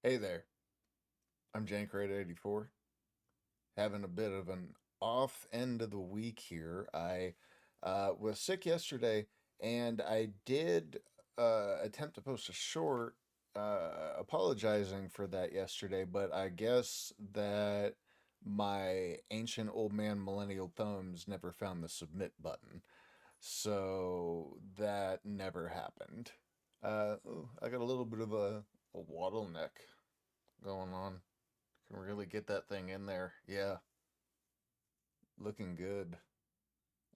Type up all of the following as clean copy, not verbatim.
Hey there, I'm Jankrate84. Having a bit of an off end of the week here. I was sick yesterday, and I did attempt to post a short apologizing for that yesterday, but I guess that my ancient old man millennial thumbs never found the submit button. So that never happened. Ooh, I got a little bit of a waddle neck going on. Can really get that thing in there. Yeah, looking good.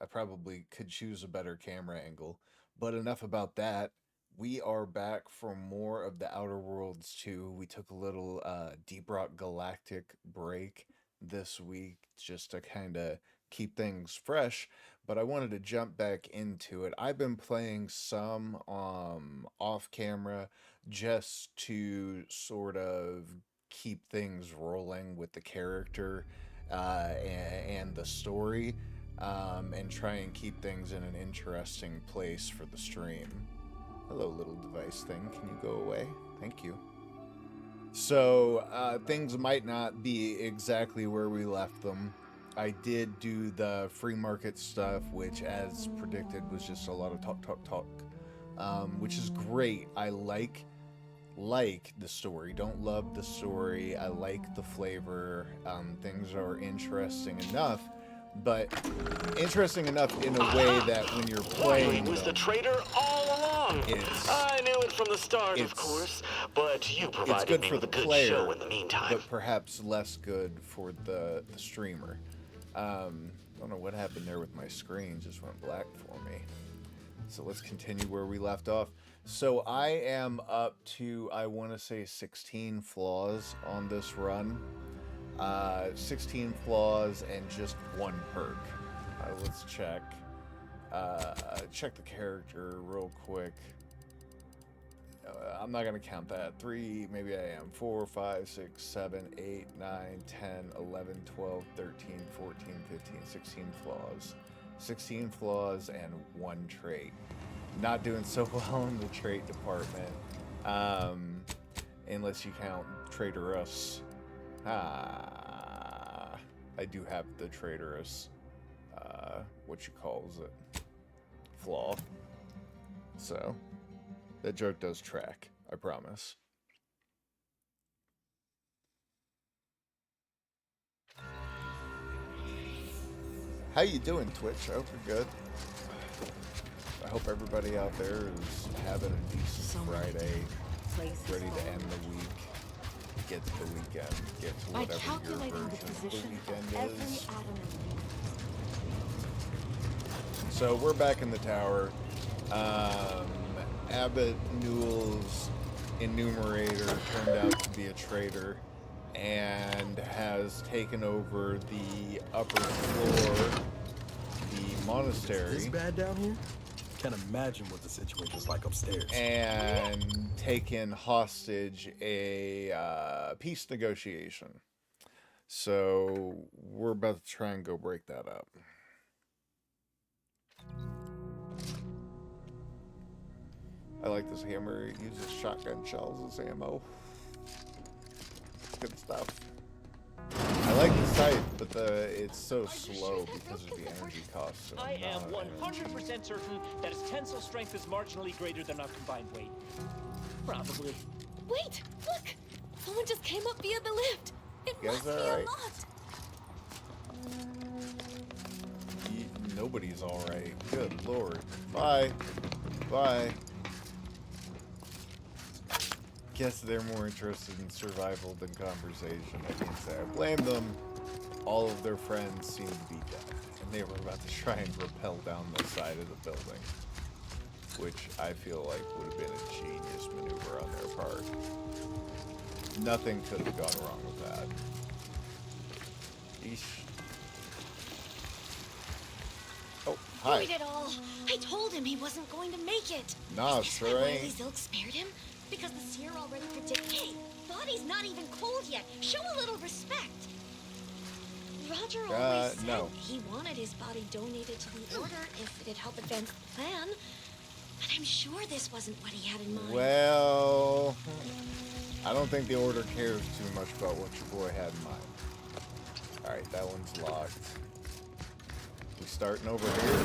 I probably could choose a better camera angle. But enough about that. We are back for more of the Outer Worlds 2. We took a little Deep Rock Galactic break this week just to kind of keep things fresh, but I wanted to jump back into it. I've been playing some off camera just to sort of keep things rolling with the character and the story, and try and keep things in an interesting place for the stream. Hello, little device thing. Can you go away? Thank you. So, things might not be exactly where we left them. I did do the free market stuff, which, as predicted, was just a lot of talk, talk, talk, which is great. I like the story. Don't love the story. I like the flavor. Things are interesting enough, but interesting enough in a way Aha! that when you're Wiley playing was the them, traitor all along. it's I knew it from the start, of it's course, but you it's provided good me for with the a good show player, in the meantime. but perhaps less good for the streamer. Don't know what happened there with my screen; just went black for me. So let's continue where we left off. So I am up to, I want to say, 16 flaws on this run. 16 flaws and just one perk. Let's check. Check the character real quick. I'm not gonna count that. 3, maybe I am. 4, 5, 6, 7, 8, 9, 10, 11, 12, 13, 14, 15, 16 flaws. 16 flaws and one trait. Not doing so well in the trait department. Um, unless you count traitorous. I do have the traitorous, what you calls it, flaw. So, that joke does track, I promise. How you doing, Twitch? I hope you're good. I hope everybody out there is having a decent Friday, ready to end the week, get to the weekend, get to whatever your version of the weekend is. So we're back in the tower. Abbott Newell's enumerator turned out to be a traitor and has taken over the upper floor, the monastery. Is this bad down here? Can't imagine what the situation's like upstairs. And taken hostage a peace negotiation. So we're about to try and go break that up. I like this hammer. It uses shotgun shells as ammo. Good stuff. I like the sight, but it's so slow because of the energy cost. So I am 100% certain that his tensile strength is marginally greater than our combined weight. Probably. Wait! Look! Someone just came up via the lift! It must be a lot! Nobody's alright. Good lord. Bye. Bye. Guess they're more interested in survival than conversation. I can say I blame them. All of their friends seem to be dead, and they were about to try and rappel down the side of the building, which I feel like would have been a genius maneuver on their part. Nothing could have gone wrong with that. Eesh. Oh, hi. Avoid it all. I told him he wasn't going to make it. Nah, Is this why sure Wiley ain't. Zilk spared him? Because the seer already predicted. Hey, body's not even cold yet. Show a little respect. Roger always said no. he wanted his body donated to the Order if it'd help advance the plan. But I'm sure this wasn't what he had in mind. Well, I don't think the Order cares too much about what your boy had in mind. Alright, that one's locked. We starting over here.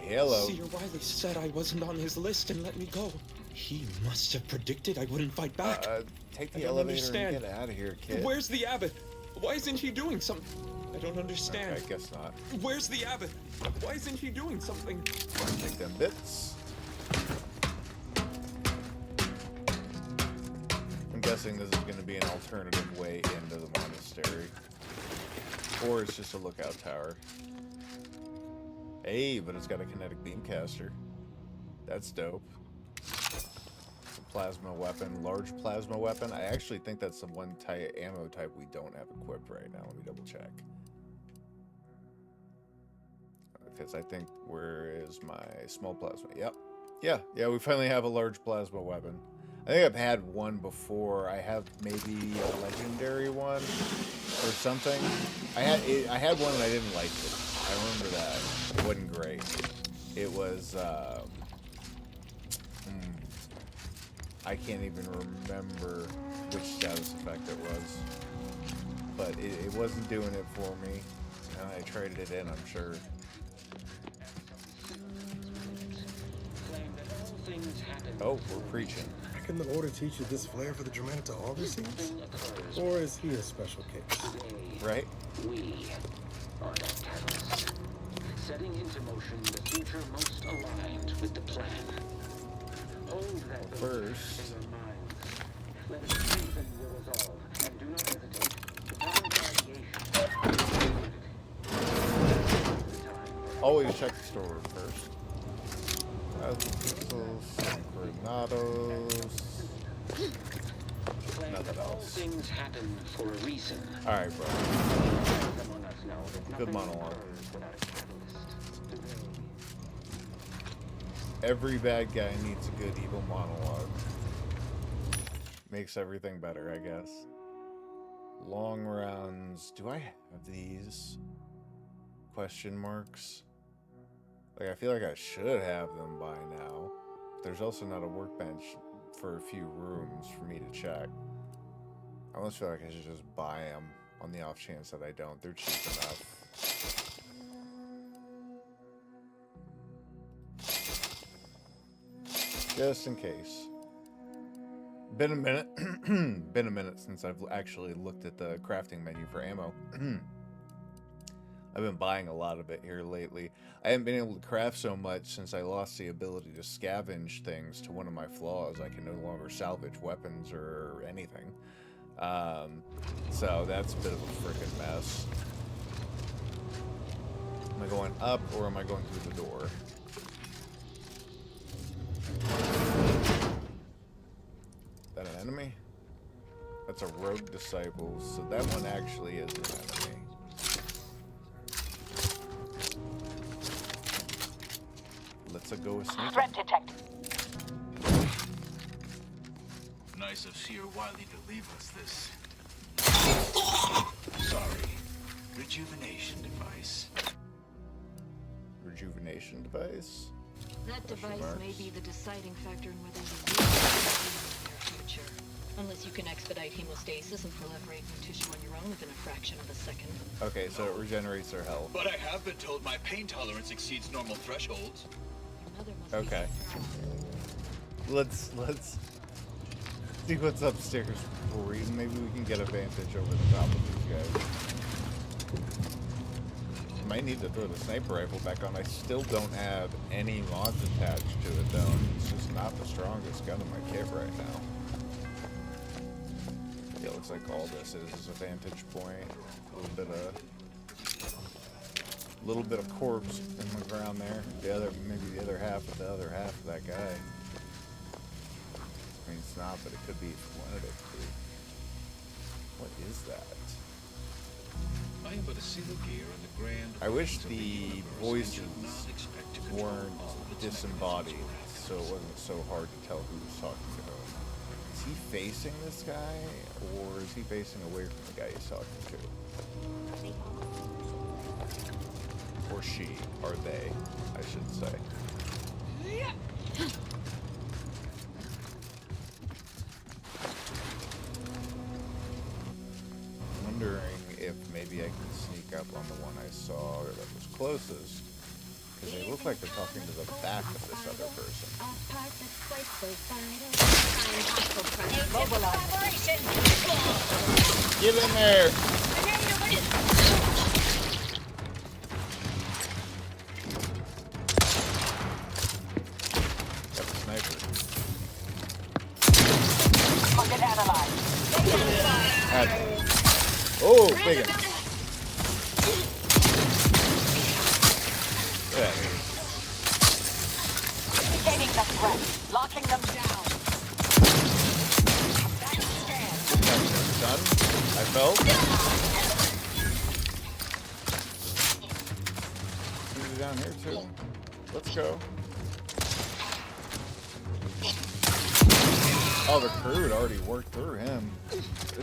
Hello. Seer Wiley said I wasn't on his list and let me go. He must have predicted I wouldn't fight back. Take I the don't elevator understand. and get out of here, kid. Where's the abbot? Why isn't he doing something? I don't understand. Okay, I guess not. Where's the abbot? Why isn't he doing something? Take them bits. I'm guessing this is going to be an alternative way into the monastery. Or it's just a lookout tower. Hey, but it's got a kinetic beam caster. That's dope. It's a plasma weapon, large plasma weapon. I actually think that's the one ammo type we don't have equipped right now. Let me double check. Because I think, where is my small plasma? Yep. Yeah, we finally have a large plasma weapon. I think I've had one before. I have maybe a legendary one or something. I had one and I didn't like it. I remember that. It wasn't great. It was, I can't even remember which status effect it was. But it wasn't doing it for me. And I traded it in, I'm sure. Oh, we're preaching. Can the Order teach you this flair for the Germanic to all their scenes? Or is he a special case? Right? We are the catalyst, setting into motion the future most aligned with the plan. Hold that First, in your minds. Let it strengthen your resolve, and do not hesitate. The time of initiation. always check the store first. Pistols, Granados. Nothing All else. things happen for a reason. Alright, bro. Someone else know that Good nothing monologue. occurs without a catalyst. Every bad guy needs a good evil monologue. Makes everything better, I guess. Long rounds. Do I have these? Question marks. Like, I feel like I should have them by now. There's also not a workbench for a few rooms for me to check. I almost feel like I should just buy them on the off chance that I don't. They're cheap enough. Just in case. Been a minute. Been a minute since I've actually looked at the crafting menu for ammo. I've been buying a lot of it here lately. I haven't been able to craft so much since I lost the ability to scavenge things to one of my flaws. I can no longer salvage weapons or anything. So that's a bit of a freaking mess. Am I going up or am I going through the door? Is that an enemy? That's a rogue disciple, so that one actually is an enemy. Let's go with sneaking. Threat detected. Nice of Seer Wiley to leave us this. Sorry. Rejuvenation device. Rejuvenation device? That device marks. may be the deciding factor in whether you will in your future. Unless you can expedite hemostasis and proliferate new tissue on your own within a fraction of a second. Okay, so it regenerates their health. But I have been told my pain tolerance exceeds normal thresholds. Another must Okay. be Let's see what's upstairs before we maybe we can get a vantage over the top of these guys. Might need to throw the sniper rifle back on. I still don't have any mods attached to it though. It's just not the strongest gun in my kit right now. Yeah, it looks like all this is a vantage point. A little bit of corpse in the ground there. Maybe the other half of that guy. I mean, it's not, but it could be if you wanted it to. What is that? I am but a single gear on the grand. I wish the voices weren't disembodied, so it wasn't so hard to tell who was talking to whom. Is he facing this guy, or is he facing away from the guy he's talking to? Or she, or they, I should say. Wondering if maybe I can sneak up on the one I saw or that was closest. Because they look like they're talking to the back of this other person. Get in there! Got the sniper. Oh, big one. Yeah. Taking the threat, locking them down. Done. I fell. He's down here too. Let's go. Oh, the crew had already worked through him.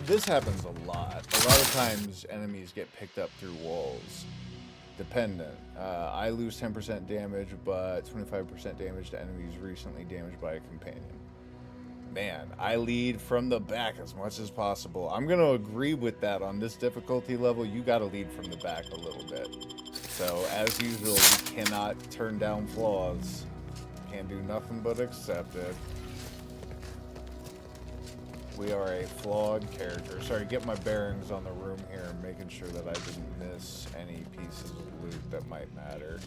This happens a lot. A lot of times enemies get picked up through walls. Dependent. I lose 10% damage, but 25% damage to enemies recently damaged by a companion. Man, I lead from the back as much as possible. I'm going to agree with that on this difficulty level. You got to lead from the back a little bit. So, as usual, we cannot turn down flaws. Can't do nothing but accept it. We are a flawed character. Sorry, get my bearings on the room here, making sure that I didn't miss any pieces of loot that might matter.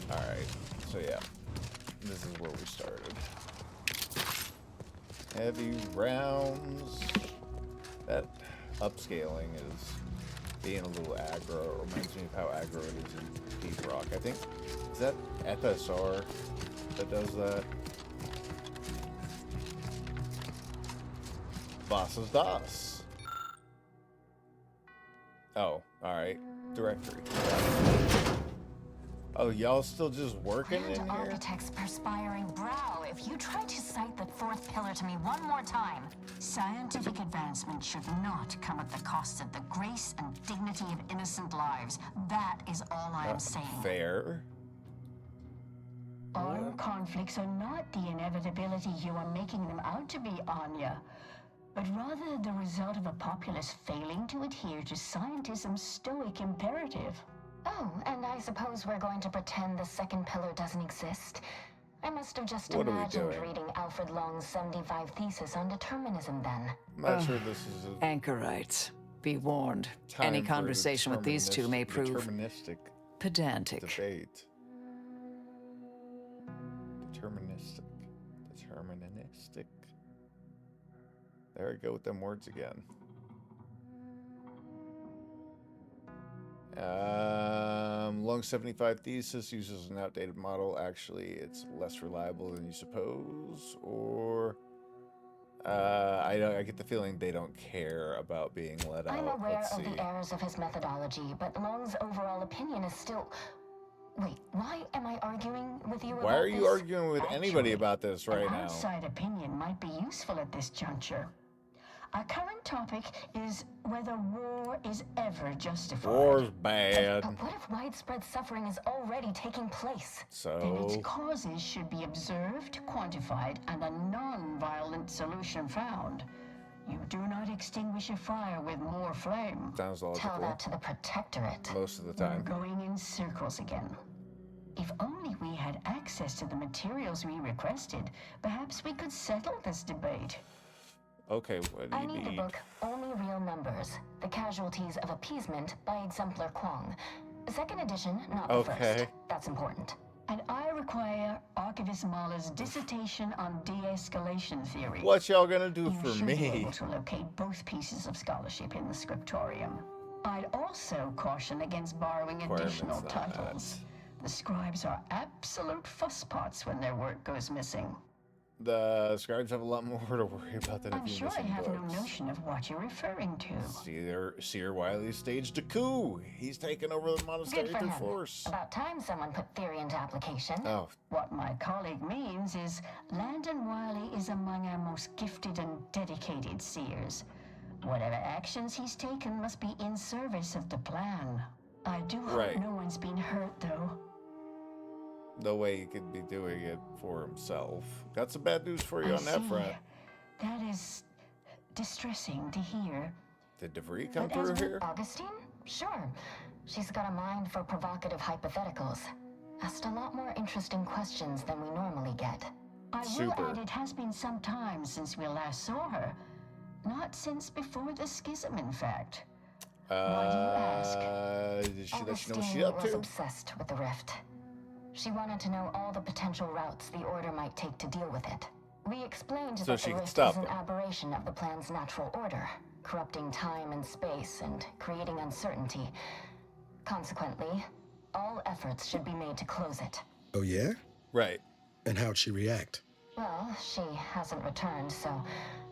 Alright, so yeah, this is where we started. Heavy rounds. That upscaling is being a little aggro. It reminds me of how aggro it is in Deep Rock. I think, is that FSR that does that? Bosses DOS. Oh, alright. Directory. Oh, y'all still just working in Grand here? Architect's perspiring brow. If you try to cite the fourth pillar to me one more time, scientific advancement should not come at the cost of the grace and dignity of innocent lives. That is all I am saying. Fair. Armed conflicts are not the inevitability you are making them out to be, Anya, but rather the result of a populace failing to adhere to scientism's stoic imperative. Oh, and I suppose we're going to pretend the second pillar doesn't exist. I must have just What are we imagined doing? reading Alfred Long's 75 thesis on determinism then. I'm not sure this is a Anchorites, be warned. time Any for conversation with these two may prove deterministic pedantic. debate. Deterministic. There we go with them words again. Long 75 thesis uses an outdated model. Actually, it's less reliable than you suppose. Or I get the feeling they don't care about being let out. I'm aware Let's of see. the errors of his methodology, but Long's overall opinion is still... Wait, why am I arguing with you about Why are you this? arguing with anybody about this right An now? outside opinion might be useful at this juncture. Our current topic is whether war is ever justified. War's bad. But what if widespread suffering is already taking place? Then its So, causes should be observed, quantified, and a non-violent solution found. You do not extinguish a fire with more flame. sounds Tell logical. that to the Protectorate. Most of the We're time. going in circles again. If only we had access to the materials we requested, perhaps we could settle this debate. Okay, what do I you need the need? book Only Real Numbers, The Casualties of Appeasement by Exemplar Kwong. Second edition, not the Okay. first. That's important. And I require Archivist Mahler's dissertation on de-escalation theory. What y'all gonna do You for should be me? able to locate both pieces of scholarship in the scriptorium. I'd also caution against borrowing additional Requirements not. titles. The scribes are absolute fusspots when their work goes missing. The scribes have a lot more to worry about than a I'm few sure I missing have no books. notion of what you're referring to. Seer Wiley staged a coup. He's taken over the monastery Good for through him. force. About time someone put theory into application. Oh, What my colleague means is Landon Wiley is among our most gifted and dedicated seers. Whatever actions he's taken must be in service of the plan. I do hope Right. no one's been hurt, though. No way he could be doing it for himself. Got some bad news for you I on that see. front. That is distressing to hear. Did DeVree come But through as here? Augustine? Sure. She's got a mind for provocative hypotheticals. Asked a lot more interesting questions than we normally get. I Super. will add it has been some time since we last saw her. Not since before the schism, in fact. Why do you ask? Did she let you know what Augustine she's up was to? obsessed with the rift. She wanted to know all the potential routes the Order might take to deal with it. We explained So that she the could rift stop is an it. aberration of the plan's natural order, corrupting time and space and creating uncertainty. Consequently, all efforts should be made to close it. Oh, yeah? Right. And how'd she react? Well, she hasn't returned, so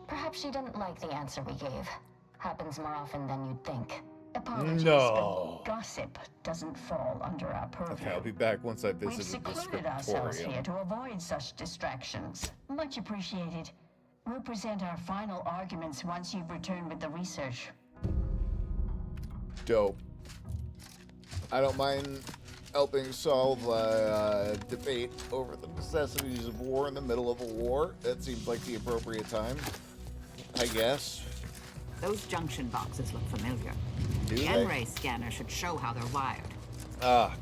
perhaps she didn't like the answer we gave. Happens more often than you'd think. Apologies, No. but gossip doesn't fall under our purview. Okay, I'll be back once I We've visit the secluded ourselves here scriptorium. to avoid such distractions. Much appreciated. We'll present our final arguments once you've returned with the research. Dope. I don't mind helping solve a debate over the necessities of war in the middle of a war. That seems like the appropriate time, I guess. Those junction boxes look familiar. Do The they? N-ray scanner should show how they're wired. Ah,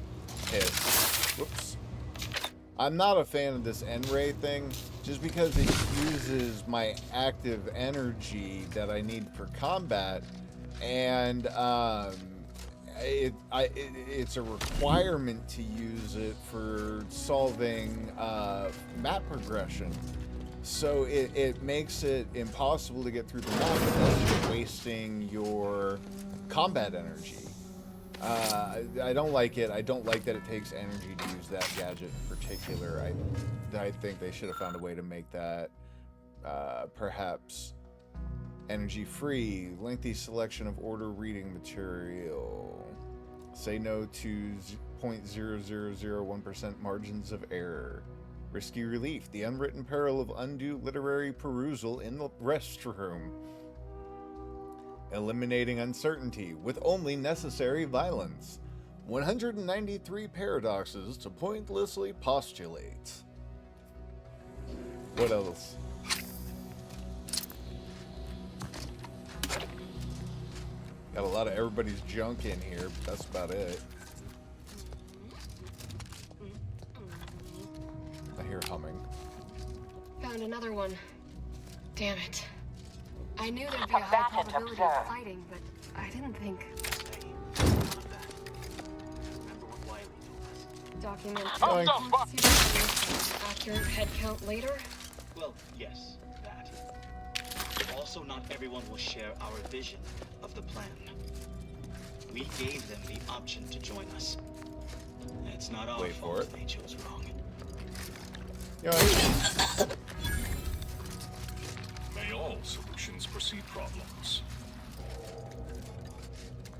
piss. Whoops. I'm not a fan of this N-ray thing, just because it uses my active energy that I need for combat, and it's a requirement to use it for solving map progression. So it makes it impossible to get through the map unless you're wasting your combat energy. I don't like it. I don't like that it takes energy to use that gadget in particular. I think they should have found a way to make that perhaps energy free. Lengthy selection of order reading material. Say no to 0.0001% margins of error. Risky relief. The unwritten peril of undue literary perusal in the restroom. Eliminating uncertainty with only necessary violence. 193 paradoxes to pointlessly postulate. What else? Got a lot of everybody's junk in here, but that's about it. I hear humming. Found another one. Damn it. I knew there'd be a high Combatant probability observed. of fighting, but I didn't think. Document. Accurate head count later? Well, yes, that. Also, not everyone will share our vision of the plan. We gave them the option to join us. It's not our fault they chose wrong. May all solutions precede problems.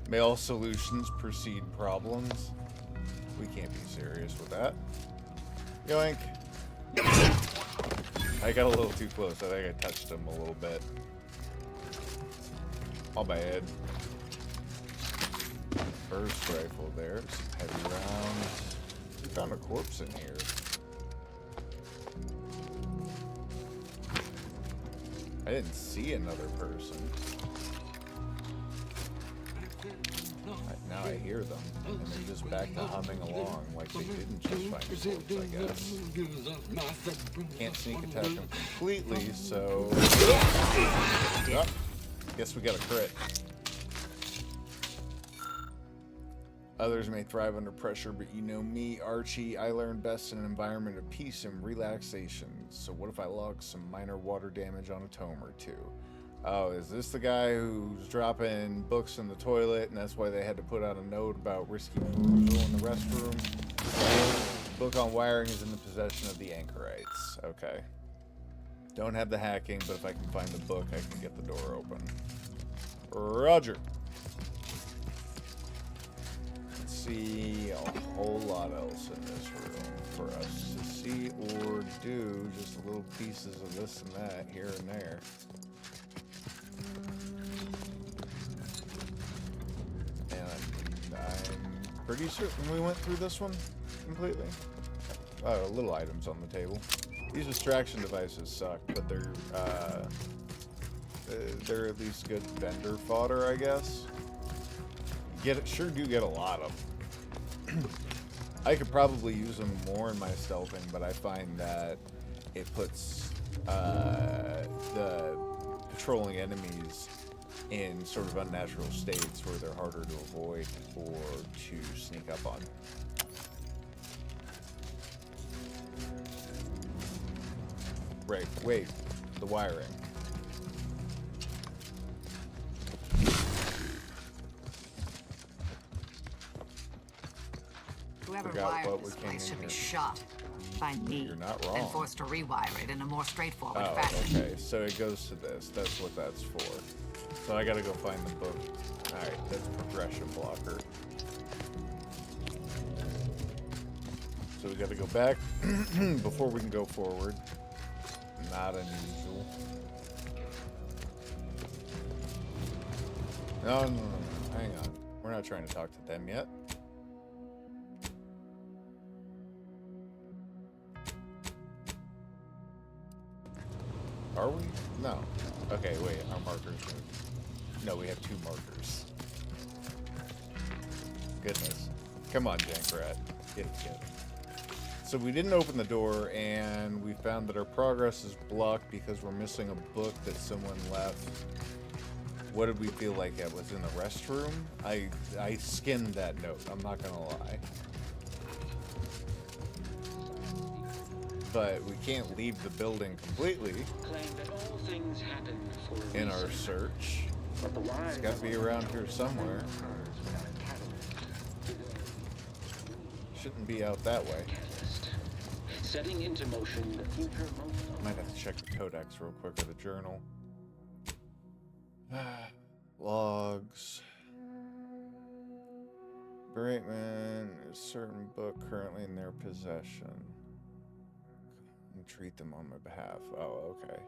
May all solutions precede problems. We can't be serious with that. Yoink. I got a little too close. I think I touched him a little bit. All bad. Burst rifle there. Some heavy rounds. We found a corpse in here. I didn't see another person. Now I hear them, and they're just back to humming along like they didn't just find a corpse, I guess. Can't sneak attack them completely, so... Oh, guess we got a crit. Others may thrive under pressure, but you know me, Archie, I learn best in an environment of peace and relaxation. So what if I log some minor water damage on a tome or two? Oh, is this the guy who's dropping books in the toilet and that's why they had to put out a note about risky perusal in the restroom? Book on wiring is in the possession of the anchorites. Okay. Don't have the hacking, but if I can find the book, I can get the door open. Roger. Let's see a whole lot else in this room for us to see or do. Just little pieces of this and that here and there. And I'm pretty certain we went through this one completely. little items on the table. These distraction devices suck, but they're at least good vendor fodder, I guess. Sure do get a lot of them. I could probably use them more in my stealthing, but I find that it puts the patrolling enemies in sort of unnatural states where they're harder to avoid or to sneak up on. Right, wait, the wiring. Whoever wired this place should be shot by me. You're not wrong. And forced to rewire it in a more straightforward Oh, fashion. okay, so it goes to this. That's what that's for. So I gotta go find the book. Alright, that's progression blocker. So we gotta go back before we can go forward. Not unusual. No, hang on. We're not trying to talk to them yet. Are we? No. Okay, wait, our markers moved. No, we have 2 markers. Goodness. Come on, Jankrat. Get it together. So we didn't open the door, and we found that our progress is blocked because we're missing a book that someone left. What did we feel like it was in the restroom? I skimmed that note, I'm not gonna lie. But we can't leave the building completely in our search. It's got to be around here somewhere. Shouldn't be out that way. Setting into motion the future most. Might have to check the codex real quick or the journal. Logs. Braitman, a certain book currently in their possession. And treat them on my behalf. Oh, okay.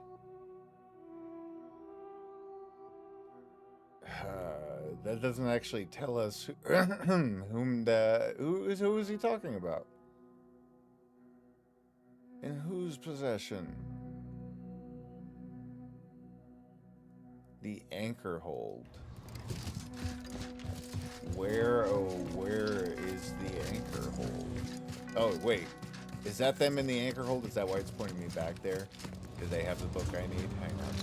That doesn't actually tell us who is he talking about? In whose possession? The anchor hold. Where is the anchor hold? Oh, wait. Is that them in the anchor hold? Is that why it's pointing me back there? Do they have the book I need? Hang on.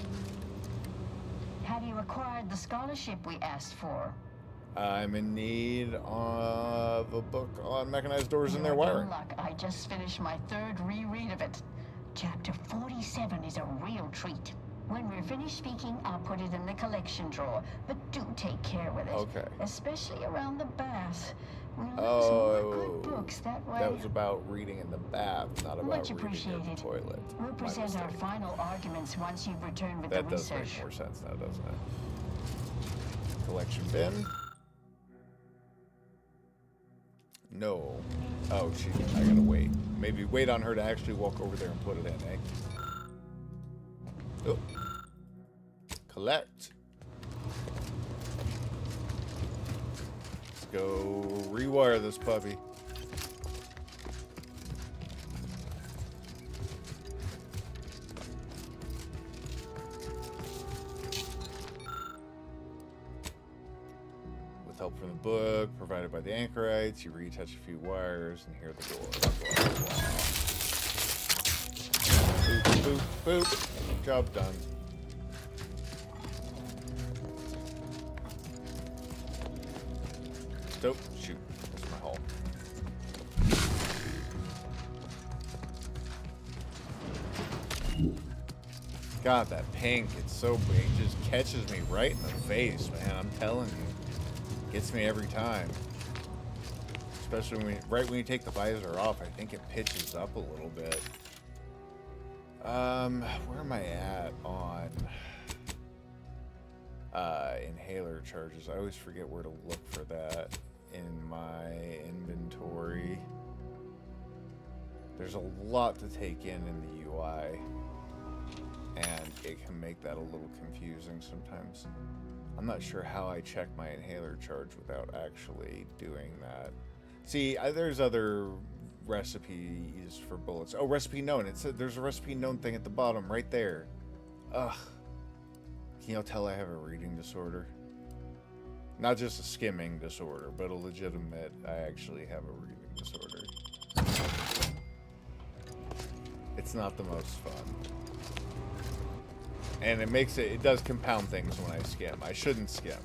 Have you acquired the scholarship we asked for? I'm in need of a book on mechanized doors and their You're in wiring. luck. I just finished my 3rd reread of it. Chapter 47 is a real treat. When we're finished speaking, I'll put it in the collection drawer. But do take care with it. Okay. Especially around the bath. We'll lose Oh, more good books that way. that was about reading in the bath, not about Much reading in appreciated. the toilet. We'll My present our mistake. final arguments once you've returned with That the does research. make more sense now, doesn't it? Collection bin. No. Oh, I gotta wait. Maybe wait on her to actually walk over there and put it in, eh? Oh. Collect. Let's go rewire this puppy. With help from the book provided by the anchorites, you retouch a few wires and hear the door. Boop, boop, boop. Job done. Nope. Shoot. That's my hole. God, that pink, it's so big. It just catches me right in the face, man. I'm telling you. Gets me every time. Especially right when you take the visor off, I think it pitches up a little bit. Where am I at on inhaler charges? I always forget where to look for that in my inventory. There's a lot to take in the UI, and it can make that a little confusing sometimes. I'm not sure how I check my inhaler charge without actually doing that. See, there's other recipes for bullets. Oh, recipe known. It said there's a recipe known thing at the bottom right there. Ugh. Can you tell I have a reading disorder? Not just a skimming disorder, but a legitimate, I actually have a reading disorder. It's not the most fun. And it does compound things when I skim. I shouldn't skim.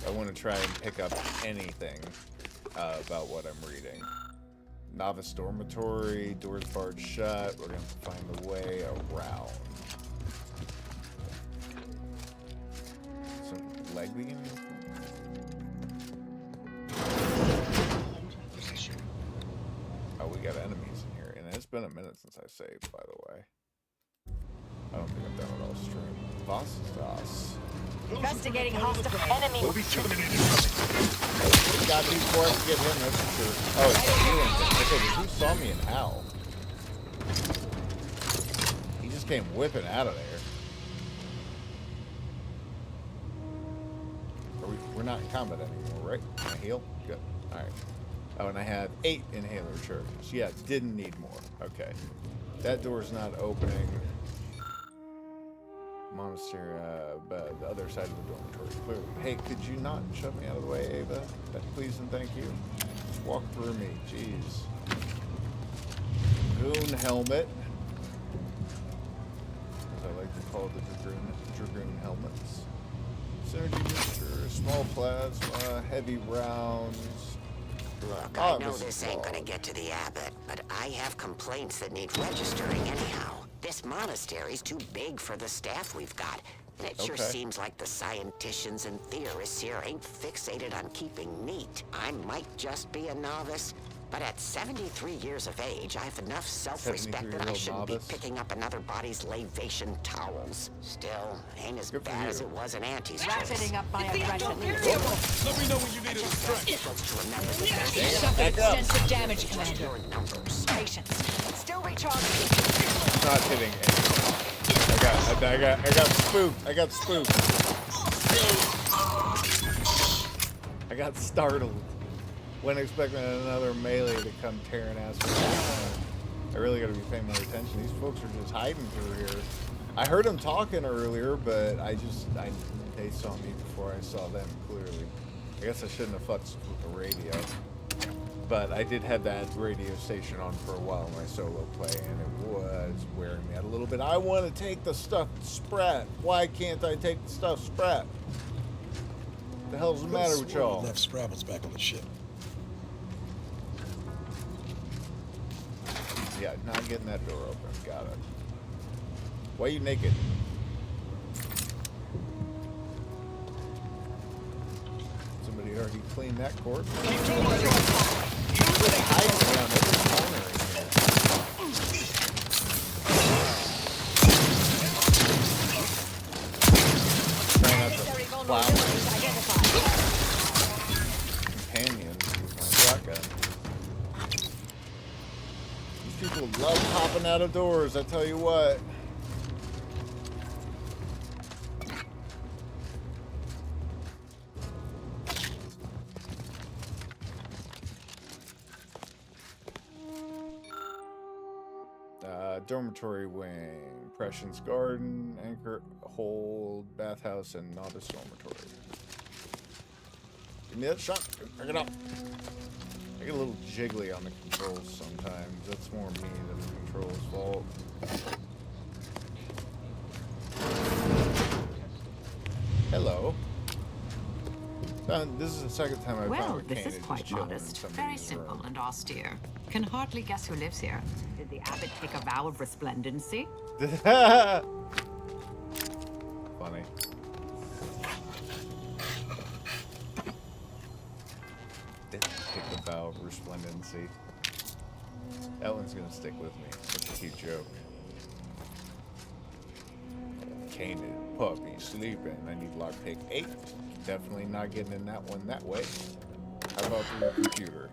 I want to try and pick up anything about what I'm reading. Novice dormitory, doors barred shut. We're going to find a way around. Some leg beginning? Oh, we got enemies in here. And it's been a minute since I saved, by the way. I don't think I've done it all stream. Voss. Investigating hostile enemy. We'll be terminated. Got these before I can get him, that's for sure. Oh, it's a healing thing. Okay, who saw me and how? He just came whipping out of there. We're not in combat anymore, right? Can I heal? Good. Alright. Oh, and I have 8 inhaler charges. Yeah, didn't need more. Okay. That door's not opening. Monastery, but the other side of the dormitory, clearly. Hey, could you not shove me out of the way, Ava? Please and thank you. Just walk through me, jeez. Goon helmet. As I like to call the Dragoon helmets. Synergy booster, small plasma, heavy rounds. Look, I know this ain't gonna get to the abbot, but I have complaints that need registering anyhow. This monastery's too big for the staff we've got. And it sure seems like the scienticians and theorists here ain't fixated on keeping neat. I might just be a novice, but at 73 years of age, I have enough self-respect that I shouldn't be picking up another body's lavation towels. Still, ain't as bad as it was in Auntie's choice. Ratcheting up my aggression. Let me know when you need a distraction. Suffered extensive damage, Commander. Patience. Still recharging. Not hitting anything. I got spooked. I got spooked. I got startled. Wasn't expecting another melee to come tearing ass. I really gotta be paying more attention. These folks are just hiding through here. I heard them talking earlier, but they saw me before I saw them clearly. I guess I shouldn't have fucked with the radio. But I did have that radio station on for a while in my solo play, and it was wearing me out a little bit. I want to take the stuff Sprat. Why can't I take the stuff Sprat? The hell's the matter with y'all? Left Scrabbles back on the ship. Yeah, not getting that door open. Got it. Why are you naked? Somebody already cleaned that corpse. Really hiding around every corner in here. Trying not to plow my companions with my shotgun. These people love popping out of doors, I tell you what. Dormitory wing, Prescience Garden, Anchor Hold, Bathhouse, and Novice Dormitory. Give me that shot. Pick it up. I get a little jiggly on the controls sometimes. That's more me than the controls' fault. Hello. This is the second time I've found this is quite modest. Very simple and austere. Can hardly guess who lives here. Did the abbot take a vow of resplendency? Funny. Take the vow of resplendency. That one's gonna stick with me. It's a cute joke. Canid, puppy, sleeping. I need lockpick 8. Definitely not getting in that one that way. How about through the computer?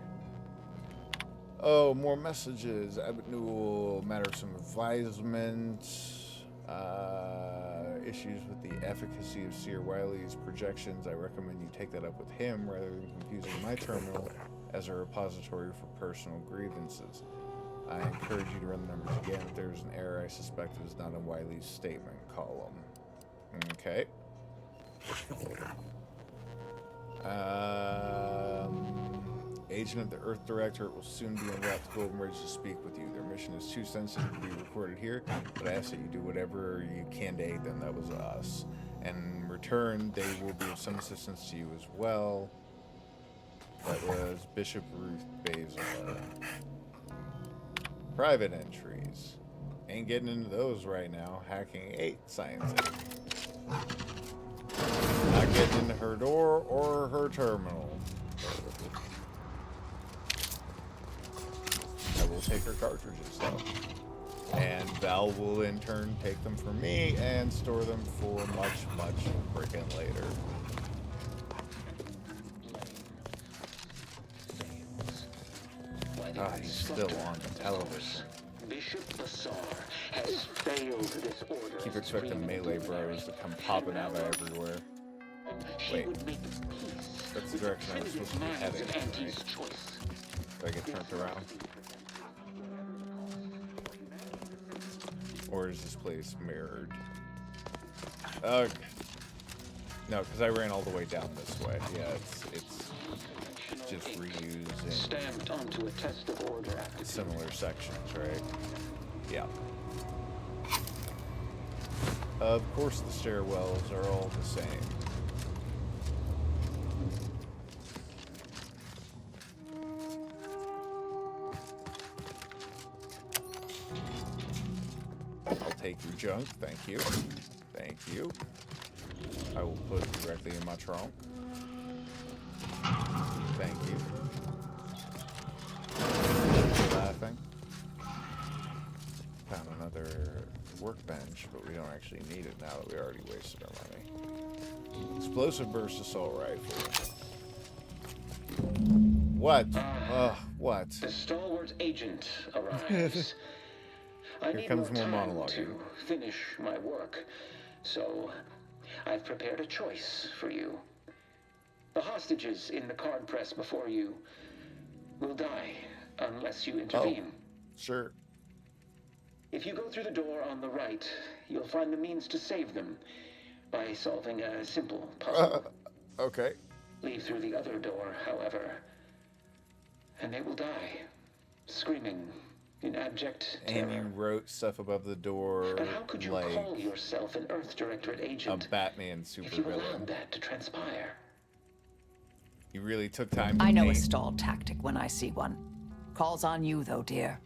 Oh, more messages. Abbot Newell, matter of some advisement. issues with the efficacy of Seer Wiley's projections, I recommend you take that up with him rather than confusing my terminal as a repository for personal grievances. I encourage you to run the numbers again. If there's an error, I suspect it is not in Wiley's statement column. Okay. Agent of the Earth Directorate will soon be en route to Golden Ridge to speak with you. Their mission is too sensitive to be recorded here, but I ask that you do whatever you can to aid them. That was us. And in return, they will be of some assistance to you as well. That was Bishop Ruth Bazar. Private entries. Ain't getting into those right now. Hacking 8 scientific. Not getting into her door or her terminal. I will take her cartridges though. And Val will in turn take them from me and store them for much, much freaking later. Ah, he's still on the television. Bishop Bazar has failed this order. Keep expecting melee bros to come popping out of everywhere. Wait. That's the direction I was supposed to be heading, right? Do I get turned around? Or is this place mirrored? Okay. No, because I ran all the way down this way. Yeah, it's just reusing stamped onto a test of order similar sections, right? Yeah. Of course the stairwells are all the same. I'll take your junk, thank you. Thank you. I will put it directly in my trunk. Thank you. Laughing. Found another workbench, but we don't actually need it now that we already wasted our money. Explosive burst assault rifle. What? What? The stalwart agent arrives. Here comes more monologue. To finish my work, so I've prepared a choice for you. The hostages in the card press before you will die unless you intervene. Oh, sure. If you go through the door on the right, you'll find the means to save them by solving a simple puzzle. Okay. Leave through the other door, however, and they will die, screaming in abject terror. And you wrote stuff above the door, but how could you like call yourself an Earth Directorate agent a Batman if you allowed supervillain? that to transpire? You really took time to I know a paint. stall tactic when I see one. Calls on you, though, dear.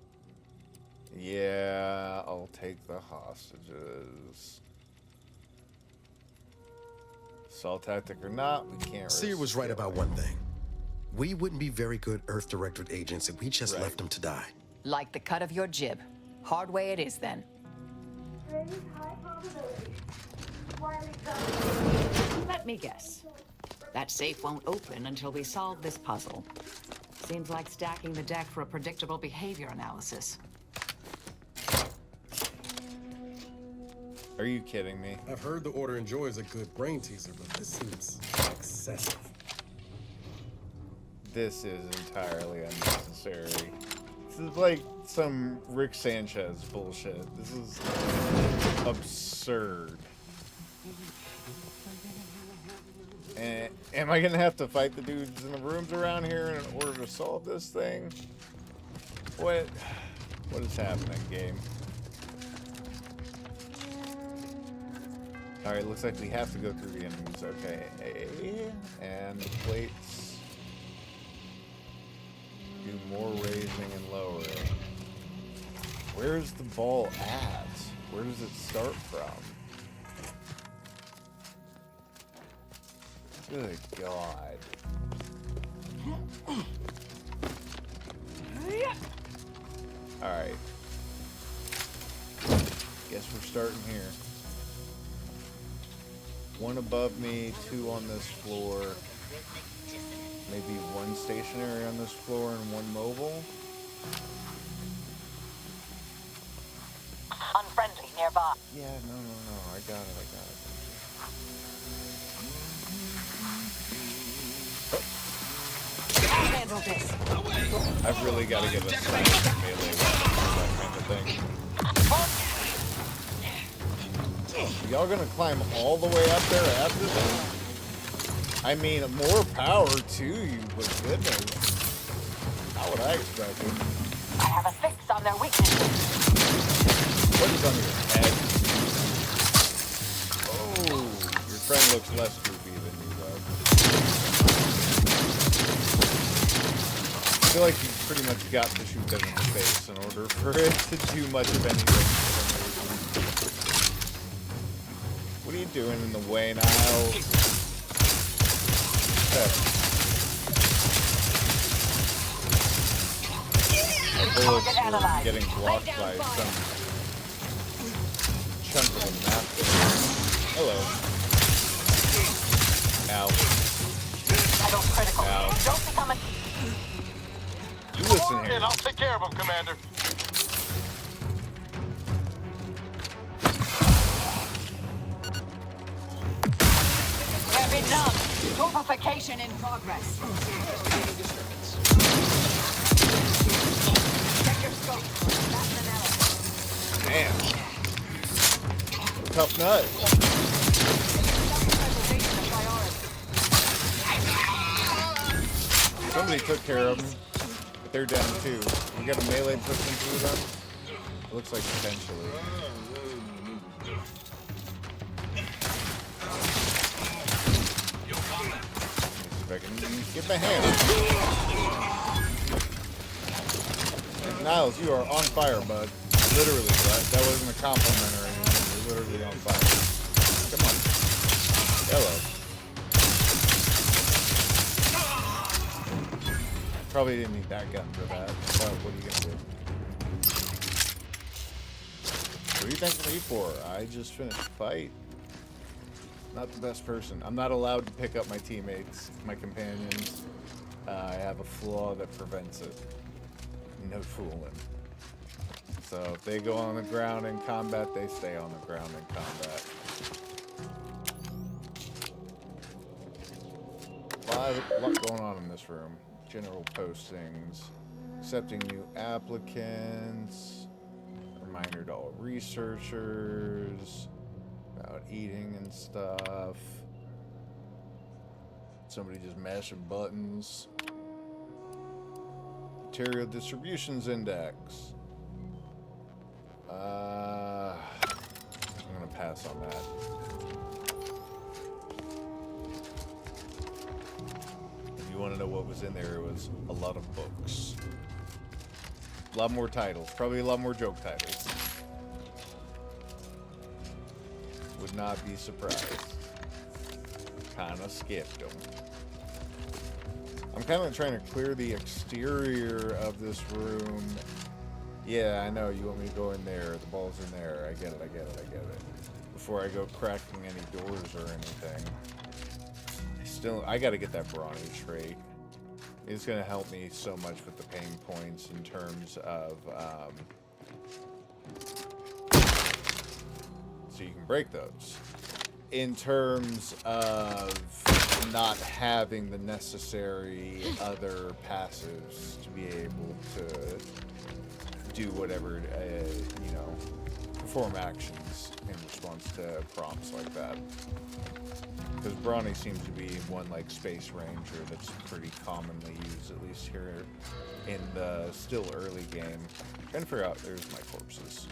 Yeah, I'll take the hostages. Assault tactic or not, we can't. Seer was right about one thing. We wouldn't be very good Earth Directorate agents if we just left them to die. Like the cut of your jib. Hard way it is, then. Let me guess. That safe won't open until we solve this puzzle. Seems like stacking the deck for a predictable behavior analysis. Are you kidding me? I've heard the Order enjoys a good brain teaser, but this seems excessive. This is entirely unnecessary. This is like some Rick Sanchez bullshit. This is absurd. And am I gonna have to fight the dudes in the rooms around here in order to solve this thing? What is happening, game? Alright, looks like we have to go through the enemies. Okay, and the plates do more raising and lowering. Where's the ball at? Where does it start from? Good God. Alright. Guess we're starting here. One above me, 2 on this floor. Maybe 1 stationary on this floor and 1 mobile. Unfriendly nearby. Yeah, no. I got it. I'll handle this. I've really got to get a silent melee weapon, that kind of thing. Y'all gonna climb all the way up there after this? I mean, more power to you, but goodness. Not what I expected. I have a fix on their weaknesses. What is on your head? Oh, your friend looks less goofy than you, though. I feel like you pretty much got to shoot them in the face in order for it to do much of anything. What are you doing in the way now? Our bullets were getting blocked by some chunk of the map there. Hello. Ow. Ow. Don't become a... You listen here. I'll take care of him, Commander. We're enough. Torpification in progress. Check your scope. That's analysis. Damn. Tough nut. Somebody took care of them, but they're down too. We got a melee pushed into them. It looks like potentially. If I can get my hand. Niles, you are on fire, bud. Literally, that wasn't a compliment or anything. You're literally on fire. Come on. Hello. Probably didn't need that gun for that, but what are you gonna do? What are you thanking me for? I just finished a fight. Not the best person. I'm not allowed to pick up my teammates, my companions. I have a flaw that prevents it. No fooling. So if they go on the ground in combat, they stay on the ground in combat. A lot going on in this room. General postings, accepting new applicants, reminder to all researchers about eating and stuff. Somebody just mashing buttons. Material distributions index. I'm gonna pass on that. You want to know what was in there? It was a lot of books. A lot more titles. Probably a lot more joke titles. Would not be surprised. Kinda skipped them. I'm kind of trying to clear the exterior of this room. Yeah, I know. You want me to go in there. The ball's in there. I get it. Before I go cracking any doors or anything. I gotta get that brawny trait. It's gonna help me so much with the pain points in terms of so you can break those. In terms of not having the necessary other passives to be able to do whatever, perform actions in response to prompts like that. Because Brawny seems to be one like Space Ranger that's pretty commonly used, at least here in the still early game. Trying to figure out, there's my corpses.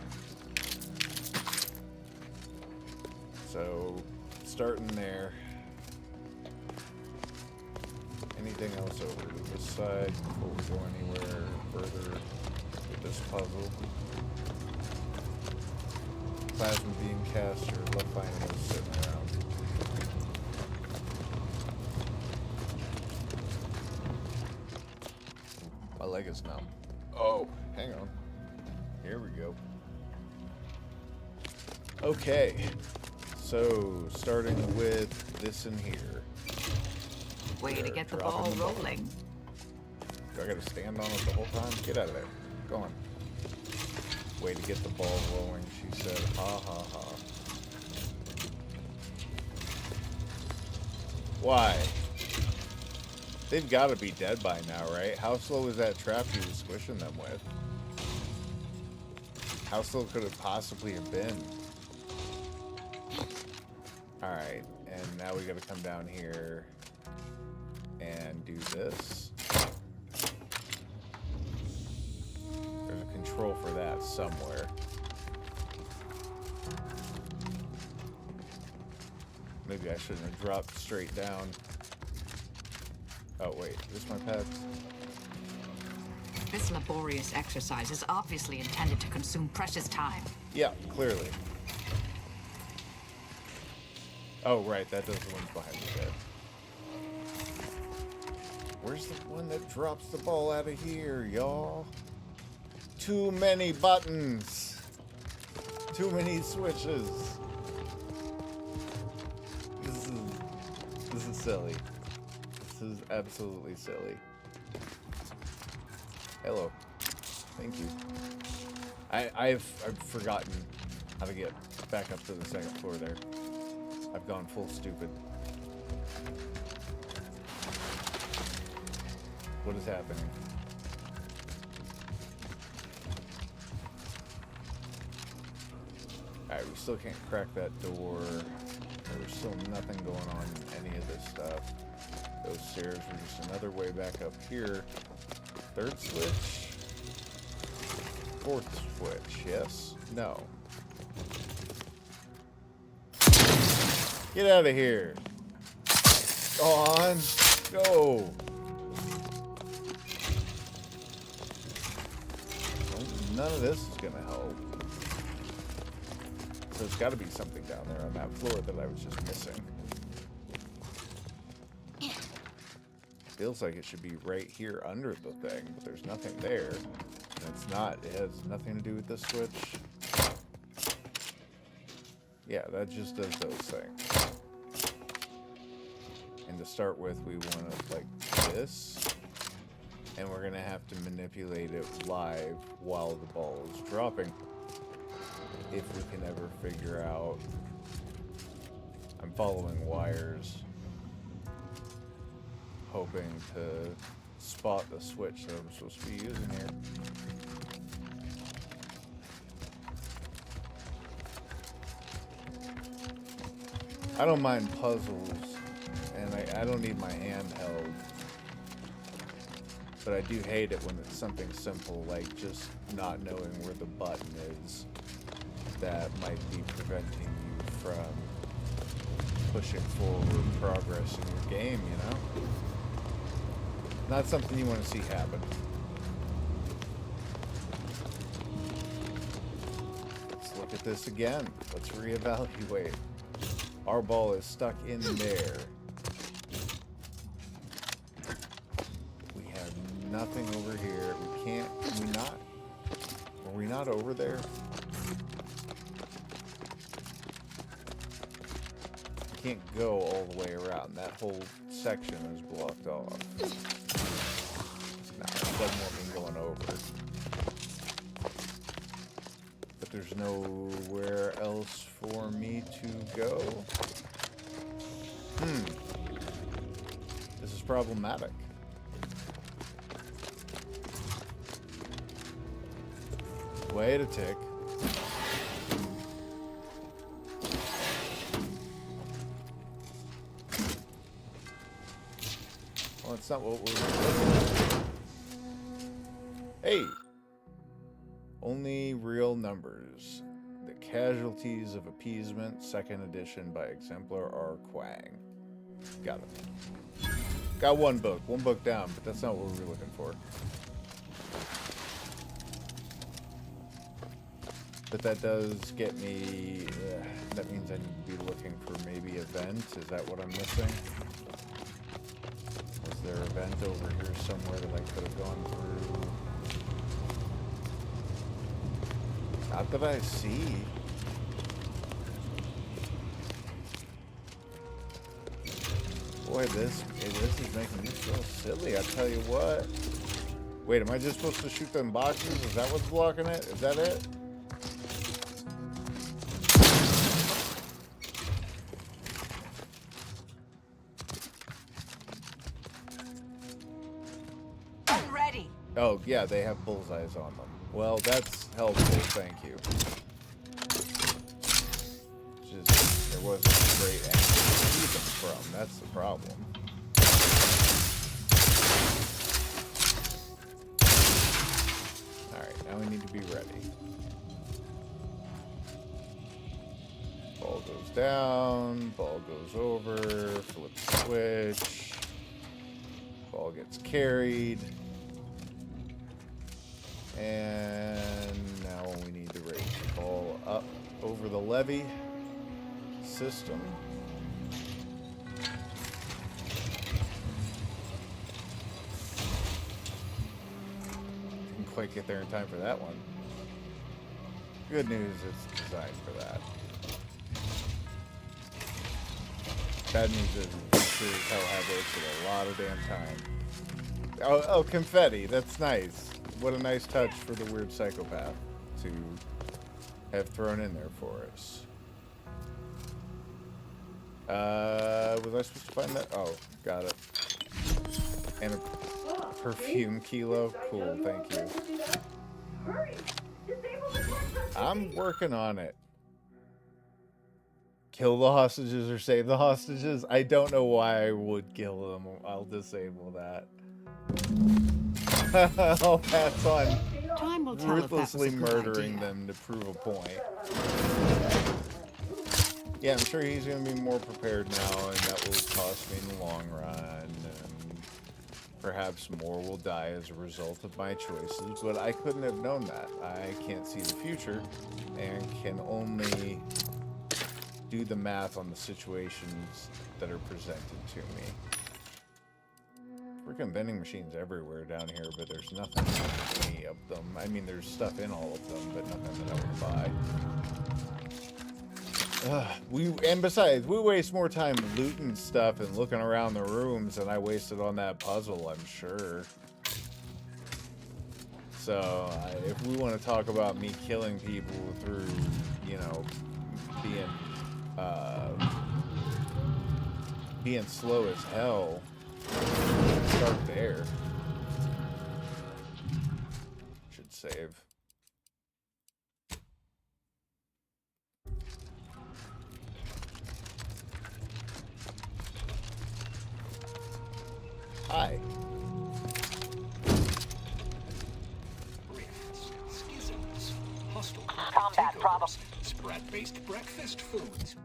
So, starting there. Anything else over to this side before we go anywhere further with this puzzle? Plasma beam caster, left finding those sitting around. My leg is numb. Oh, hang on. Here we go. Okay. So, starting with this in here. Way to get the ball rolling. Do I gotta stand on it the whole time? Get out of there. Go on. Way to get the ball rolling, she said. Ha ha ha. Why? They've got to be dead by now, right? How slow is that trap you was squishing them with? How slow could it possibly have been? Alright, and now we gotta come down here and do this. There's a control for that somewhere. Maybe I shouldn't have dropped straight down. Oh wait, is this my pets? This laborious exercise is obviously intended to consume precious time. Yeah, clearly. Oh right, that does the ones behind me there. Where's the one that drops the ball out of here, y'all? Too many buttons. Too many switches. This is silly. This is absolutely silly. Hello. Thank you. I've forgotten how to get back up to the second floor there. I've gone full stupid. What is happening? Alright, we still can't crack that door. There's still nothing going on in any of this stuff. Those stairs were just another way back up here. Third switch? Fourth switch, yes? No. Get out of here. On. Go. Well, none of this is going to help. So there's got to be something down there on that floor that I was just missing. Feels like it should be right here under the thing, but there's nothing there. And it's not. It has nothing to do with this switch. Yeah, that just does those things. And to start with, we want it like this. And we're going to have to manipulate it live while the ball is dropping. If we can ever figure out... I'm following wires. Hoping to spot the switch that I'm supposed to be using here. I don't mind puzzles, and I don't need my hand held. But I do hate it when it's something simple, like just not knowing where the button is. That might be preventing you from pushing forward progress in your game, you know? Not something you want to see happen. Let's look at this again. Let's reevaluate. Our ball is stuck in there. We have nothing over here. We can't. Can we not? Were we not over there? We can't go all the way around. That whole section is blocked off. No, it doesn't want me going over. But there's nowhere else for me to go. This is problematic. Wait a tick. Well, it's not what we're looking for. Hey! Only real numbers. The Casualties of Appeasement, 2nd edition by Exemplar R. Quang. Got it. Got one book down, but that's not what we were looking for. But that does get me, that means I need to be looking for maybe a vent. Is that what I'm missing? Was there a vent over here somewhere that I could have gone through? Not that I see. Boy, this is making me feel silly, I tell you what. Wait, am I just supposed to shoot them boxes? Is that what's blocking it? Is that it? Oh, yeah, they have bullseyes on them. Well, that's helpful, thank you. Just, there wasn't a great angle to see them from. That's the problem. Alright, now we need to be ready. Ball goes down, ball goes over, flip switch. Ball gets carried. And now we need to raise the ball up over the levee system. Didn't quite get there in time for that one. Good news, it's designed for that. Bad news is sure as hell have wasted a lot of damn time. Oh, confetti. That's nice. What a nice touch for the weird psychopath to have thrown in there for us. Was I supposed to find that? Oh, got it. And a perfume kilo. Cool, thank you. I'm working on it. Kill the hostages or save the hostages? I don't know why I would kill them. I'll disable that. I'll pass on ruthlessly murdering them to prove a point. Yeah, I'm sure he's going to be more prepared now, and that will cost me in the long run. And perhaps more will die as a result of my choices, but I couldn't have known that. I can't see the future, and can only do the math on the situations that are presented to me. Freaking vending machines everywhere down here, but there's nothing in any of them. I mean, there's stuff in all of them, but nothing that I would buy. And besides, we waste more time looting stuff and looking around the rooms than I wasted on that puzzle, I'm sure. So, if we want to talk about me killing people through, you know, being slow as hell, start there. Should save. Hi. Schisms, hostile combat problem. Sprat-based breakfast foods.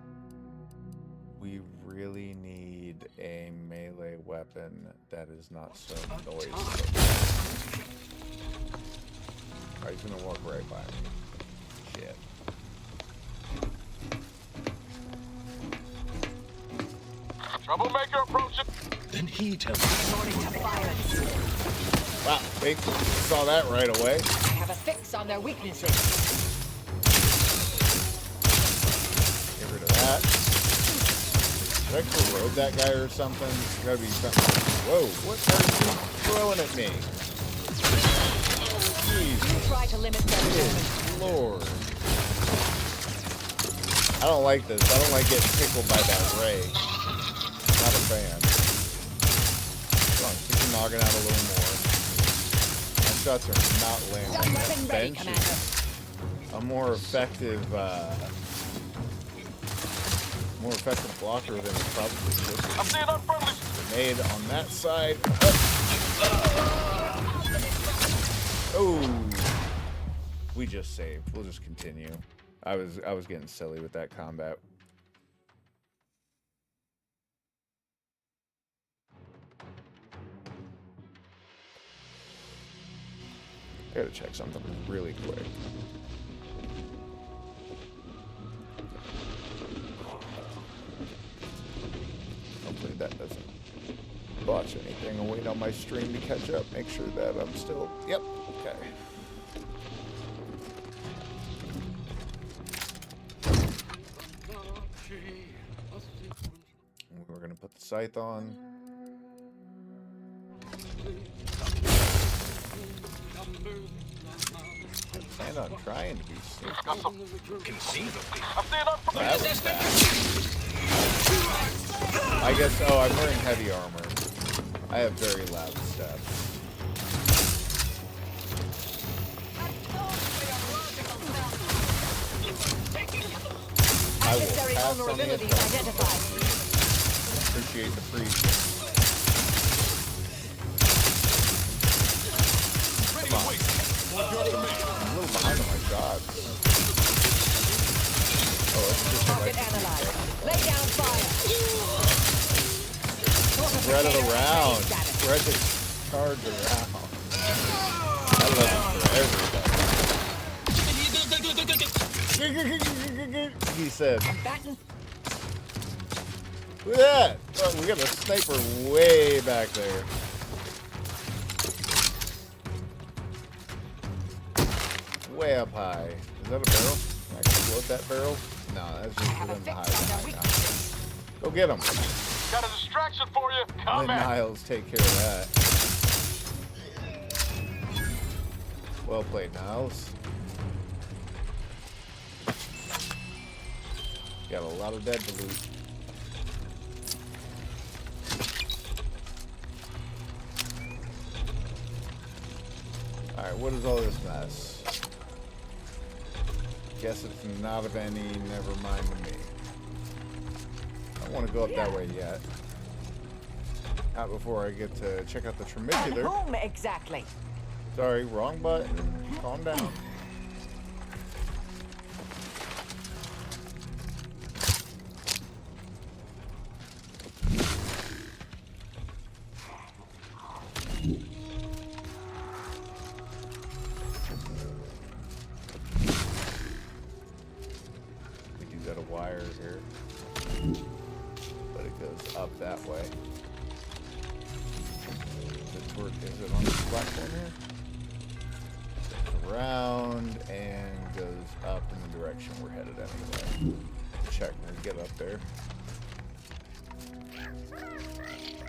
We really need a melee weapon that is not so noisy. Oh, he's gonna walk right by me. Shit. Troublemaker approaching. Then he tells me. Wow, they saw that right away. I have a fix on their weaknesses. Get rid of that. Did I corrode that guy or something? There's gotta be something. Whoa, what are you throwing at me? Jeez. You try to limit their Good Lord. I don't like this. I don't like getting tickled by that ray. Not a fan. Come on, kick your noggin out a little more. My shots are not landing. That bench is a more effective blocker than it probably should be. I'm seeing unfriendly. Grenade on that side. Oh, we just saved. We'll just continue. I was getting silly with that combat. I gotta check something really quick. Hopefully that doesn't botch anything. I'll wait on my stream to catch up. Make sure that I'm still... Yep. Okay. We're gonna put the scythe on. I plan on trying to be sneaky. Conceivably. That was bad. I guess, oh, I'm wearing heavy armor. I have very loud steps. I will Necessary pass on the vulnerabilities info. identified. Appreciate the freeze. Come on. I'm a little behind on my shots. Oh, that's just Target analyzed. Lay down fire. spread it around. Spread the cards around. I love it for everybody. He said. Look at that. Oh, we got a sniper way back there. Way up high. Is that a barrel? Can I explode that barrel? No, that's just within the high now. Go get him. Got a distraction for you. Let Niles take care of that. Well played, Niles. Got a lot of dead to loot. Alright, what is all this mess? Guess it's not of any, never mind to me. I don't want to go up that way yet. Not before I get to check out the Tremiculator. Whom exactly? Sorry, wrong button. Calm down. We do got a wire here, but it goes up that way. Is it on this platform here? Goes around and goes up in the direction we're headed anyway. Check when we get up there.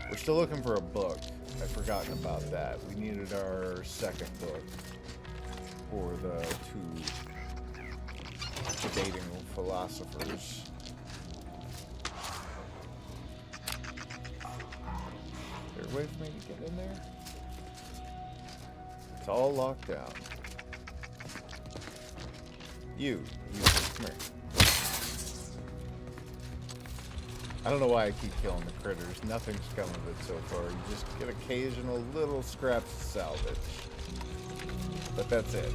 We're still looking for a book. I've forgotten about that. We needed our second book for the two debating philosophers. Is there a way for me to get in there? It's all locked down. You, come here. I don't know why I keep killing the critters. Nothing's come of it so far. You just get occasional little scraps of salvage. But that's it.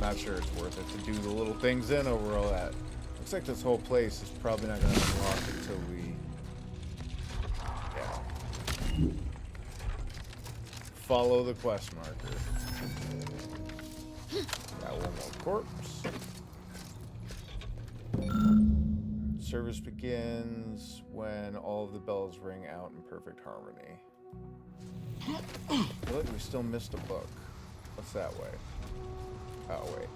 Not sure it's worth it to do the little things in over all that. Looks like this whole place is probably not going to unlock until we... Yeah. Follow the quest marker. Got one more corpse. Service begins when all of the bells ring out in perfect harmony. I feel like we still missed a book. What's that way? Oh, wait.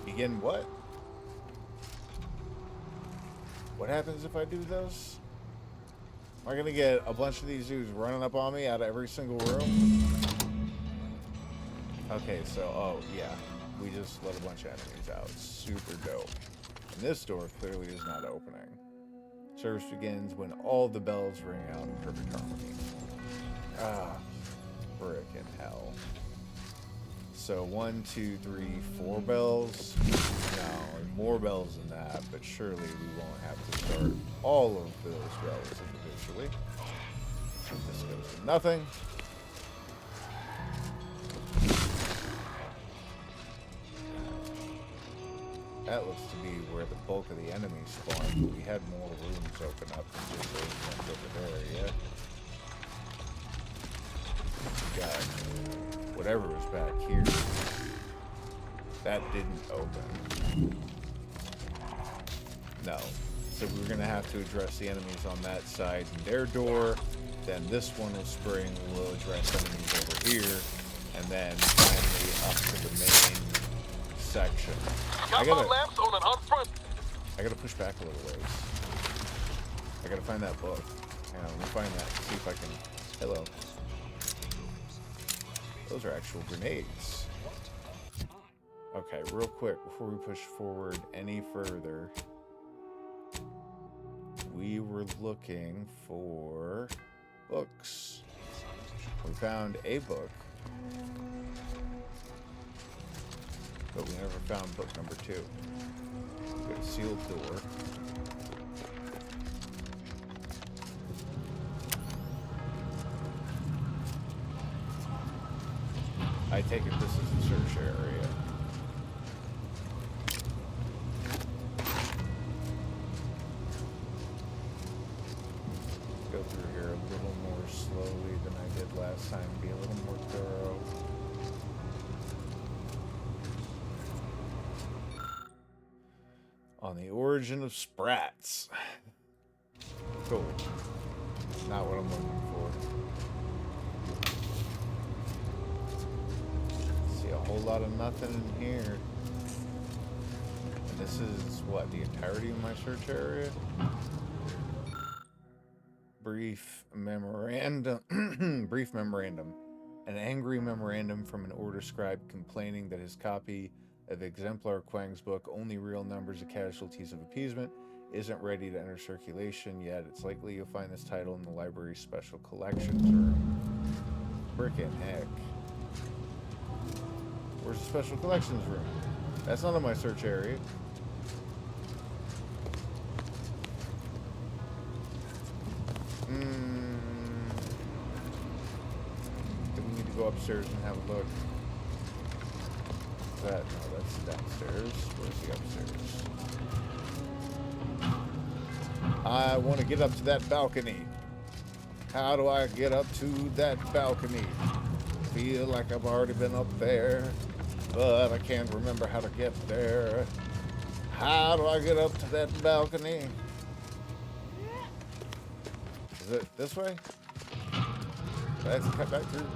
Begin what? What happens if I do those? Am I gonna get a bunch of these dudes running up on me out of every single room? Okay, so, oh, yeah. We just let a bunch of enemies out. Super dope. And this door clearly is not opening. Service begins when all the bells ring out in perfect harmony. Ah, frickin' hell. So 1, 2, 3, 4 bells. No, more bells than that, but surely we won't have to start all of those bells individually. This goes to nothing. That looks to be where the bulk of the enemies spawn, but we had more rooms open up than just those ones over there, yeah? Got whatever was back here. That didn't open. No. So we're going to have to address the enemies on that side in their door. Then this one will spring. We'll address enemies over here. And then finally up to the main section. I gotta push back a little ways. I gotta find that book. Hang on, let me find that. See if I can. Hello. Those are actual grenades. Okay, real quick before we push forward any further, we were looking for books. We found a book. but we never found book number 2. Got a sealed door. I take it this is the search area. Go through here a little more slowly than I did last time. Be a little more thorough. On the origin of sprats. Cool. Not what I'm looking for. See a whole lot of nothing in here. And this is what, the entirety of my search area? Brief memorandum. Brief memorandum. An angry memorandum from an order scribe complaining that his copy of Exemplar Quang's book, Only Real Numbers of Casualties of Appeasement, isn't ready to enter circulation yet. It's likely you'll find this title in the library's special collections room. Frickin' heck. Where's the special collections room? That's not in my search area. Do we need to go upstairs and have a look? That, no, that's downstairs. Where's the upstairs? I want to get up to that balcony. How do I get up to that balcony? Feel like I've already been up there, but I can't remember how to get there. How do I get up to that balcony? Is it this way? Do I have to cut back through?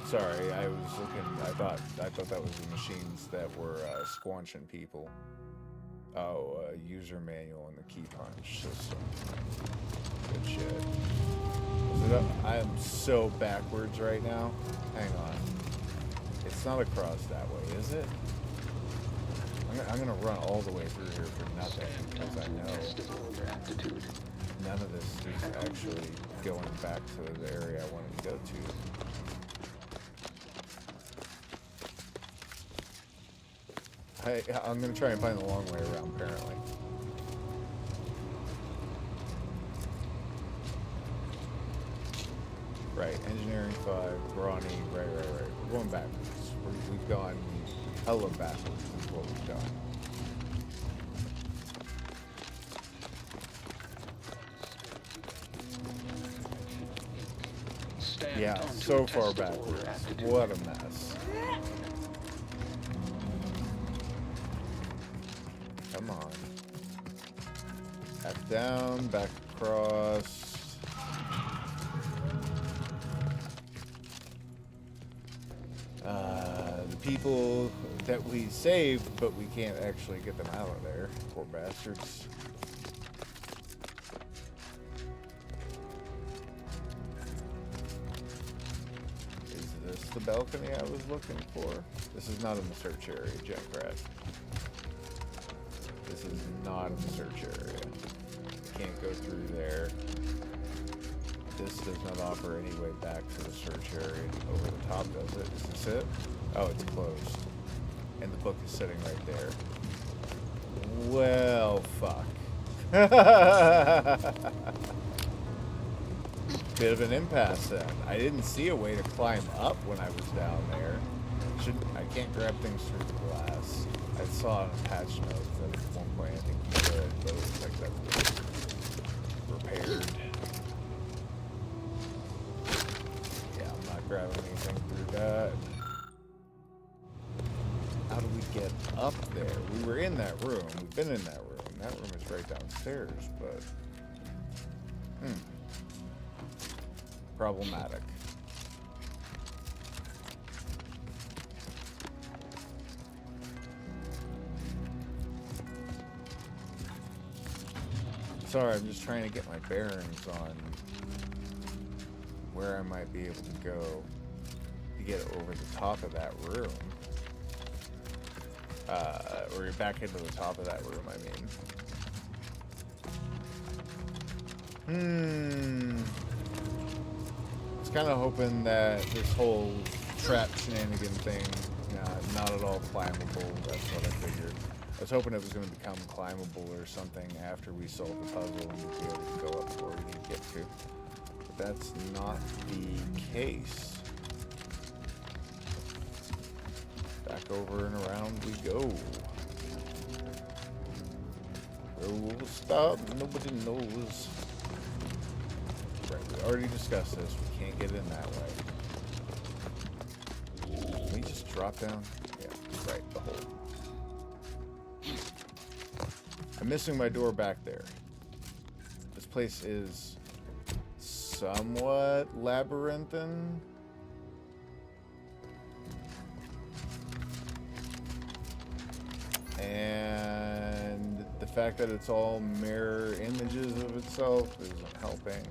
Sorry, I was looking. I thought that was the machines that were squanching people. Oh, user manual and the key punch system. Good shit. Is it up? I am so backwards right now. Hang on. It's not across that way, is it? I'm gonna run all the way through here for nothing because I know none of this is actually going back to the area I wanted to go to. I'm going to try and find the long way around, apparently. Right, Engineering 5, Brawny, right. We're going backwards. We've gone hella backwards is what we've done. Yeah, so far backwards. What a mess. Come on. Back down, back across. The people that we saved, but we can't actually get them out of there. Poor bastards. Is this the balcony I was looking for? This is not in the search area, Junkrat. This is not in the search area. Can't go through there. This does not offer any way back to the search area. Over the top, does it? Is this it? Oh, it's closed. And the book is sitting right there. Well, fuck. Bit of an impasse then. I didn't see a way to climb up when I was down there. I can't grab things through the glass. I saw in a patch note that at one point I think you could, but it looks like that was repaired. Yeah, I'm not grabbing anything through that. How do we get up there? We were in that room. We've been in that room. That room is right downstairs, but... problematic. Sorry, I'm just trying to get my bearings on where I might be able to go to get over the top of that room. Or back into the top of that room, I mean. I was kind of hoping that this whole trap shenanigan thing. Not at all climbable. That's what I figured. I was hoping it was going to become climbable or something after we solve the puzzle and we'd be able to go up to where we need to get to. But that's not the case. Back over and around we go. Where we'll stop, nobody knows. Right, we already discussed this. We can't get in that way. Can we just drop down? Yeah, right, the hole. I'm missing my door back there. This place is somewhat labyrinthine. And the fact that it's all mirror images of itself isn't helping.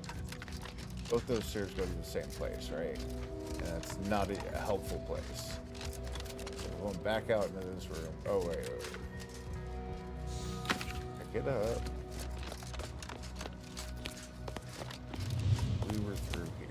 Both those stairs go to the same place, right? And that's not a helpful place. So we're going back out into this room. Oh, wait. Pick it up. We were through here.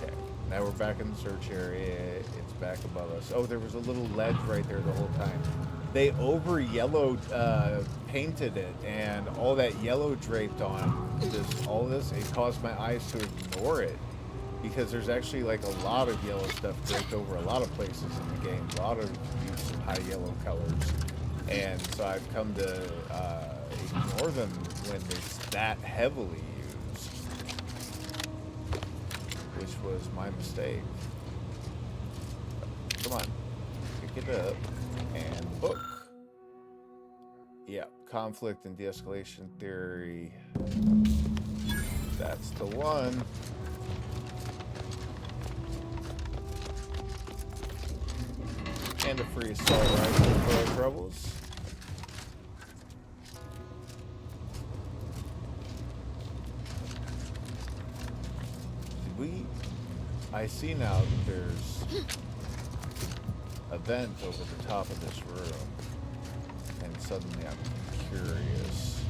Okay, now we're back in the search area. It's back above us. Oh, there was a little ledge right there the whole time. They over yellowed painted it, and all that yellow draped on all this, it caused my eyes to ignore it, because there's actually like a lot of yellow stuff draped over a lot of places in the game, a lot of use of high yellow colors, and so I've come to ignore them when it's that heavily used, which was my mistake. Come on, pick it up and book. Yeah, conflict and de-escalation theory. That's the one. And a free assault rifle for our troubles. Did we? I see now that there's a vent over the top of this room. And suddenly I'm curious.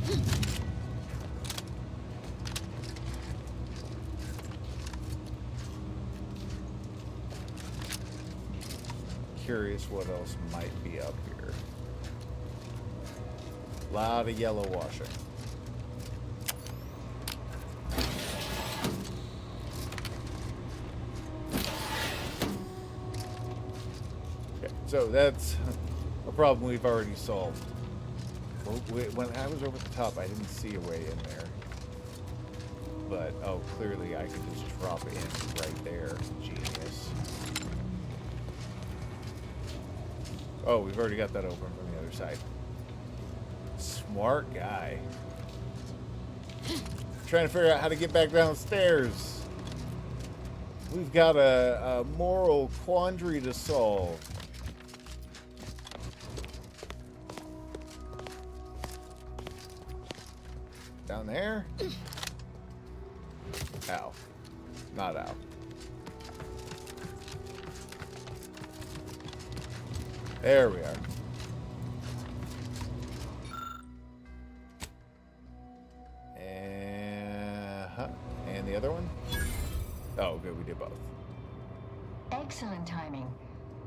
Curious what else might be up here. A lot of yellow washing. Okay, so that's a problem we've already solved. When I was over the top, I didn't see a way in there. But, oh, clearly I could just drop in right there. Genius. Oh, we've already got that open from the other side. Smart guy. Trying to figure out how to get back downstairs. We've got a moral quandary to solve. Down there? Ow. Not ow. There we are. And the other one? Oh, good, we did both. Excellent timing.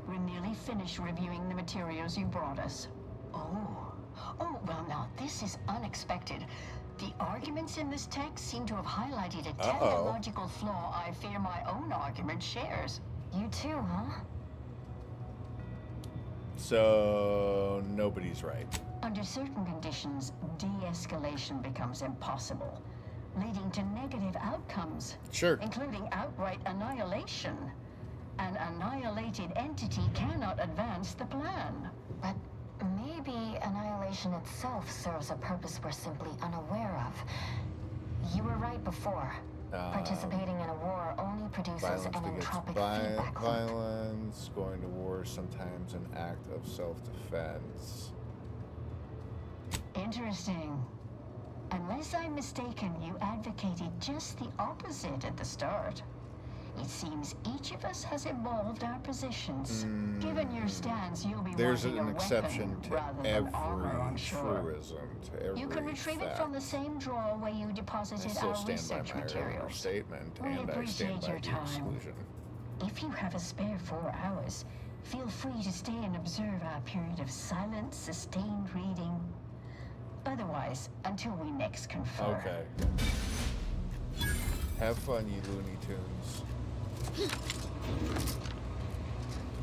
We're nearly finished reviewing the materials you brought us. Oh, well now, this is unexpected. The arguments in this text seem to have highlighted a teleological flaw I fear my own argument shares. You too, huh? So, nobody's right. Under certain conditions, de-escalation becomes impossible, leading to negative outcomes. Sure. Including outright annihilation. An annihilated entity cannot advance the plan. But maybe annihilation itself serves a purpose we're simply unaware of. You were right before. Participating in a war only produces an entropic feedback loop. Violence, going to war, sometimes an act of self-defense. Interesting. Unless I'm mistaken, you advocated just the opposite at the start. It seems each of us has evolved our positions. Given your stance, you'll be There's wanting an a exception weapon to rather every than armor, I'm sure. truism, to every You can retrieve it fact. from the same drawer where you deposited I still our stand by research my earlier materials. statement, We and I stand appreciate by your the time. exclusion. If you have a spare 4 hours, feel free to stay and observe our period of silent, sustained reading. Otherwise, until we next confer. Okay. Have fun, you Looney Tunes.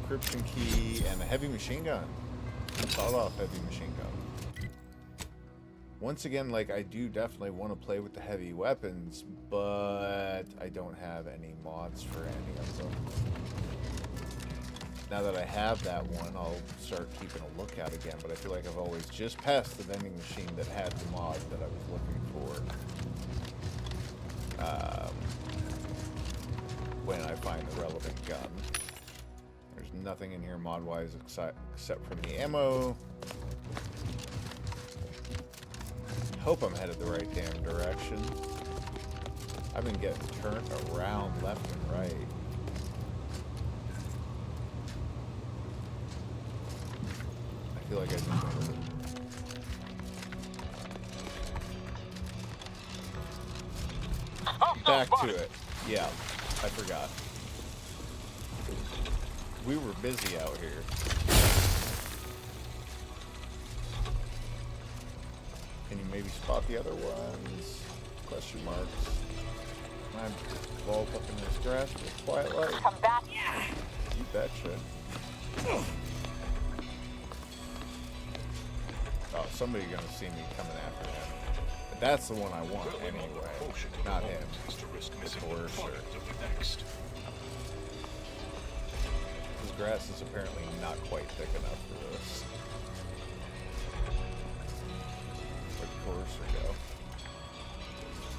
Encryption key and a heavy machine gun. Sawed off heavy machine gun. Once again, like, I do definitely want to play with the heavy weapons, but I don't have any mods for any of them. Now that I have that one, I'll start keeping a lookout again, but I feel like I've always just passed the vending machine that had the mod that I was looking for. When I find the relevant gun. There's nothing in here mod-wise except for the ammo. Hope I'm headed the right damn direction. I've been getting turned around left and right. I feel like I just went with it. Back to it. Yeah, I forgot. We were busy out here. Can you maybe spot the other ones? Question marks. I'm walled up in this grass with quiet light. Come back. You betcha. Oh, somebody's gonna see me coming after him. But that's the one I want anyway. Not him. The coercer. His grass is apparently not quite thick enough for this. Where'd the coercer go?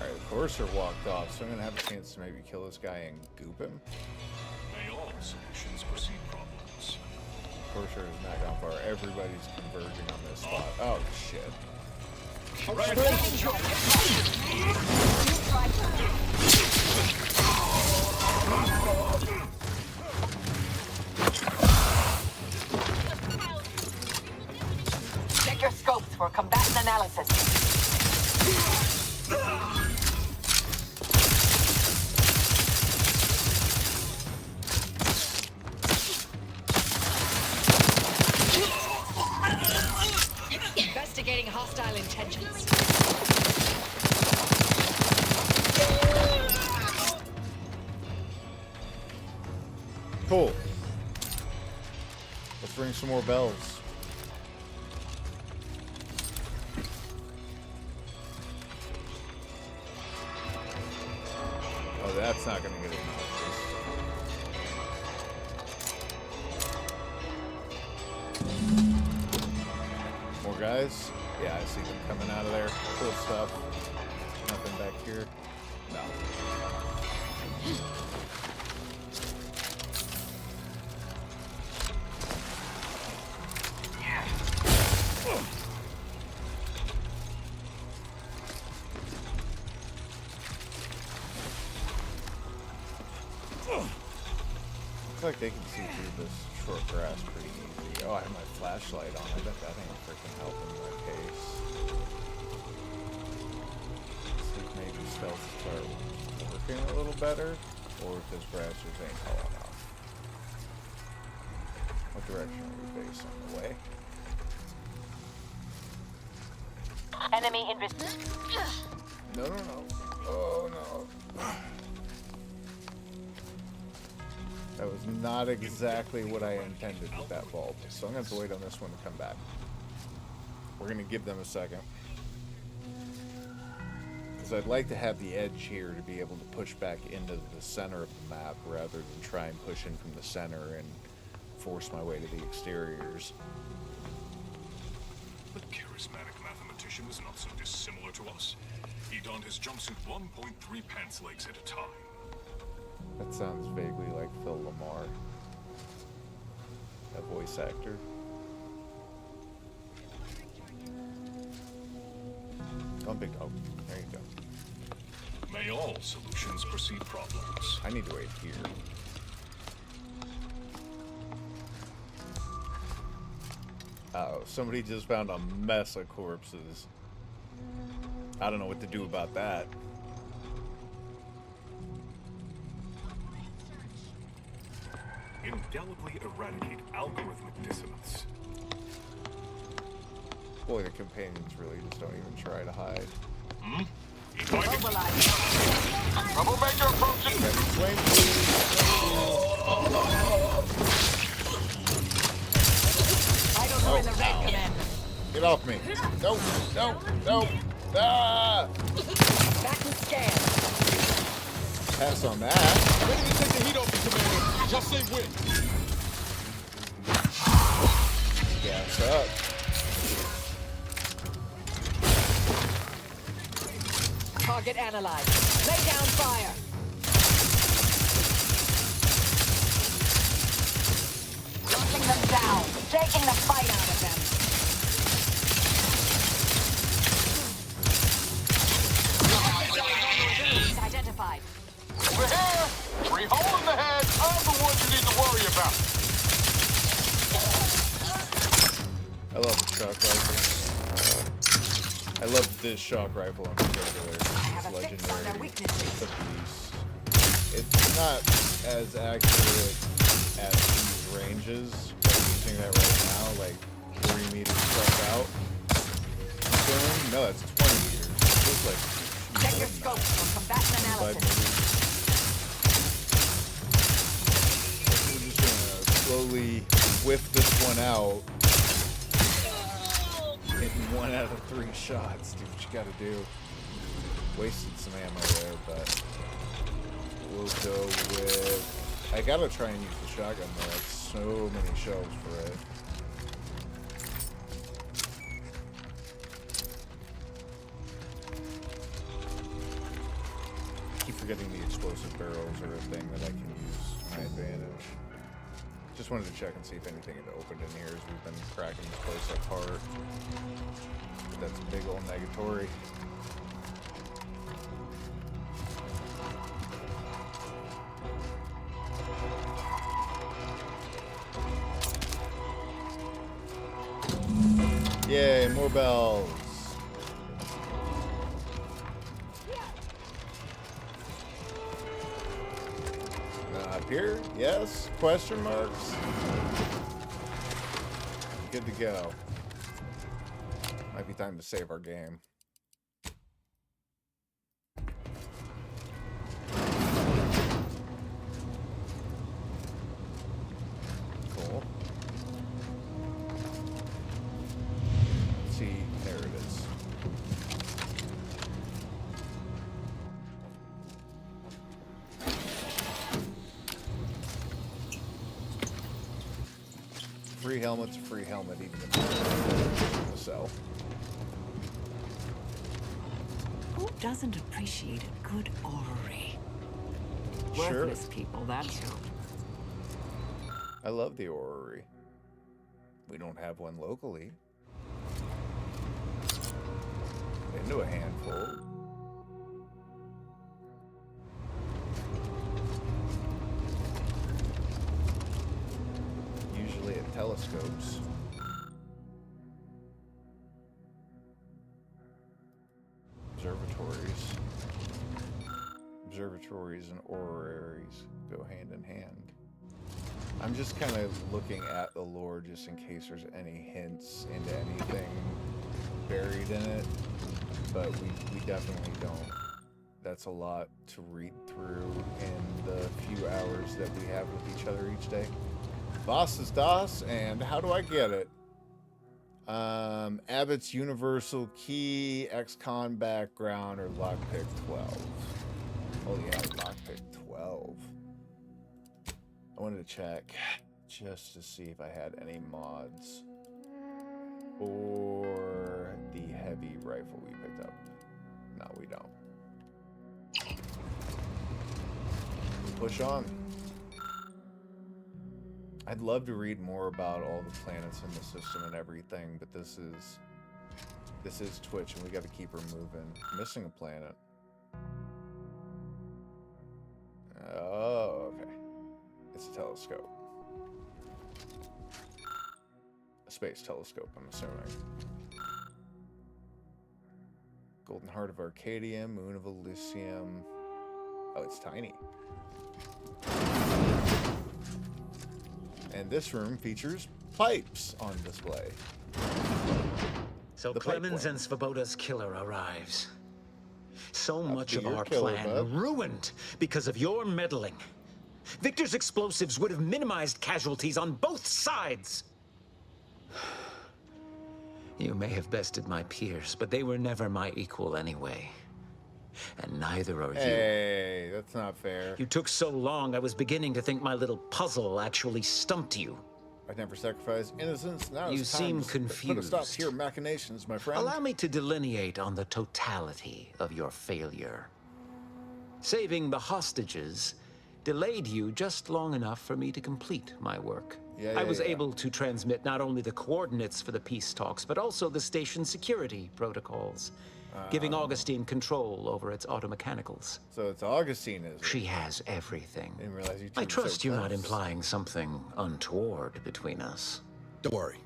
Alright, the coercer walked off, so I'm gonna have a chance to maybe kill this guy and goop him. May all solutions precede problems. Coercer has not gone far. Everybody's converging on this spot. Oh, shit. Check your scopes for combatant analysis. Investigating hostile intentions. Cool. Let's ring some more bells. Oh, that's not gonna get it. More guys? Yeah, I see them coming out of there. Cool stuff. Nothing back here. No. Looks like they can see through this short grass pretty easy. Oh, I have my flashlight on. I bet that ain't freaking helping in that case. Let's see if maybe stealth start working a little better, or if this grass just ain't tall enough. What direction are we facing? The way? Enemy invisible. No, no, no. Oh, no. That was not exactly what I intended with that bulb. So I'm going to have to wait on this one to come back. We're going to give them a second. Because I'd like to have the edge here to be able to push back into the center of the map rather than try and push in from the center and force my way to the exteriors. The charismatic mathematician is not so dissimilar to us. He donned his jumpsuit 1.3 pants legs at a time. That sounds vaguely like Phil Lamar. That voice actor. Oh, big. Oh, there you go. May all solutions precede problems. I need to wait here. Uh-oh, somebody just found a mess of corpses. I don't know what to do about that. Indelibly eradicate algorithmic dissonance. Boy, the companions really just don't even try to hide. Hmm? Troublemaker approaching! Flame, please. Idols are in the red, Commander. Get off me. No, no, no. Ah! Back and scan. Pass on that. Ready to take the heat off the Commander. Just say when. Gas up. Target analyzed. Lay down fire. Knocking them down. Taking the fight out of them. Identified. We're here! 3 hole in the head. I'm the one you need to worry about. I love the shock rifle. I love this shock rifle in particular. It's legendary. It's a beast. It's not as accurate at these ranges, but I'm using that right now, like 3 meters stuff out. Boom. No, that's 20 meters. It's like check your scope for combatant analysis. We're just gonna slowly whiff this one out. Hitting 1 out of 3 shots. Do what you gotta do. Wasted some ammo there, but we'll go with... I gotta try and use the shotgun though. That's so many shells for it. Keep forgetting the explosive barrels are a thing that I can use to my advantage. Just wanted to check and see if anything had opened in here as we've been cracking this place apart. But that's a big old negatory. Yay, more bells. Up here? Yes? Question marks? Good to go. Might be time to save our game. Cool. Let's see, there it is. Free helmet's a free helmet, even if so. Who doesn't appreciate a good orrery? Sure. Worthless people, that's who. I love the orrery. We don't have one locally. Into a handful. Usually at telescopes. Observatories. Observatories and orreries go hand in hand. I'm just kind of looking at the lore just in case there's any hints into anything buried in it, but we definitely don't. That's a lot to read through in the few hours that we have with each other each day. Boss is DOS, and how do I get it? Abbott's Universal Key, XCON background, or Lockpick 12. Oh yeah, Lockpick 12. I wanted to check just to see if I had any mods for the heavy rifle we picked up. No, we don't. Push on. I'd love to read more about all the planets in the system and everything, but this is Twitch, and we got to keep her moving. Missing a planet. Oh, okay. It's a telescope. A space telescope, I'm assuming. Golden Heart of Arcadia, Moon of Elysium. Oh, it's tiny. And this room features pipes on display. So Clemens and Svoboda's killer arrives. So much of our killer, plan bud. ruined because of your meddling. Victor's explosives would have minimized casualties on both sides. You may have bested my peers, but they were never my equal anyway. And neither are you. Hey, that's not fair. You took so long, I was beginning to think my little puzzle actually stumped you. I never sacrificed innocence. Now You it's time seem to confused. put a stop to your machinations, my friend. Allow me to delineate on the totality of your failure. Saving the hostages delayed you just long enough for me to complete my work. I was able to transmit not only the coordinates for the peace talks, but also the station's security protocols, giving Augustine control over its automechanicals. So it's Augustine, is it? She has everything. Didn't realize you two I were trust so you're not close. implying something untoward between us. Don't worry.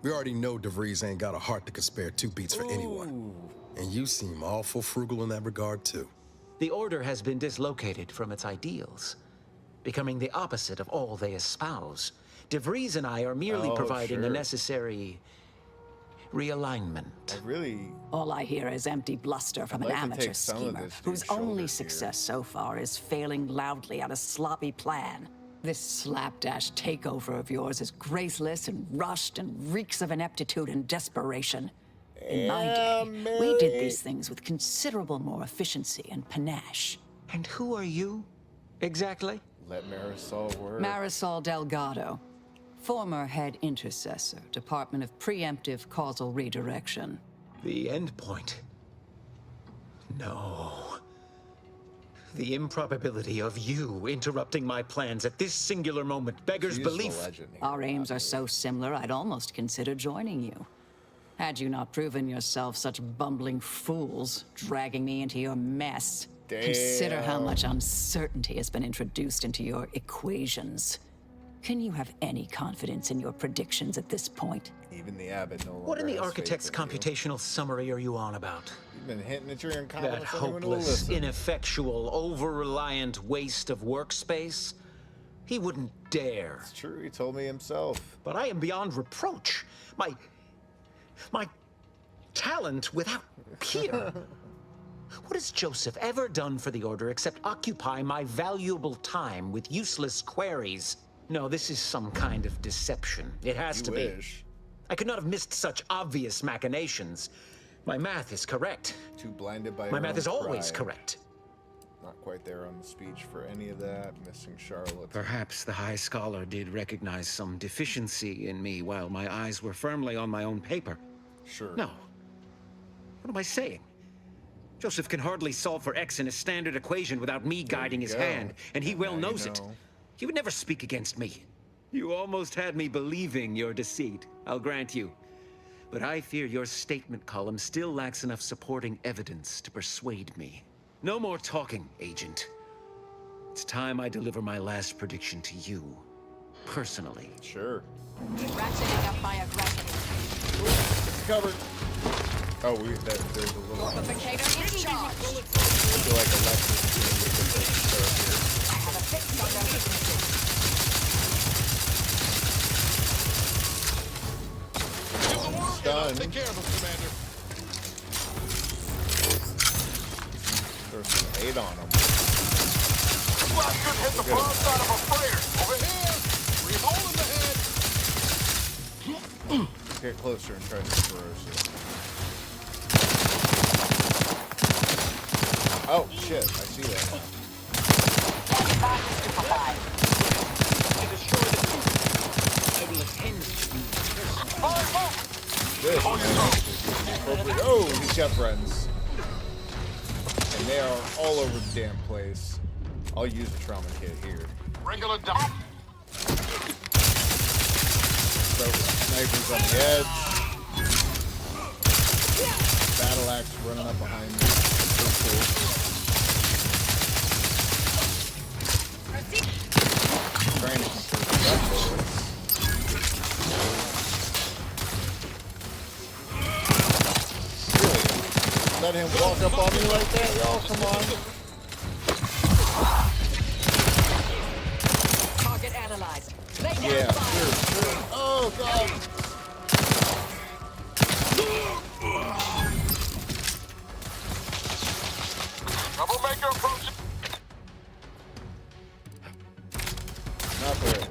We already know DeVries ain't got a heart that could spare 2 beats for anyone. And you seem awful frugal in that regard, too. The Order has been dislocated from its ideals, becoming the opposite of all they espouse. DeVries and I are merely providing a necessary realignment. All I hear is empty bluster from an amateur schemer whose only success so far is failing loudly at a sloppy plan. This slapdash takeover of yours is graceless and rushed and reeks of ineptitude and desperation. In my day, we did these things with considerable more efficiency and panache. And who are you, exactly? Let Marisol work. Marisol Delgado, former head intercessor, Department of Preemptive Causal Redirection. The end point. No. The improbability of you interrupting my plans at this singular moment beggars belief. Our aims are so similar, I'd almost consider joining you. Had you not proven yourself such bumbling fools, dragging me into your mess. Consider how much uncertainty has been introduced into your equations. Can you have any confidence in your predictions at this point? Even the Abbot no longer What in the has architect's faith in you. computational summary are you on about? You've been hinting that you're That incompetent. hopeless, ineffectual, over-reliant waste of workspace? He wouldn't dare. It's true, he told me himself. But I am beyond reproach. My talent without peer. What has Joseph ever done for the Order except occupy my valuable time with useless queries? No, this is some kind of deception. It has to be. I could not have missed such obvious machinations. My math is correct. Too blinded by My your math own is always pride. correct. Not quite there on the speech for any of that. Missing Charlotte. Perhaps the High Scholar did recognize some deficiency in me while my eyes were firmly on my own paper. Sure. No. What am I saying? Joseph can hardly solve for X in a standard equation without me guiding his hand, and he well knows it. He would never speak against me. You almost had me believing your deceit, I'll grant you. But I fear your statement column still lacks enough supporting evidence to persuade me. No more talking, Agent. It's time I deliver my last prediction to you, personally. Sure. Ratcheting up my aggression. It's covered. Oh, there's a little. Amplificator is charged. I feel like Alexis I have a fix on their weaknesses. Done. Take care of him, Commander. There's some 8 on him. Blast should hit the broadside of a freighter. Over here. 3 hole in the head. Get closer and try to corrosive. Oh shit! I see that now. This is appropriate. Oh, he's got friends. And they are all over the damn place. I'll use a trauma kit here. Regular dump. So, snipers on the edge. Battle axe running up behind me. So cool. let him walk up on me like that, y'all. Come on. Target analyzed. Yeah, sure. Oh, God. Troublemaker approaching. Not there.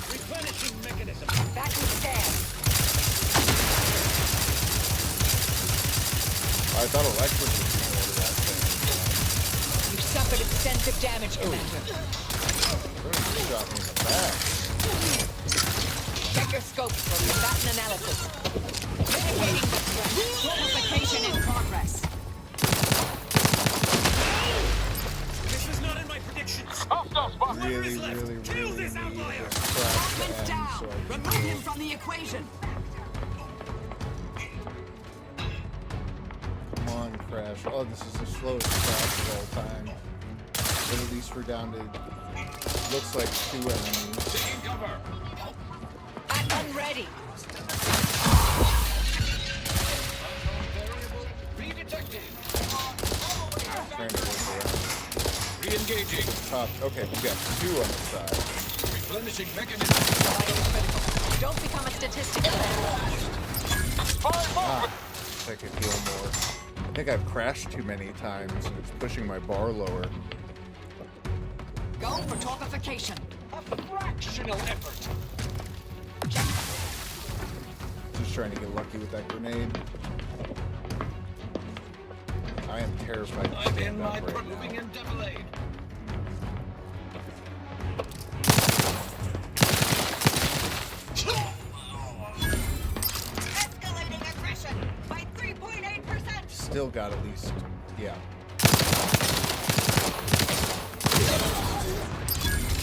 Replenishing mechanism. Back to stand. I thought electric was going to that thing. You suffered extensive damage, Commander. He shot me in the back. Check your scopes for combatant analysis. Mitigating the threat. Fortification in progress. This is not in my predictions. Really need this Fragment down. Remove him from the equation. Come on, Crash. Oh, this is the slowest crash of all time. But at least we're down to, looks like 2 enemies. Taking cover. I'm ready. Redetected. Trying to work around. Re-engaging. Top. Okay, we got 2 on the side. Replenishing mechanism. Don't become a statistic. Ah, I could heal more. I think I've crashed too many times and it's pushing my bar lower. Go for torpification. A fractional effort. Just trying to get lucky with that grenade. I am terrified to stand up right now. And defilayed. Escalating aggression by 3.8%. Still got at least, yeah.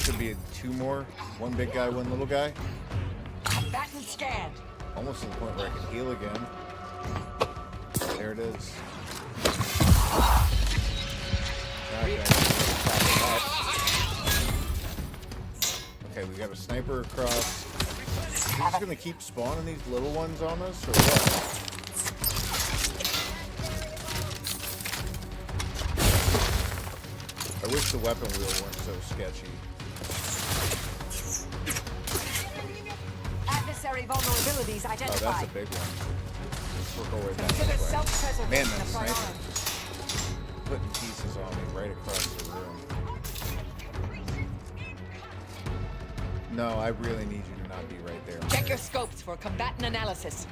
Should be 2 more. 1 big guy, 1 little guy. Batten scanned. Almost to the point where I can heal again. There it is. Okay, we got a sniper across. He's just gonna keep spawning these little ones on us, or what? I wish the weapon wheel weren't so sketchy. Adversary vulnerabilities Oh, identified. that's a big one. Let's work our way back Consider that way. self-preservation Man, the that front sniper arm. putting pieces on me right across the room. No, I really need you to not be right there. Check your scopes for combatant analysis.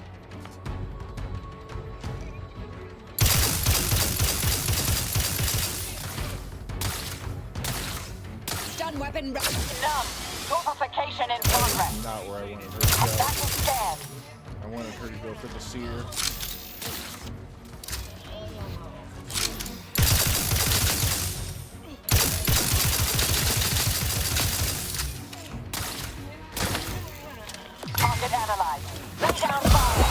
Stun weapon numb. Torpification in progress. Not where I wanted her to go. Battle scan. I wanted her to go for the seer. Target analyzed. Lay down fire.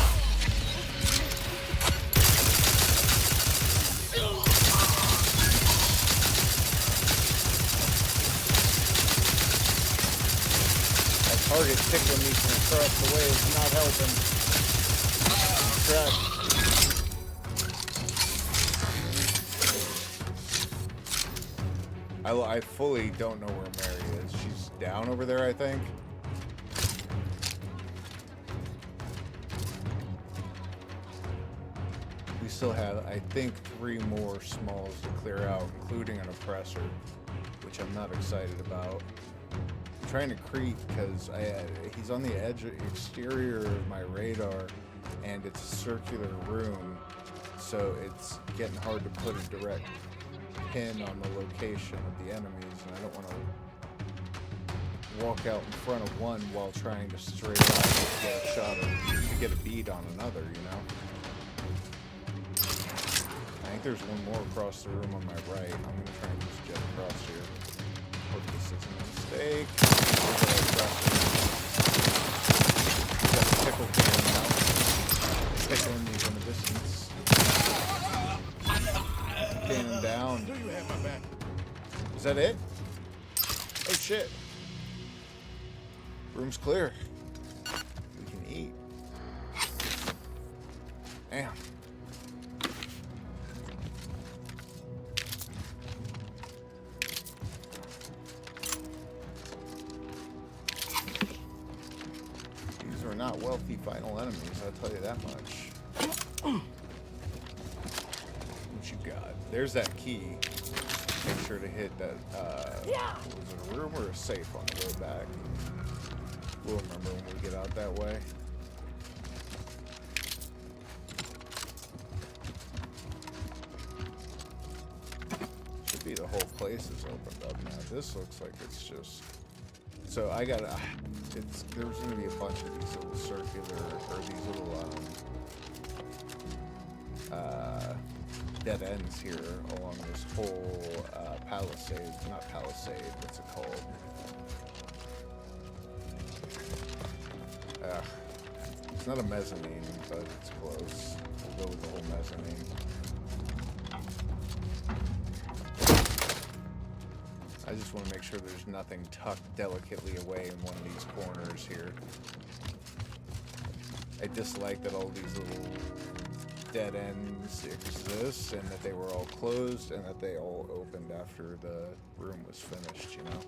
That target tickling me from across the way is not helping. Crap. I fully don't know where Mary is. She's down over there, I think. We still have, I think, 3 more smalls to clear out, including an oppressor, which I'm not excited about. I'm trying to creep because he's on the edge, exterior of my radar, and it's a circular room, so it's getting hard to put a direct pin on the location of the enemies, and I don't want to walk out in front of one while trying to straight out get a shot or to get a bead on another, you know? I think there's 1 more across the room on my right. I'm going to try and just get across here. Hope this isn't a mistake. Got the pickle cannon now. Pickling these in the distance. Cannon down. Is that it? Oh shit. Room's clear. We can eat. Damn. not wealthy final enemies, I'll tell you that much. What you got? There's that key. Make sure to hit that, was it a room or a safe on the way back? We'll remember when we get out that way. Should be the whole place is opened up now. This looks like it's just... So I gotta... there's gonna be a bunch of these little circular, or these little, dead ends here along this whole palisade, not palisade, what's it called? It's not a mezzanine, but it's close. We'll go with the whole mezzanine. I just want to make sure there's nothing tucked delicately away in one of these corners here. I dislike that all these little dead ends exist, and that they were all closed, and that they all opened after the room was finished, you know?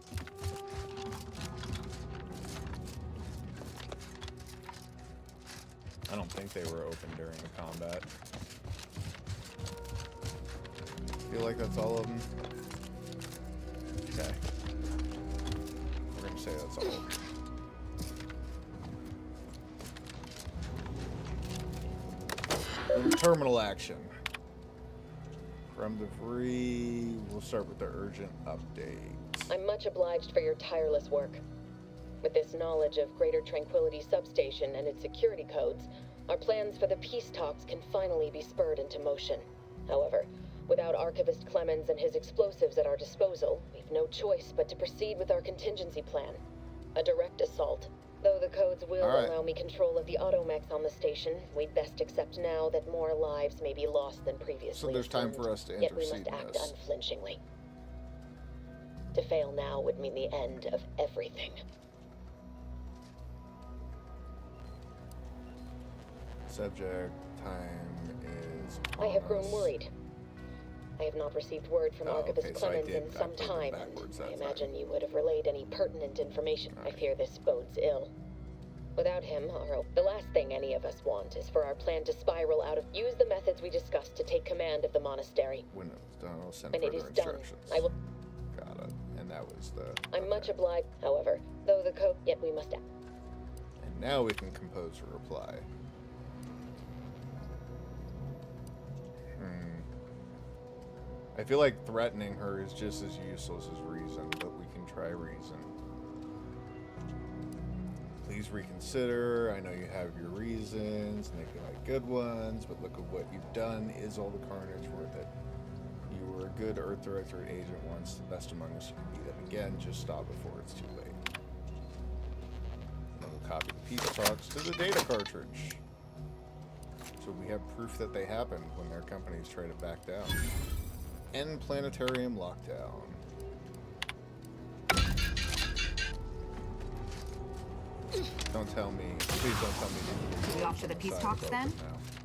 I don't think they were open during the combat. Feel like that's all of them? Okay. We're gonna say that's all of them. Terminal action. From the free, we'll start with the urgent update. I'm much obliged for your tireless work. With this knowledge of Greater Tranquility Substation and its security codes, our plans for the peace talks can finally be spurred into motion. However, without Archivist Clemens and his explosives at our disposal, we've no choice but to proceed with our contingency plan. A direct assault. Though the codes will allow me control of the automechs on the station, we'd best accept now that more lives may be lost than previously. So there's time for us to intercede. Yet we must act unflinchingly. To fail now would mean the end of everything. Subject time is... I have grown worried. I have not received word from Archivist Clemens in some time, and I imagine you would have relayed any pertinent information. I fear this bodes ill. Without him, the last thing any of us want is for our plan to spiral out of... Use the methods we discussed to take command of the monastery. When it's done, I'll send when it is done, I will... Got it. And that was the... I'm much obliged, however, though the code... Yet we must act. And now we can compose a reply. I feel like threatening her is just as useless as reason, but we can try reason. Please reconsider. I know you have your reasons, and they feel like good ones, but look at what you've done. Is all the carnage worth it? You were a good Earth Directorate agent once, the best among us. You can be them again. Just stop before it's too late. And we'll copy the peace talks to the data cartridge. So we have proof that they happened when their companies try to back down. End planetarium lockdown. Don't tell me. Please don't tell me. We off to the peace talks then?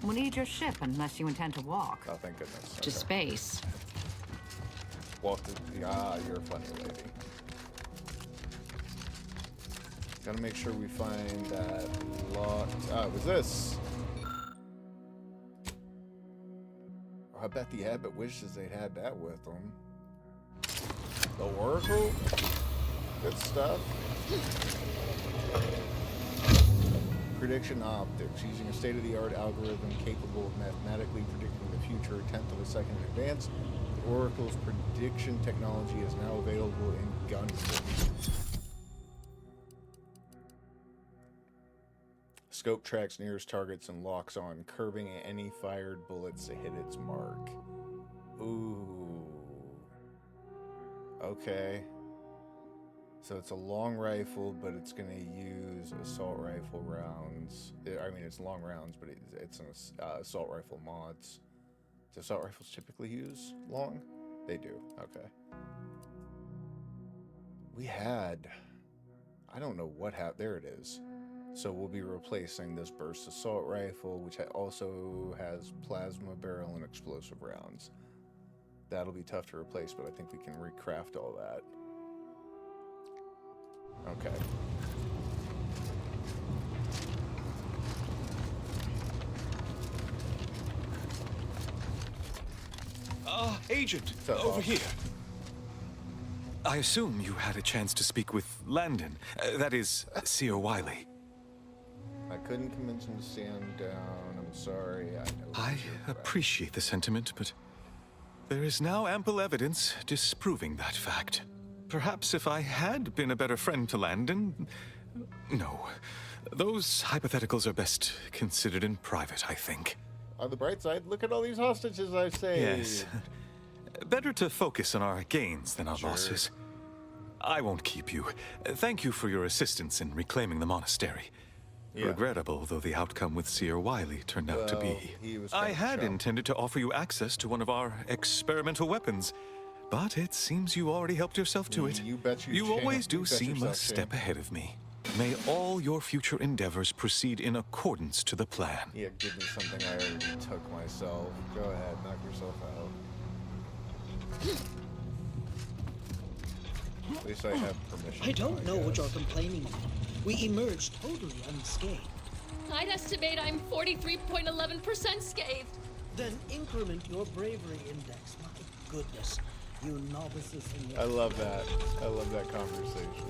We'll need your ship unless you intend to walk. Oh, thank goodness. To space. Walk to... you're a funny lady. Gotta make sure we find that locked... it was this. I bet the Abbot wishes they'd had that with them. The Oracle? Good stuff. Prediction optics. Using a state-of-the-art algorithm capable of mathematically predicting the future a tenth of a second in advance, the Oracle's prediction technology is now available in gunform. Scope tracks nearest targets and locks on, curbing any fired bullets to hit its mark. Ooh. Okay. So it's a long rifle, but it's going to use assault rifle rounds. I mean, it's long rounds, but it's an assault rifle mods. Do assault rifles typically use long? They do. Okay. We had... I don't know what happened. There it is. So we'll be replacing this burst assault rifle, which also has plasma barrel and explosive rounds. That'll be tough to replace, but I think we can recraft all that. Okay. Agent, over here. I assume you had a chance to speak with Landon. That is, Seer Wiley. I couldn't convince him to stand down. I'm sorry. I appreciate the sentiment, but there is now ample evidence disproving that fact. Perhaps if I had been a better friend to Landon... No. Those hypotheticals are best considered in private, I think. On the bright side, look at all these hostages I saved. Yes. Better to focus on our gains than our losses. I won't keep you. Thank you for your assistance in reclaiming the monastery. Yeah. Regrettable though the outcome with Seer Wiley turned out to be. I had intended to offer you access to one of our experimental weapons, but it seems you already helped yourself to it. You always do seem a step ahead of me. May all your future endeavors proceed in accordance to the plan. Yeah, give me something I already took myself. Go ahead, knock yourself out. At least I have permission. I don't know what you're complaining about. We emerged totally unscathed. I'd estimate I'm 43.11% scathed. Then increment your bravery index. My goodness, you novices in your... I love that. I love that conversation.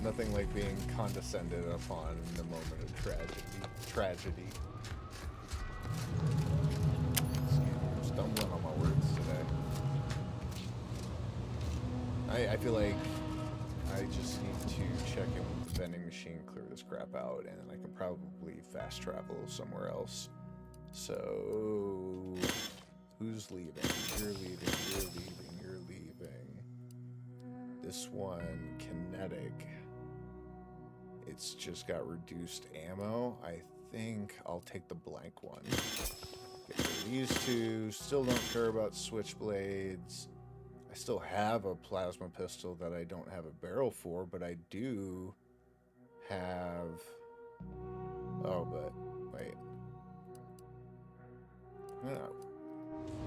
Nothing like being condescended upon in the moment of tragedy. I'm stumbling on my words today. I feel like I just need to check in with the vending machine, clear this crap out, and then I can probably fast travel somewhere else. So, who's leaving? You're leaving, you're leaving, you're leaving. This one, kinetic. It's just got reduced ammo. I think I'll take the blank one. Get rid of these two. Still don't care about switchblades. I still have a plasma pistol that I don't have a barrel for, but I do have... Oh, but wait. No.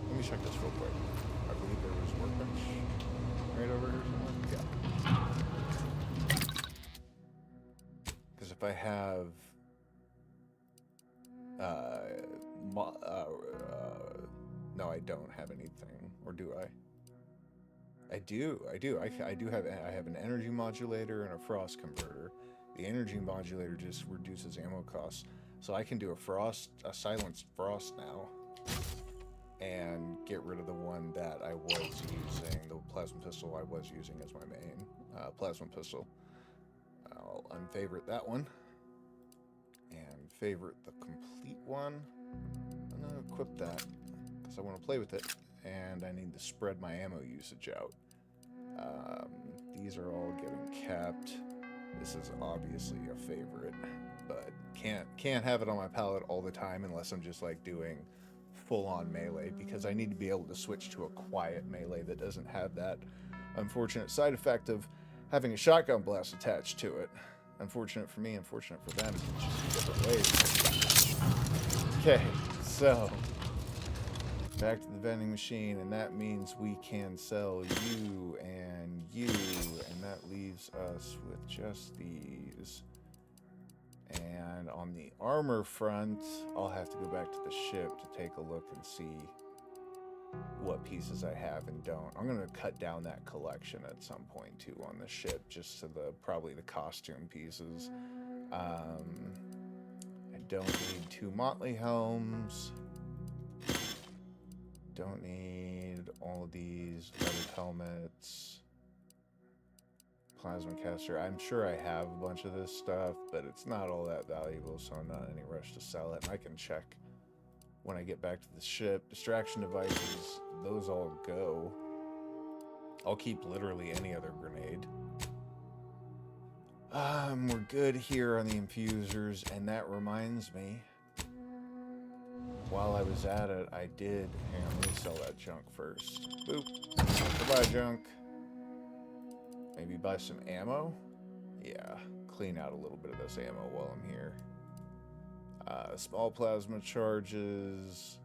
Let me check this real quick. I believe there was a workbench right over here somewhere. Yeah. Because if I have... no, I don't have anything. Or do I? I do. I have an energy modulator and a frost converter. The energy modulator just reduces ammo costs, so I can do a silenced frost now, and get rid of the one that I was using, the plasma pistol I was using as my main plasma pistol. I'll unfavorite that one, and favorite the complete one. I'm gonna equip that because I want to play with it. And I need to spread my ammo usage out. These are all getting capped. This is obviously a favorite, but can't have it on my palette all the time unless I'm just like doing full-on melee, because I need to be able to switch to a quiet melee that doesn't have that unfortunate side effect of having a shotgun blast attached to it. Unfortunate for me, unfortunate for them, just different ways. Okay, so back to the vending machine, and that means we can sell you, and that leaves us with just these. And on the armor front, I'll have to go back to the ship to take a look and see what pieces I have and don't. I'm gonna cut down that collection at some point too on the ship, just to probably the costume pieces. I don't need 2 Motley helms. Don't need all of these leaded helmets. Plasma caster. I'm sure I have a bunch of this stuff, but it's not all that valuable, so I'm not in any rush to sell it. And I can check when I get back to the ship. Distraction devices, those all go. I'll keep literally any other grenade. We're good here on the infusers, and that reminds me, while I was at it, I did... Hang on, let me sell that junk first. Boop. Goodbye, junk. Maybe buy some ammo? Yeah, clean out a little bit of this ammo while I'm here. Small plasma charges.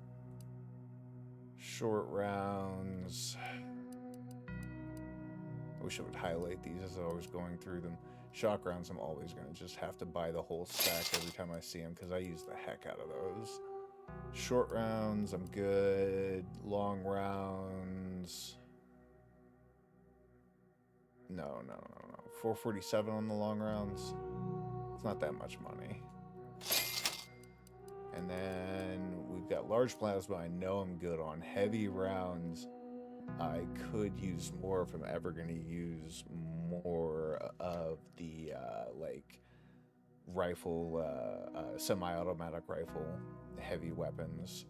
Short rounds. I wish I would highlight these as I was going through them. Shock rounds, I'm always going to just have to buy the whole stack every time I see them, because I use the heck out of those. Short rounds, I'm good. Long rounds. No. 447 on the long rounds. It's not that much money. And then we've got large plasma. I know I'm good on. Heavy rounds, I could use more if I'm ever going to use more of the like rifle, semi-automatic rifle heavy weapons,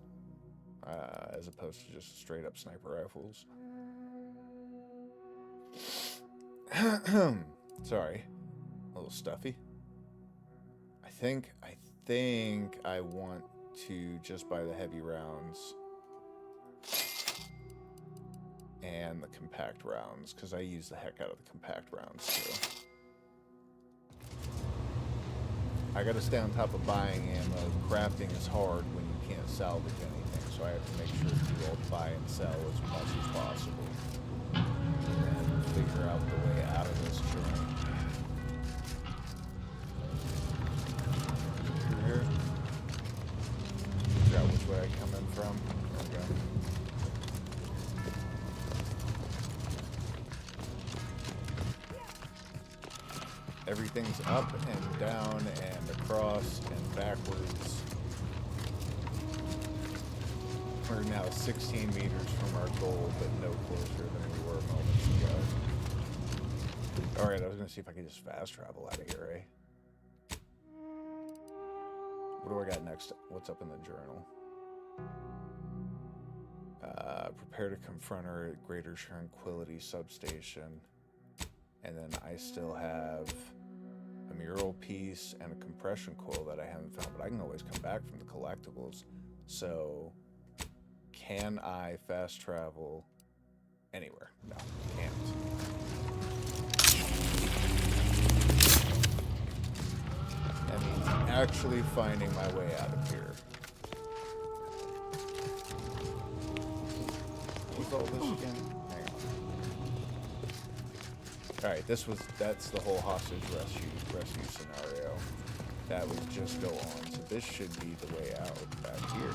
as opposed to just straight up sniper rifles. Sorry, a little stuffy. I think I want to just buy the heavy rounds and the compact rounds, because I use the heck out of the compact rounds too. I gotta stay on top of buying ammo. Crafting is hard when you can't salvage anything, so I have to make sure to do all the buy and sell as much as possible. And figure out the way out of this joint. Through here. Figure out which way I come in from. There we go. Everything's up and down and across and backwards. We're now 16 meters from our goal, but no closer than we were moments ago. Alright, I was going to see if I could just fast travel out of here, eh? What do I got next? What's up in the journal? Prepare to confront her at Greater Tranquility substation. And then I still have a mural piece and a compression coil that I haven't found, but I can always come back from the collectibles. So, can I fast travel anywhere? No, can't. That means actually finding my way out of here. What's all this again? Hang on. Alright, that's the whole hostage rescue scenario. That was just go on. So this should be the way out back here.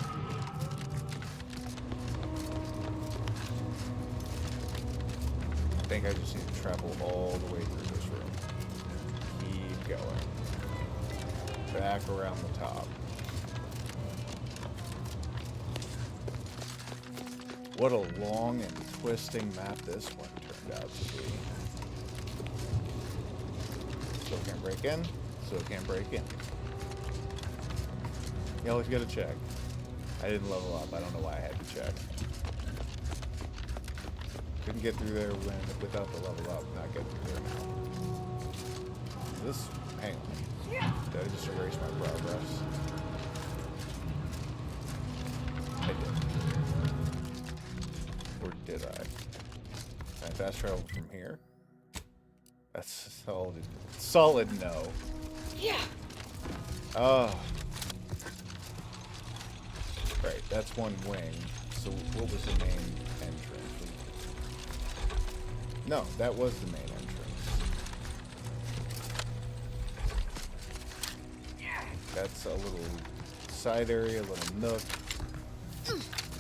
I think I just need to travel all the way through this room. Keep going. Back around the top. What a long and twisting map this one turned out to be. Still can't break in. Still can't break in. You always gotta check. I didn't level up. I don't know why I had to check. Couldn't get through there without the level up. Not getting through there now. This, hang on. Did I just erase my progress? I did. Or did I? Can I fast travel from here? That's solid no. Yeah. Oh. Right, that's one wing. So what was the main entrance? No, that was the main entrance. That's a little side area, a little nook.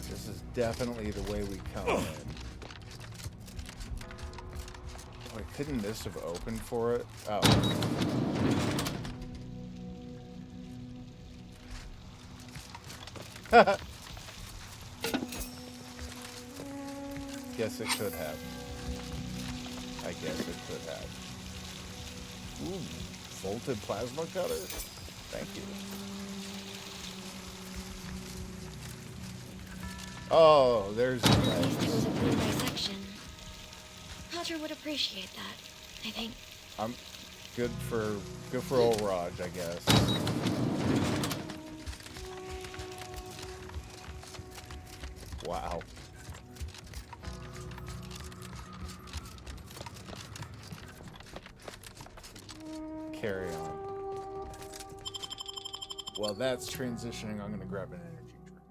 This is definitely the way we come in. Wait, couldn't this have opened for it? Oh. Guess it could have. I guess it could have. Ooh, volted plasma cutter? Thank you. Oh, there's the my section. Roger would appreciate that, I think. I'm good for old Raj, I guess. Wow. Carry on. While that's transitioning, I'm gonna grab an energy drink.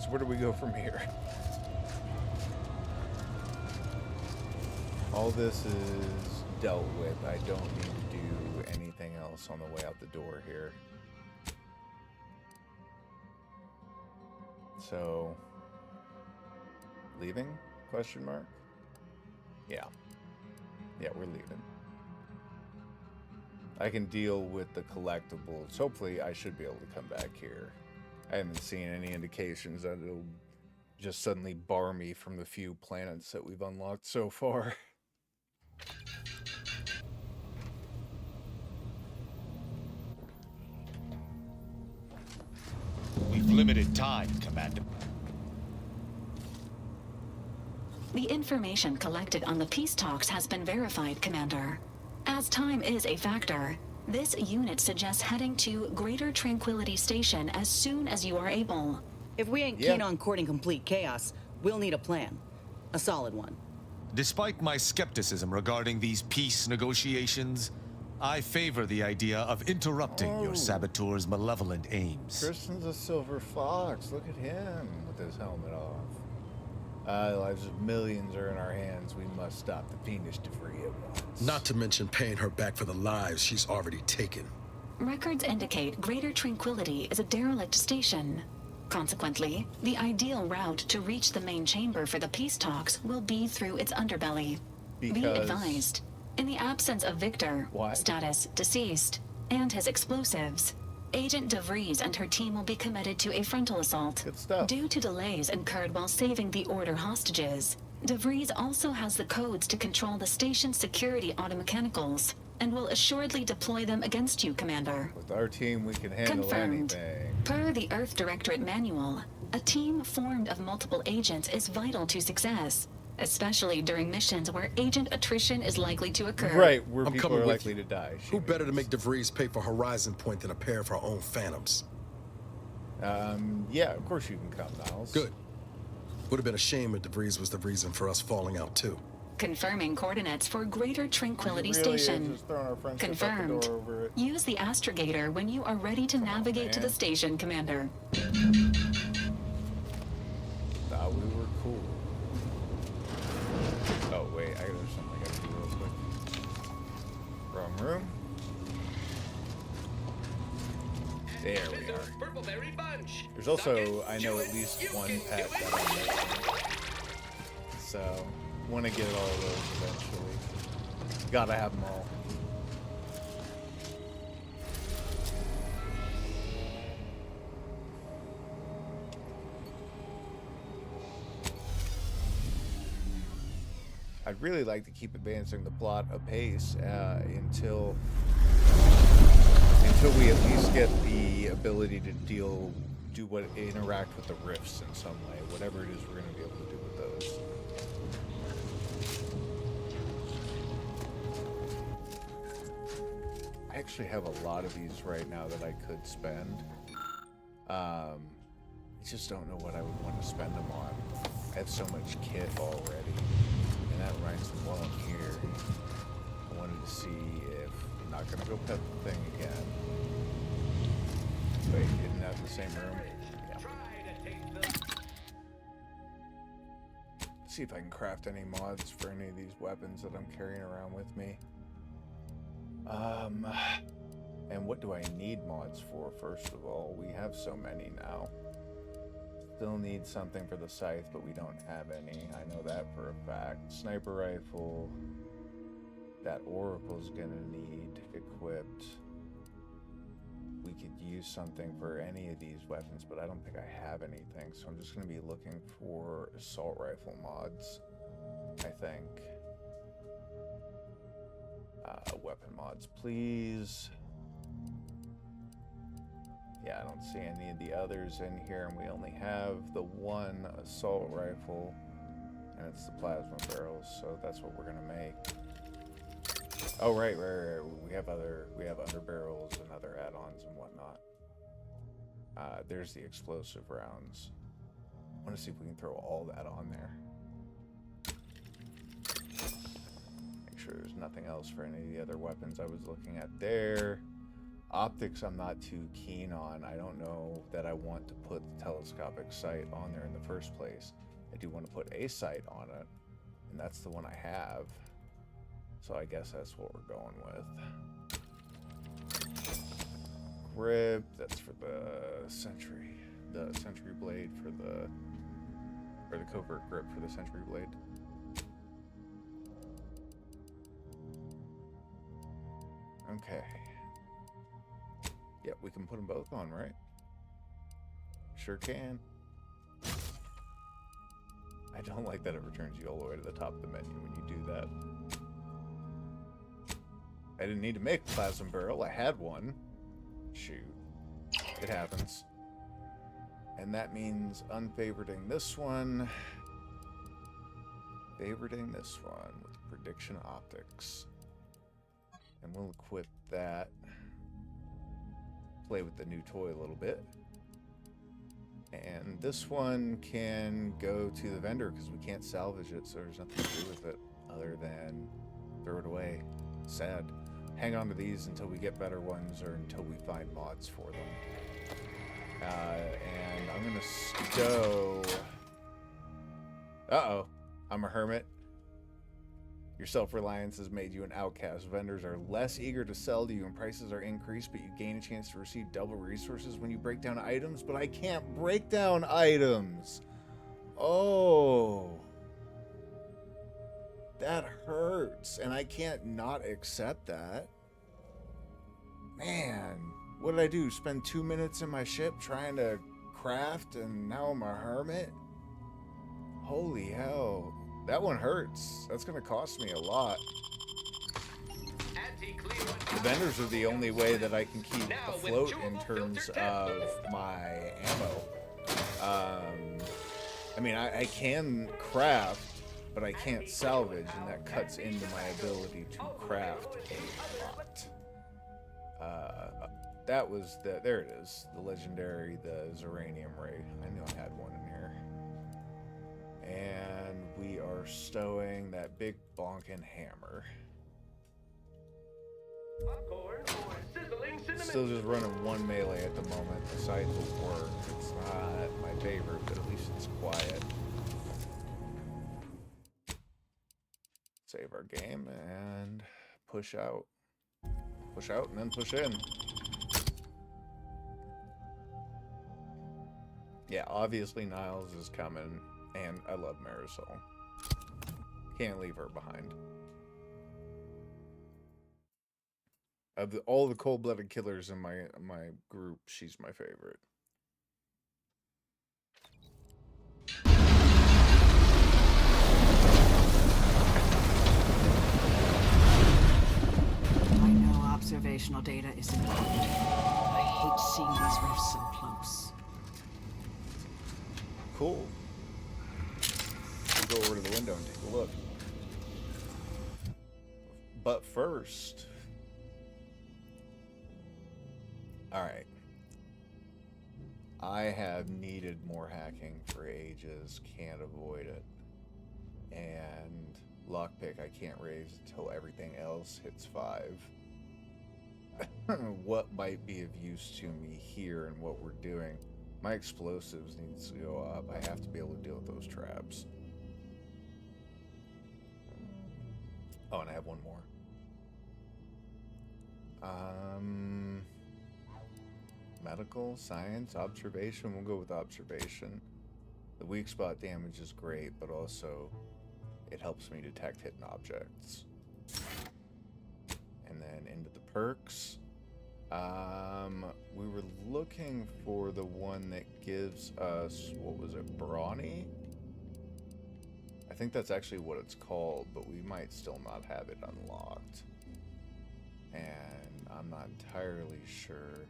So where do we go from here? All this is dealt with. I don't need to do anything else on the way out the door here. So, leaving? Question mark? Yeah. Yeah, we're leaving. I can deal with the collectibles. Hopefully, I should be able to come back here. I haven't seen any indications that it'll just suddenly bar me from the few planets that we've unlocked so far. We've limited time, Commander. The information collected on the peace talks has been verified, Commander. As time is a factor, this unit suggests heading to Greater Tranquility Station as soon as you are able. If we ain't keen on courting complete chaos, we'll need a plan. A solid one. Despite my skepticism regarding these peace negotiations, I favor the idea of interrupting your saboteur's malevolent aims. Tristan's a silver fox. Look at him with his helmet off. The lives of millions are in our hands. We must stop the fiendish debris at once. Not to mention paying her back for the lives she's already taken. Records indicate Greater Tranquility is a derelict station. Consequently, the ideal route to reach the main chamber for the peace talks will be through its underbelly. Be advised, in the absence of Victor, status deceased, and his explosives, Agent DeVries and her team will be committed to a frontal assault. Good stuff. Due to delays incurred while saving the Order hostages, DeVries also has the codes to control the station's security automechanicals, and will assuredly deploy them against you, Commander. With our team, we can handle Confirmed. anything. Per the Earth Directorate manual, a team formed of multiple agents is vital to success, especially during missions where agent attrition is likely to occur. Right, where I'm people coming are with likely you. to die. Who better to make DeVries pay for Horizon Point than a pair of our own Phantoms? Yeah, of course you can come, Miles. Good. Would have been a shame if DeVries was the reason for us falling out, too. Confirming coordinates for Greater Tranquility Really Station. just throwing our friendship out the Confirmed. door over it. Use the astrogator when you are ready to navigate to the station, Commander. Thought we were cool. Oh, wait, there's something I gotta do real quick. Wrong room. There we are. There's also, I know, at least one pet that I'm missing. So, want to get all of those eventually. Gotta have them all. I'd really like to keep advancing the plot apace until we at least get the ability to interact with the rifts in some way, whatever it is we're going to be able to do with those. I actually have a lot of these right now that I could spend. I just don't know what I would want to spend them on. I have so much kit already. And that reminds me, while I'm here, I wanted to see if I'm not going to go pet the thing again. Wait, isn't that the same room? Yeah. See if I can craft any mods for any of these weapons that I'm carrying around with me. And what do I need mods for, first of all? We have so many now. Still need something for the scythe, but we don't have any. I know that for a fact. Sniper rifle. That Oracle's gonna need equipped. We could use something for any of these weapons, but I don't think I have anything. So I'm just gonna be looking for assault rifle mods, I think. Weapon mods, please. Yeah, I don't see any of the others in here, and we only have the one assault rifle, and it's the plasma barrels, so that's what we're gonna make. Oh, right. We have other barrels and other add-ons and whatnot. There's the explosive rounds. I want to see if we can throw all that on there. Make sure there's nothing else for any of the other weapons I was looking at there. Optics I'm not too keen on. I don't know that I want to put the telescopic sight on there in the first place. I do want to put a sight on it, and that's the one I have. So I guess that's what we're going with. Grip, that's for the sentry. The sentry blade for the... or the covert grip for the sentry blade. Okay. Yep, we can put them both on, right? Sure can. I don't like that it returns you all the way to the top of the menu when you do that. I didn't need to make a plasma barrel. I had one. Shoot. It happens. And that means unfavoriting this one. Favoriting this one with prediction optics. And we'll equip that. Play with the new toy a little bit. And this one can go to the vendor because we can't salvage it, so there's nothing to do with it other than throw it away. Sad. Hang on to these until we get better ones or until we find mods for them. And I'm gonna stow... Uh-oh. I'm a hermit. Your self-reliance has made you an outcast. Vendors are less eager to sell to you and prices are increased, but you gain a chance to receive double resources when you break down items, but I can't break down items. Oh. That hurts, and I can't not accept that. Man, what did I do? Spend 2 minutes in my ship trying to craft, and now I'm a hermit? Holy hell. That one hurts. That's going to cost me a lot. The vendors are the only way that I can keep afloat in terms of my ammo. I mean, I can craft, but I can't salvage, and that cuts into my ability to craft a lot. That was the... There it is. The legendary, the Zeranium Ray. I knew I had one in here. And we are stowing that big bonkin' hammer. Still just running one melee at the moment. The sight will work. It's not my favorite, but at least it's quiet. Save our game and push out. Push out and then push in. Yeah, obviously Niles is coming. And I love Marisol. Can't leave her behind. Of all the cold-blooded killers in my group, she's my favorite. I know observational data is important. I hate seeing these rifts so close. Cool. Go over to the window and take a look. But first... Alright. I have needed more hacking for ages. Can't avoid it. And lockpick I can't raise until everything else hits 5. What might be of use to me here and what we're doing? My explosives needs to go up. I have to be able to deal with those traps. Oh, and I have one more. Medical, science, observation. We'll go with observation. The weak spot damage is great, but also it helps me detect hidden objects. And then into the perks. We were looking for the one that gives us, what was it, Brawny? I think that's actually what it's called, but we might still not have it unlocked. And I'm not entirely sure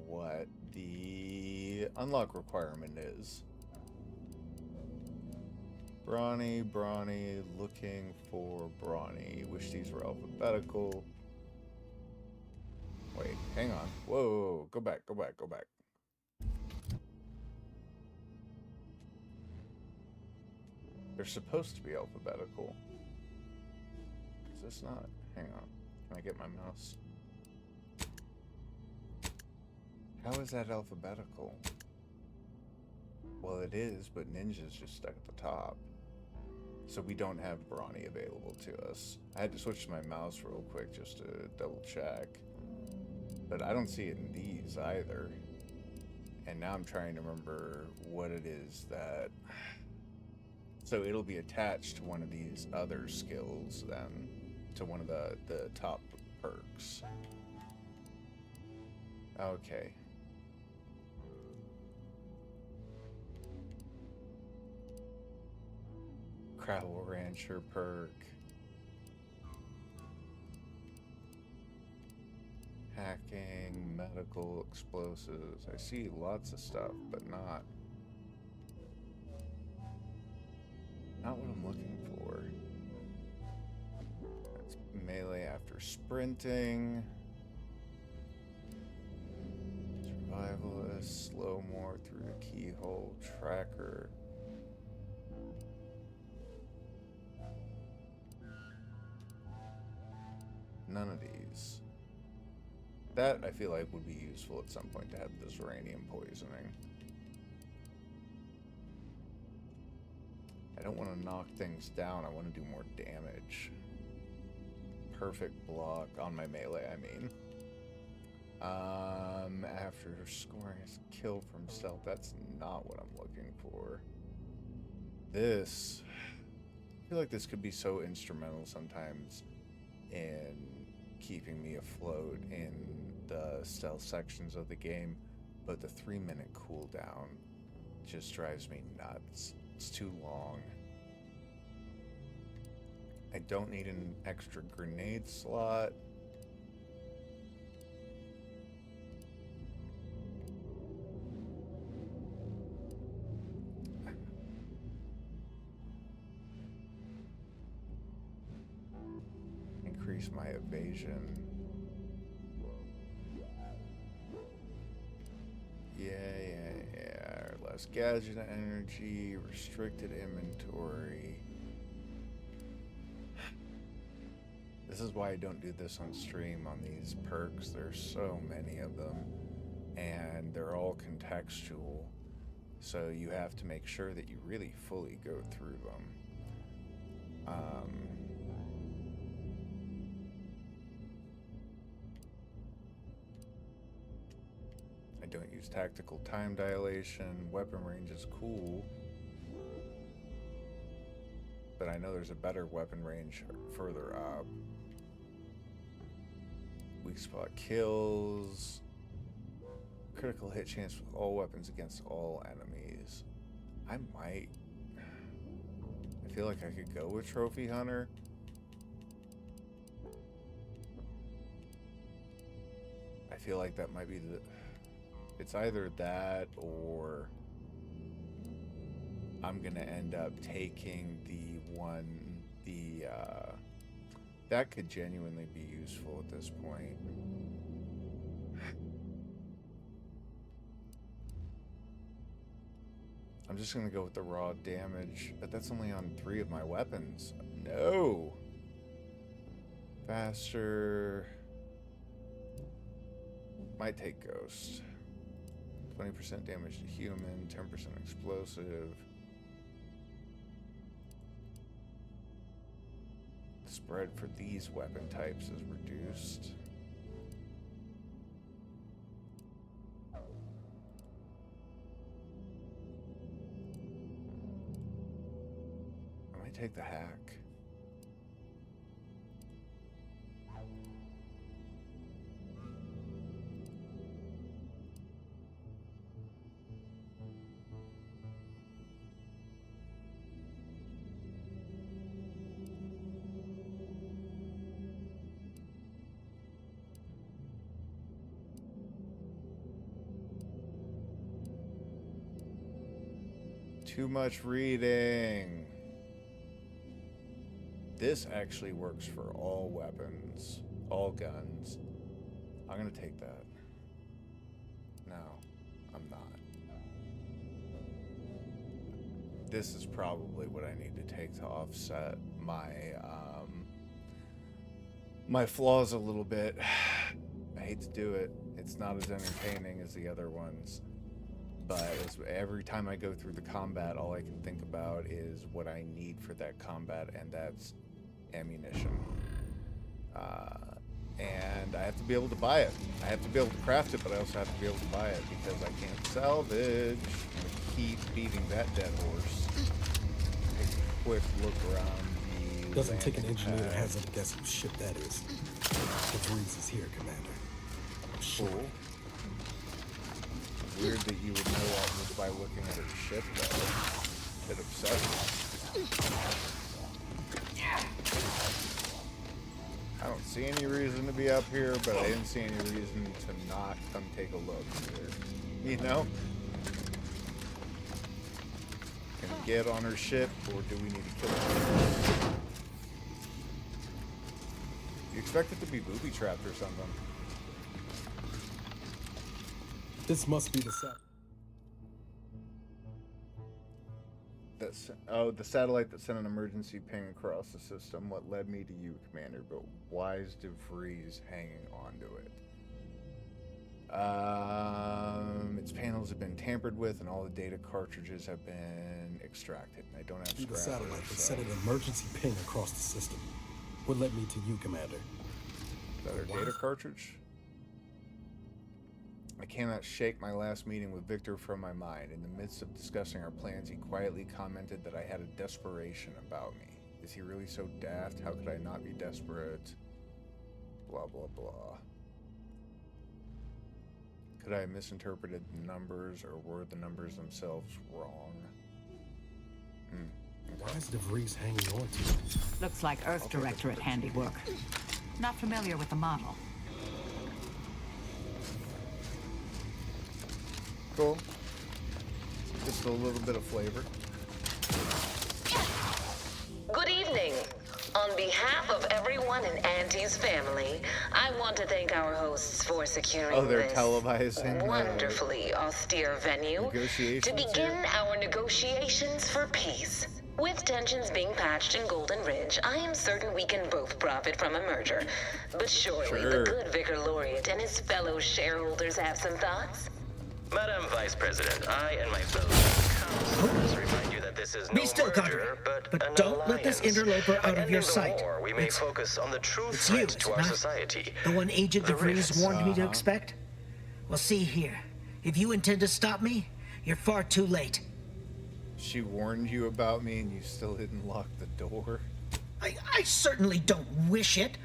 what the unlock requirement is. Brawny, looking for Brawny. Wish these were alphabetical. Wait, hang on. Whoa, go back. They're supposed to be alphabetical. Is this not? Hang on. Can I get my mouse? How is that alphabetical? Well, it is, but Ninja's just stuck at the top. So we don't have Brawny available to us. I had to switch my mouse real quick just to double check. But I don't see it in these either. And now I'm trying to remember what it is that... So it'll be attached to one of these other skills then. To one of the top perks. Okay. Travel Rancher perk. Hacking, medical, explosives. I see lots of stuff, but not what I'm looking for. That's melee after sprinting. Survivalist, slow more through the keyhole, tracker. None of these. That I feel like would be useful at some point to have this uranium poisoning. I don't want to knock things down, I want to do more damage. Perfect block on my melee, I mean. After scoring a kill from stealth, that's not what I'm looking for. This, I feel like this could be so instrumental sometimes in keeping me afloat in the stealth sections of the game, but the 3-minute cooldown just drives me nuts. It's too long. I don't need an extra grenade slot. Increase my evasion. Yeah. Less gadget energy, restricted inventory. This is why I don't do this on stream on these perks. There's so many of them, and they're all contextual. So you have to make sure that you really fully go through them. I don't use tactical time dilation. Weapon range is cool, but I know there's a better weapon range further up. Weak spot kills. Critical hit chance with all weapons against all enemies. I feel like I could go with Trophy Hunter. I feel like that might be it's either that or I'm gonna end up taking that could genuinely be useful at this point. I'm just gonna go with the raw damage, but that's only on 3 of my weapons. No! Faster. Might take Ghost. 20% damage to human, 10% explosive. The spread for these weapon types is reduced. I might take the hack. Too much reading. This actually works for all weapons, all guns. I'm gonna take that. No, I'm not. This is probably what I need to take to offset my my flaws a little bit. I hate to do it. It's not as entertaining as the other ones, but every time I go through the combat, all I can think about is what I need for that combat, and that's ammunition. And I have to be able to buy it. I have to be able to craft it, but I also have to be able to buy it because I can't salvage. I'm gonna keep beating that dead horse. Take a quick look around the Doesn't take an engineer to hazard a guess whose ship that is. The DeVries is here, Commander. Cool. Weird that you would know that just by looking at her ship, though. Bit obsessive. I don't see any reason to be up here, but I didn't see any reason to not come take a look either. You know? Can we get on her ship, or do we need to kill her? You expect it to be booby-trapped or something. This must be the set. The satellite that sent an emergency ping across the system. What led me to you, Commander, but why is DeVries hanging onto it? Its panels have been tampered with, and all the data cartridges have been extracted. I don't have the satellite that sent an emergency ping across the system. What led me to you, Commander? Is that our data cartridge? I cannot shake my last meeting with Victor from my mind. In the midst of discussing our plans, he quietly commented that I had a desperation about me. Is he really so daft? How could I not be desperate? Blah, blah, blah. Could I have misinterpreted the numbers, or were the numbers themselves wrong? Why is DeVries hanging on to it? Looks like Earth Directorate handiwork. Not familiar with the model. Cool. Just a little bit of flavor. Good evening. On behalf of everyone in Auntie's family, I want to thank our hosts for securing they're this televising wonderfully austere venue to begin our negotiations for peace. With tensions being patched in Golden Ridge, I am certain we can both profit from a merger. But surely the good Vicar Laureate and his fellow shareholders have some thoughts? Madam Vice President, I and my fellow councilors remind you that this is no merger, but don't let this interloper out of your sight. We may focus on the true threat to our society. The one Agent DeVries warned me to expect? Well, see here. If you intend to stop me, you're far too late. She warned you about me and you still didn't lock the door? I certainly don't wish it.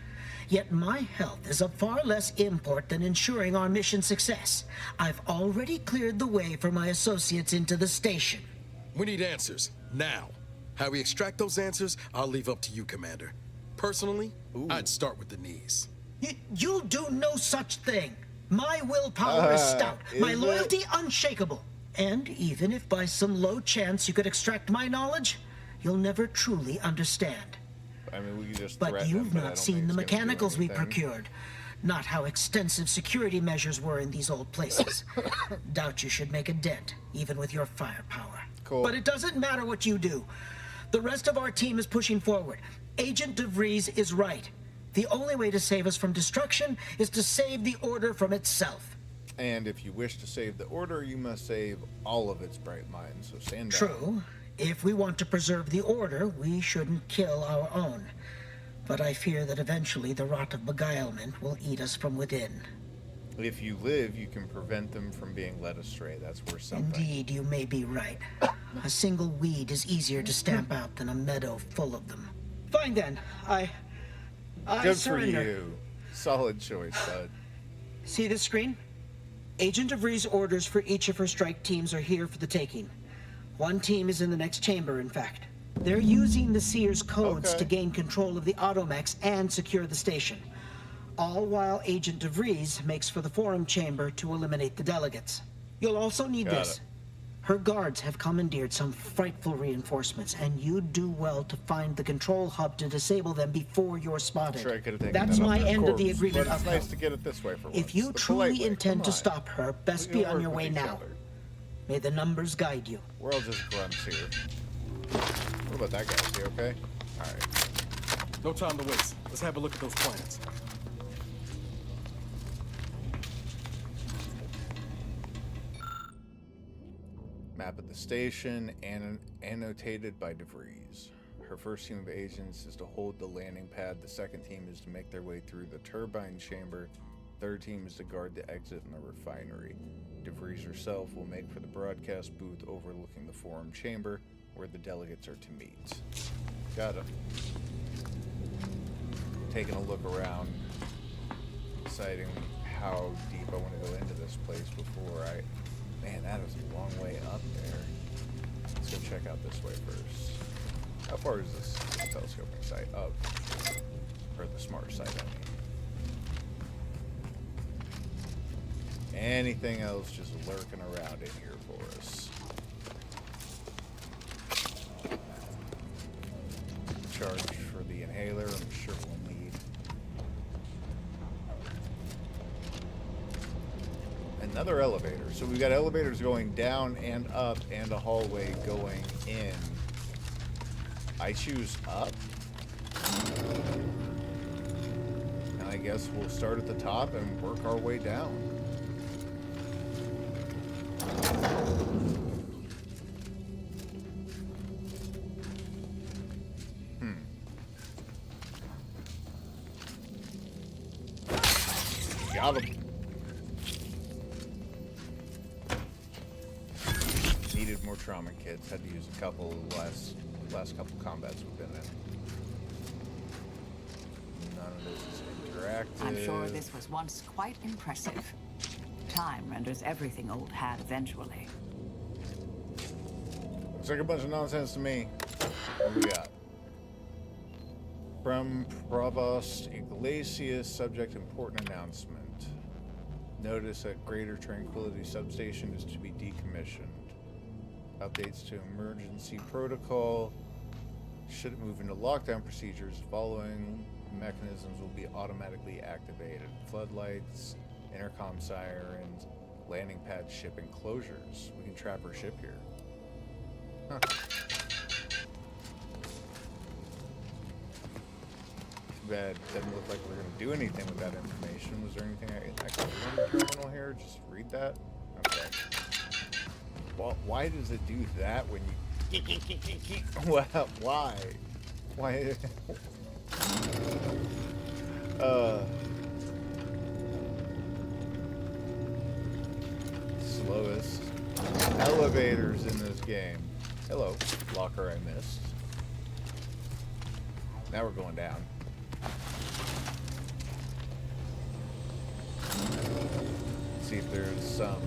Yet my health is of far less import than ensuring our mission success. I've already cleared the way for my associates into the station. We need answers, now. How we extract those answers, I'll leave up to you, Commander. Personally, I'd start with the knees. You'll do no such thing. My willpower is stout, my loyalty unshakable. And even if by some low chance you could extract my knowledge, you'll never truly understand. I mean, we could just but you've not seen the mechanicals we procured. Not how extensive security measures were in these old places. Doubt you should make a dent, even with your firepower. Cool. But it doesn't matter what you do. The rest of our team is pushing forward. Agent DeVries is right. The only way to save us from destruction is to save the Order from itself. And if you wish to save the Order, you must save all of its bright minds, so stand down. True. If we want to preserve the Order, we shouldn't kill our own. But I fear that eventually the rot of beguilement will eat us from within. If you live, you can prevent them from being led astray. That's worth something. Indeed, you may be right. A single weed is easier to stamp out than a meadow full of them. Fine then. I Good surrender. for you. Solid choice, bud. See this screen? Agent DeVries' orders for each of her strike teams are here for the taking. One team is in the next chamber, in fact. They're using the Seer's codes to gain control of the automechs and secure the station. All while Agent DeVries makes for the forum chamber to eliminate the delegates. You'll also need this. Her guards have commandeered some frightful reinforcements, and you'd do well to find the control hub to disable them before you're spotted. Sure, I could have taken That's that my off end of the corpse, agreement. But it's nice to get it this way for once. If you The truly polite way. intend Come to on. stop her, best We be can on work your with way each now. other. May the numbers guide you. We're all just grunts here. What about that guy? Is he okay? Alright. No time to waste. Let's have a look at those plans. Map of the station, and annotated by DeVries. Her first team of agents is to hold the landing pad. The second team is to make their way through the turbine chamber. Third team is to guard the exit in the refinery. DeVries herself will make for the broadcast booth overlooking the forum chamber, where the delegates are to meet. Got him. Taking a look around, deciding how deep I want to go into this place before I... Man, that is a long way up there. Let's go check out this way first. How far is this telescoping site up? Or the smart site, I mean. Anything else just lurking around in here for us? Charge for the inhaler, I'm sure we'll need. Another elevator. So we've got elevators going down and up and a hallway going in. I choose up. And I guess we'll start at the top and work our way down. Got him. Needed more trauma kits. Had to use a couple last couple combats we've been in. None of this is interactive. I'm sure this was once quite impressive. Time renders everything old hat eventually. Looks like a bunch of nonsense to me. What do we got? From Provost Iglesias, subject important announcement. Notice that Greater Tranquility Substation is to be decommissioned. Updates to emergency protocol. Should it move into lockdown procedures, following mechanisms will be automatically activated. Floodlights, intercom sirens, landing pad ship enclosures. We can trap our ship here. Huh. Too bad. Doesn't look like we're going to do anything with that information. Was there anything I can do on the terminal here? Just read that? Okay. Well, why does it do that when you... Well, why? Why? Slowest elevators in this game. Hello, locker I missed. Now we're going down. Let's see if there's some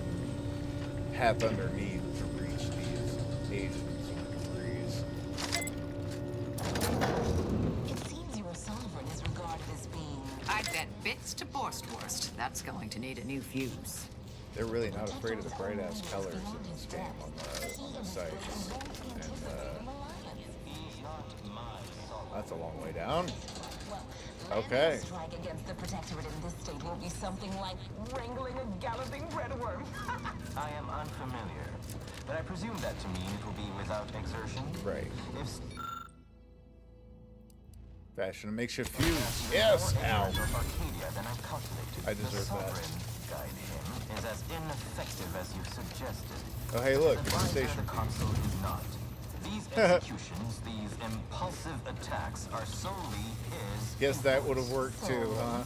path underneath to reach these agents and degrees. It seems your sovereign is regarded as being... I'd bet bits to Borstwurst. That's going to need a new fuse. They're really not afraid of the bright-ass colors in this game on the sites. And, that's a long way down. Okay. Strike against the Protectorate in this state will be something like wrangling a galloping breadworm. I am unfamiliar, but I presume that to mean it will be without exertion. Right. If Fashion a makeshift fuse. Yes! Ow. Arcadia than I calculated. I deserve that. Guide him is as ineffective as you suggested. Oh, hey, look, The it's a station. The console is not. These executions, these impulsive attacks, are solely his. Guess that would have worked too, huh?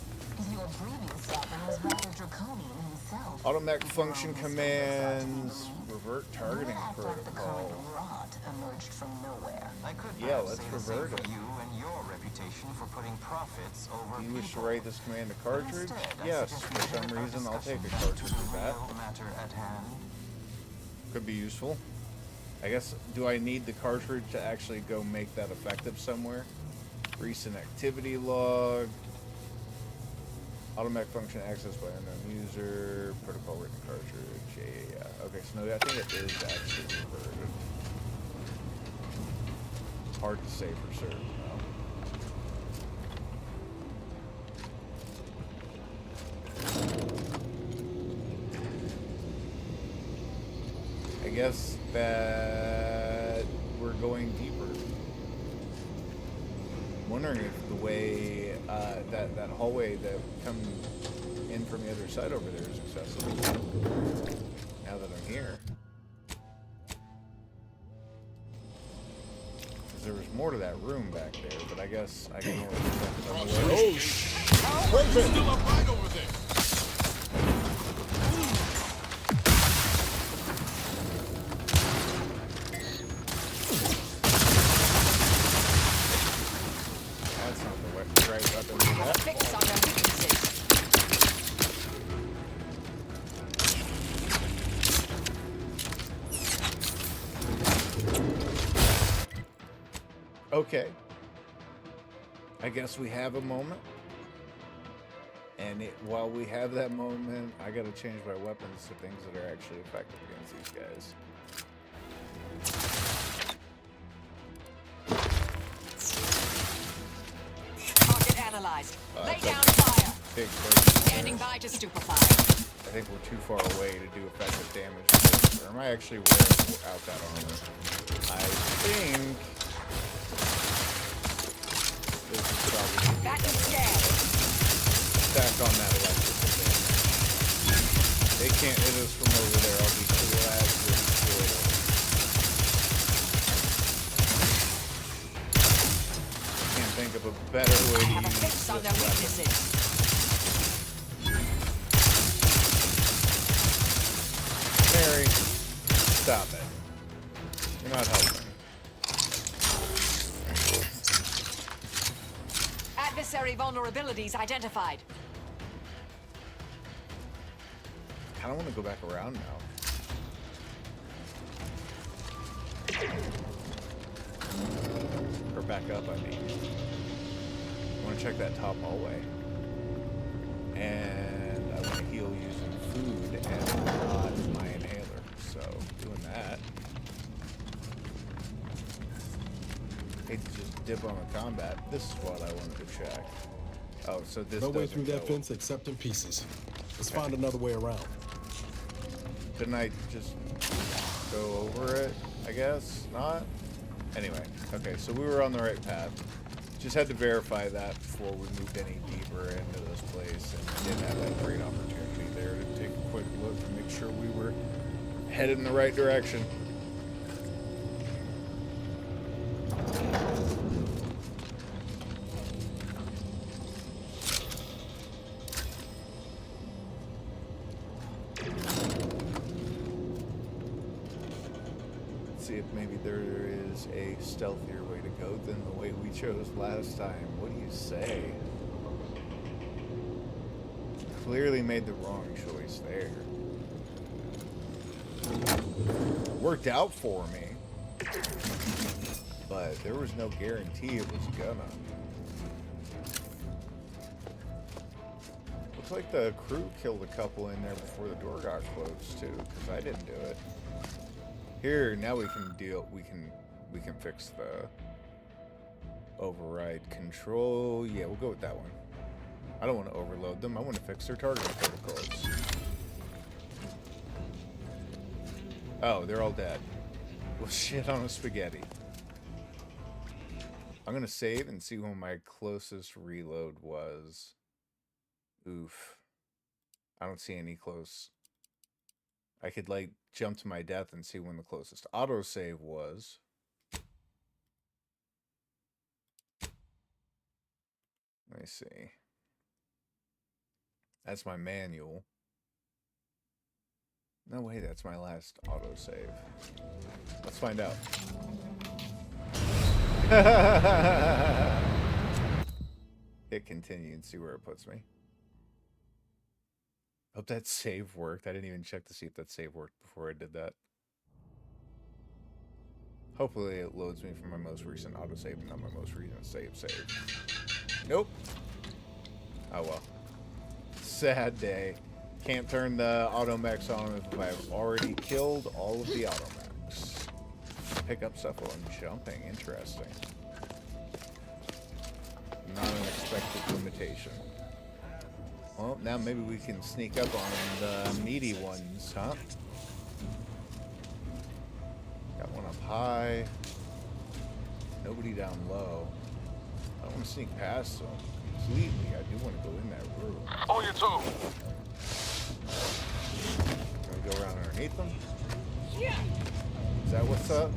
Your previous sovereign was rather draconian himself. Automatic function commands, revert targeting protocol. Rot emerged from nowhere. I could Yeah, let's say the same revert for it. you and your reputation for putting profits over Do you wish to people. write this command to cartridge? Instead, I Yes, suggest for we some limit our reason I'll take a discussion cartridge to the with that. real matter at hand. Could be useful. I guess, do I need the cartridge to actually go make that effective somewhere? Recent activity log. Automatic function accessed by unknown user. Protocol written cartridge. Yeah. Okay, so no, I think it is actually reverted. Hard to say for certain, though. I guess that we're going deeper. I'm wondering if the way that hallway that come in from the other side over there is accessible. Now that I'm here. more to that room back there, but I guess I can only Oh, still up right over there. That's not the right weapon for that. Fix on their weaknesses. Okay. I guess we have a moment. And while we have that moment, I gotta change my weapons to things that are actually effective against these guys. Target analyzed. Lay down fire. Big Standing by to stupefy. I think we're too far away to do effective damage to this. Or am I actually wearing out that armor? I think this is probably back on that electrical damage. They can't hit us from over there. I'll be glad to destroy them. Can't think of a better way to use this weapon. Mary, stop it. You're not helping. Adversary vulnerabilities identified. I kind of want to go back around now. Or back up, I mean. I want to check that top hallway. And I want to heal using food and not my inhaler. So, doing that. Hate to just dip on the combat. This is what I wanted to check. Oh, so this no way through doesn't that go. fence except in pieces. Let's find another way around. Couldn't I just go over it? I guess not. Anyway, okay, so we were on the right path. Just had to verify that before we moved any deeper into this place, and didn't have that great opportunity there to take a quick look and make sure we were headed in the right direction. See if maybe there is a stealthier way to go than the way we chose last time. What do you say? Clearly made the wrong choice there. Worked out for me, but there was no guarantee it was gonna. Looks like the crew killed a couple in there before the door got closed too, because I didn't do it. Here, now we can fix the override control. Yeah, we'll go with that one. I don't want to overload them. I want to fix their targeting protocols. Oh, they're all dead. Well, shit on a spaghetti. I'm gonna save and see when my closest reload was. Oof. I don't see any close. I could, like, jump to my death and see when the closest autosave was. Let me see. That's my manual. No way, that's my last autosave. Let's find out. Hit continue and see where it puts me. Hope that save worked. I didn't even check to see if that save worked before I did that. Hopefully it loads me from my most recent autosave and not my most recent save. Nope. Oh well. Sad day. Can't turn the automechs on if I've already killed all of the automechs. Pick up stuff while I'm jumping. Interesting. Not an expected limitation. Well, now maybe we can sneak up on the meaty ones, huh? Got one up high. Nobody down low. I don't want to sneak past them completely. I do want to go in that room. On your toes. Can we go around underneath them? Yeah. Is that what's up?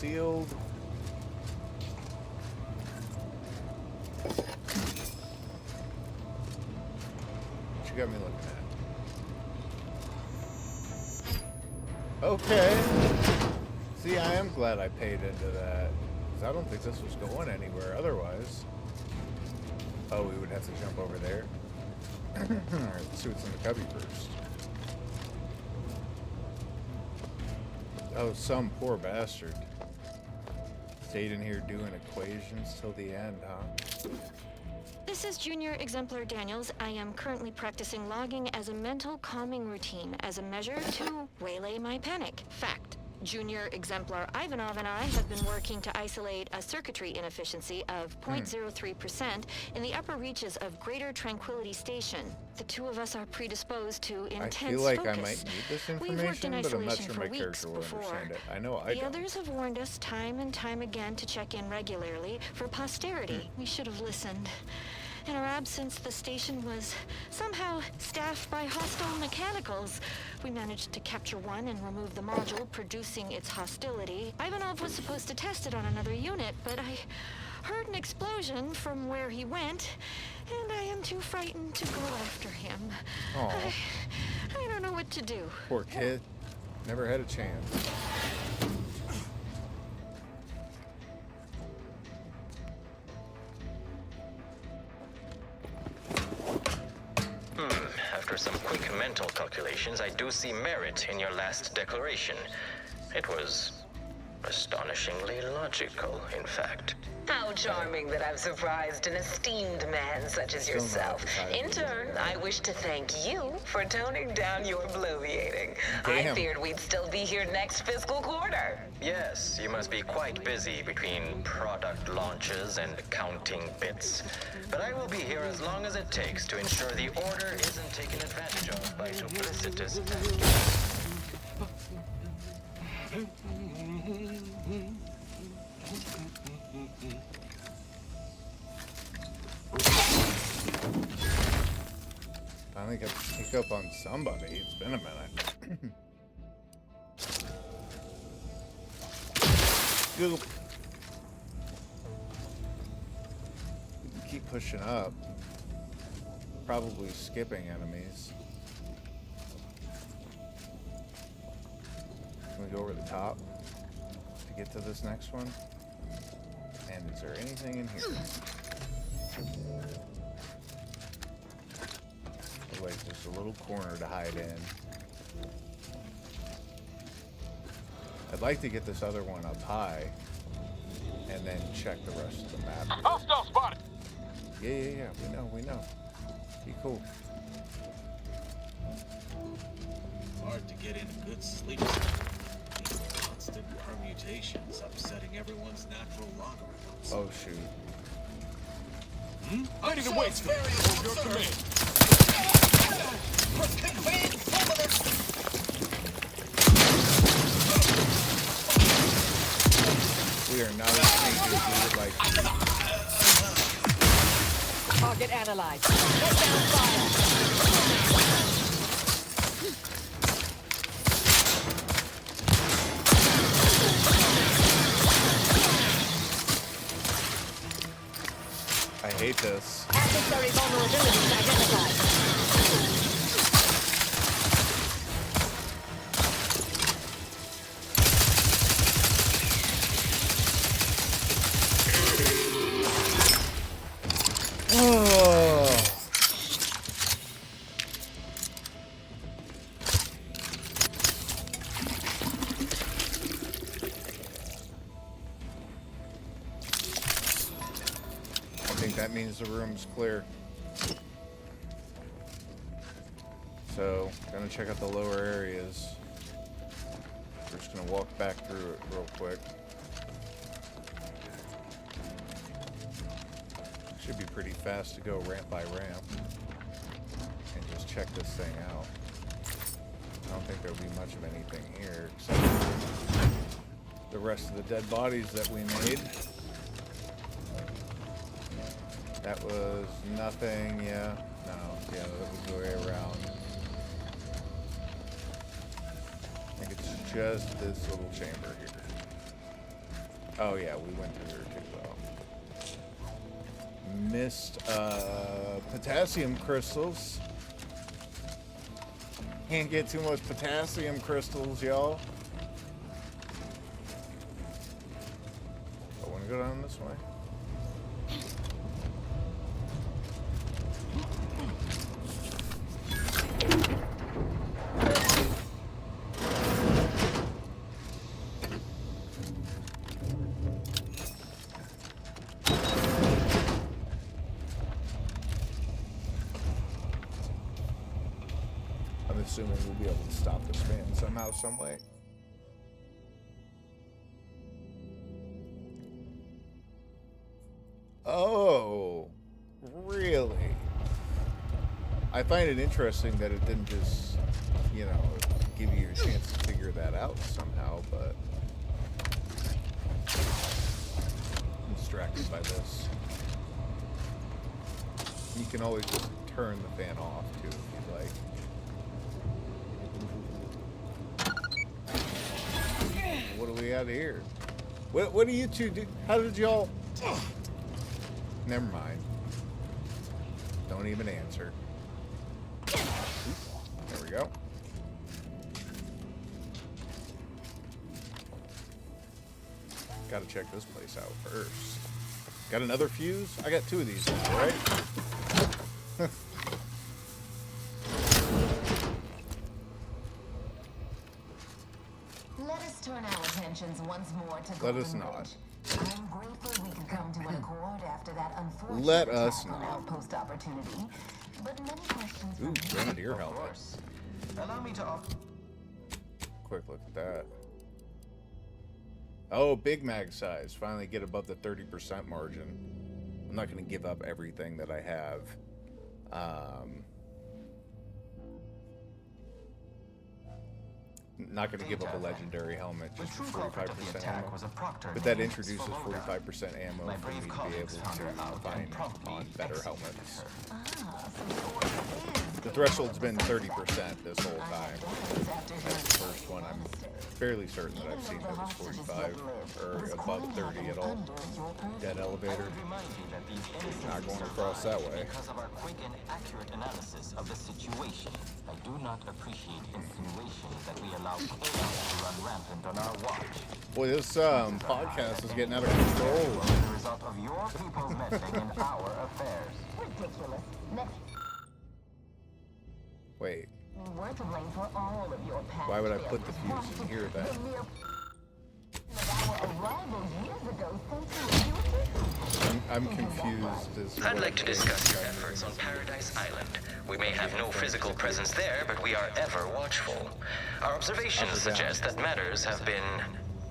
sealed. What you got me looking at? Okay. See, I am glad I paid into that. Because I don't think this was going anywhere otherwise. Oh, we would have to jump over there. Alright, let's see what's in the cubby first. Oh, some poor bastard. Stayed in here doing equations till the end, huh? This is Junior Exemplar Daniels. I am currently practicing logging as a mental calming routine as a measure to waylay my panic. Fact. Junior Exemplar Ivanov and I have been working to isolate a circuitry inefficiency of 0.03% in the upper reaches of Greater Tranquility Station. The two of us are predisposed to intense focus. I feel like I might need this We've worked in information, but I'm not isolation sure my for character will weeks before. understand it. I know I The don't. others have warned us time and time again to check in regularly for posterity. We should have listened. In our absence, the station was somehow staffed by hostile mechanicals. We managed to capture one and remove the module producing its hostility. Ivanov was supposed to test it on another unit, but I heard an explosion from where he went, and I am too frightened to go after him. I don't know what to do. Poor kid. Never had a chance. After some quick mental calculations, I do see merit in your last declaration. It was astonishingly logical, in fact. How charming that I've surprised an esteemed man such as yourself. In turn, I wish to thank you for toning down your bloviating. I feared we'd still be here next fiscal quarter. Yes, you must be quite busy between product launches and counting bits. But I will be here as long as it takes to ensure the order isn't taken advantage of by duplicitous I think I pick up on somebody. It's been a minute. Goop. We can keep pushing up. Probably skipping enemies. Can we go over the top to get to this next one? And is there anything in here? Like just a little corner to hide in. I'd like to get this other one up high and then check the rest of the map. Hostile spotted. Yeah. We know. Be cool. It's hard to get in a good sleep. These constant permutations upsetting everyone's natural logarithms. Oh shoot. I need to wait for your command. We are not as sneaky as we would like to be. Target analyzed. Let down fire. I hate this. Adversary vulnerabilities identified. That means the room's clear. So, gonna check out the lower areas. We're just gonna walk back through it real quick. Should be pretty fast to go ramp by ramp. And just check this thing out. I don't think there'll be much of anything here, except for the rest of the dead bodies that we made. That was nothing, yeah. No, yeah, that was the way around. I think it's just this little chamber here. Oh yeah, we went through there too, though. Missed potassium crystals. Can't get too much potassium crystals, y'all. I want to go down this way. Assuming we'll be able to stop this fan somehow, some way. Oh, really? I find it interesting that it didn't just, you know, give you a chance to figure that out somehow, but I'm distracted by this. You can always just turn the fan off, too, if you'd like. What do we have here? What do you two do? How did y'all? Never mind. Don't even answer. There we go. Gotta check this place out first. Got another fuse? I got 2 of these, right? Let us turn our attentions once more to Let us not. I'm grateful we could come to an accord after that unfortunate Let us attack on not. Outpost opportunity. But many questions Ooh, Grenadier Of helmet. course. Allow me to offer. Quick look at that. Oh, big mag size. Finally get above the 30% margin. I'm not going to give up everything that I have. Not going to give up a legendary helmet just for 45% ammo. But that introduces 45% ammo for me to be able to find on better helmets. The threshold's been 30% this whole time. That's the first one. I'm fairly certain that I've seen that was 45 or above 30 at all. Dead elevator. Not going across that way. Because of our quick and accurate analysis of the situation, I do not appreciate insinuations that we allow chaos to run rampant on our watch. Boy, this podcast is getting out of control. As a result of your people's meddling in our affairs. ridiculous. Next. Wait. We're to blame for all of your past Why would I put the failures. fuse in here then? The mere our arrival years ago thanks to you. I'm confused as to I'd what like to discuss your efforts on Paradise Island. We may have no physical presence there, but we are ever watchful. Our observations suggest that matters have been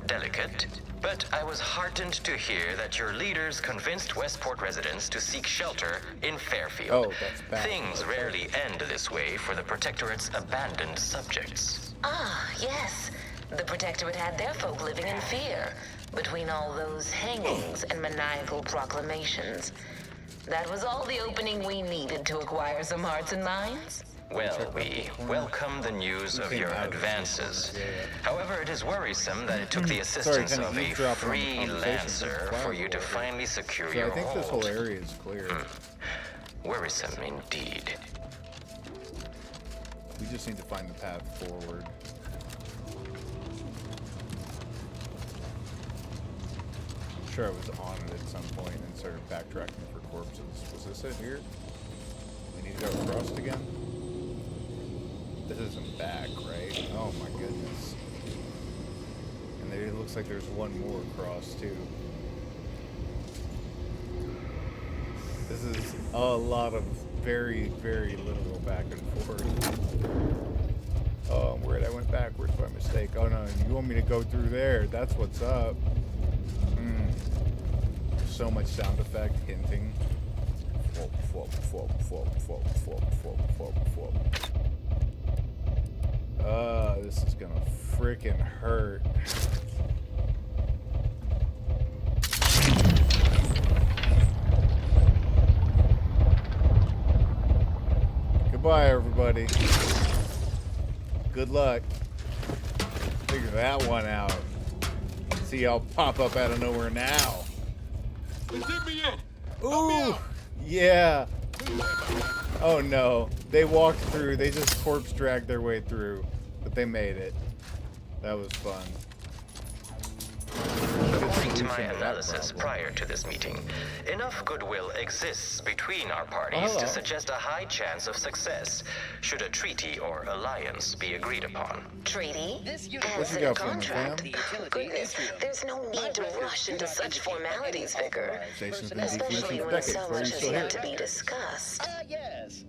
delicate, but I was heartened to hear that your leaders convinced Westport residents to seek shelter in Fairfield. Oh, that's bad. Things rarely end this way for the Protectorate's abandoned subjects. Ah, yes. The Protectorate had their folk living in fear between all those hangings and maniacal proclamations. That was all the opening we needed to acquire some hearts and minds. Well, we welcome the news of your advances. However, it is worrisome that it took the assistance of a freelancer for you to finally secure your I think this hold. whole area is clear. Worrisome indeed. We just need to find the path forward. I'm sure I was on it at some point and started backtracking for corpses. Was this it here? We need to go across again? This isn't back, right? Oh my goodness. And there, it looks like there's one more across too. This is a lot of very, very little back and forth. Oh, I'm worried I went backwards by mistake. Oh no, you want me to go through there? That's what's up. So much sound effect hinting. Flop, flop, flop, flop, flop, flop, flop, flop, flop. This is gonna frickin' hurt. Goodbye, everybody. Good luck. Figure that one out. See y'all pop up out of nowhere now. They did me in. Ooh, yeah. Oh no, they walked through. They just corpse dragged their way through, but they made it. That was fun. According to my analysis prior to this meeting, enough goodwill exists between our parties to suggest a high chance of success, should a treaty or alliance be agreed upon. Treaty? What you got for me, fam? Goodness, there's no need to rush into such formalities, Vicar. Especially when so much has yet to be discussed. Yes.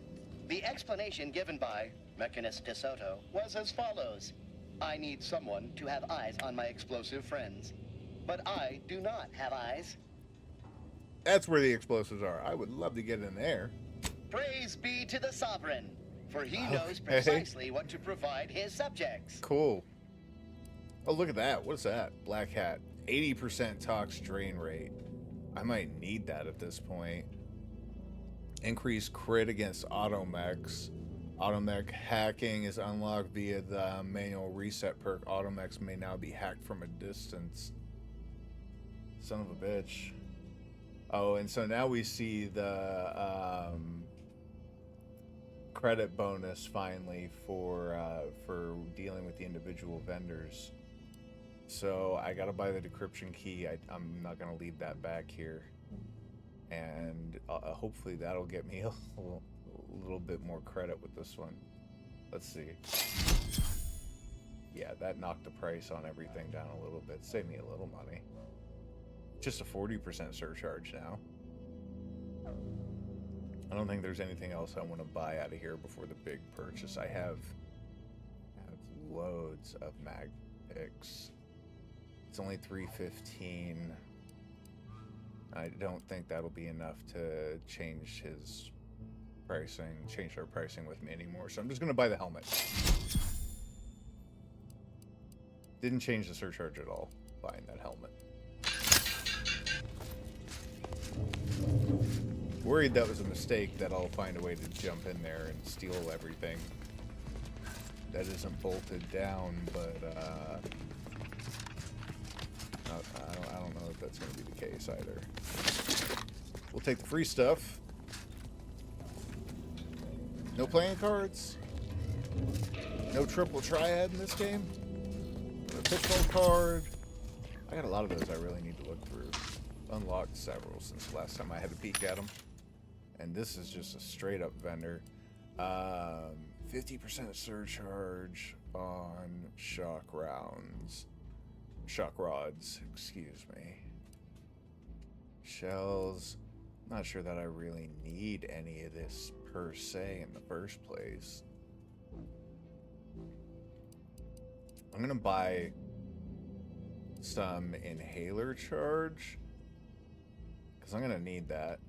The explanation given by Mechanist DeSoto was as follows. I need someone to have eyes on my explosive friends. But I do not have eyes. That's where the explosives are. I would love to get in there. Praise be to the Sovereign, for he knows precisely what to provide his subjects. Cool. Oh, look at that. What's that? Black Hat. 80% tox drain rate. I might need that at this point. Increased crit against automechs. Automech hacking is unlocked via the manual reset perk. Automechs may now be hacked from a distance. Son of a bitch. Oh, and so now we see the credit bonus finally for dealing with the individual vendors. So I gotta buy the decryption key. I'm not gonna leave that back here, and hopefully that'll get me a little bit more credit with this one. Let's see. Yeah, that knocked the price on everything down a little bit. Saved me a little money. Just a 40% surcharge now. I don't think there's anything else I want to buy out of here before the big purchase. I have loads of mag picks. It's only $315. I don't think that'll be enough to change his pricing, change their pricing with me anymore. So I'm just gonna buy the helmet. Didn't change the surcharge at all buying that helmet. Worried that was a mistake, that I'll find a way to jump in there and steal everything that isn't bolted down, but I don't know if that's going to be the case either. We'll take the free stuff. No playing cards. No triple triad in this game. No pitfall card. I got a lot of those I really need to look through. Unlocked several since the last time I had a peek at them. And this is just a straight up vendor. 50% surcharge on shock rounds. Shock rods, excuse me. Shells. Not sure that I really need any of this per se in the first place. I'm gonna buy some inhaler charge, because I'm gonna need that.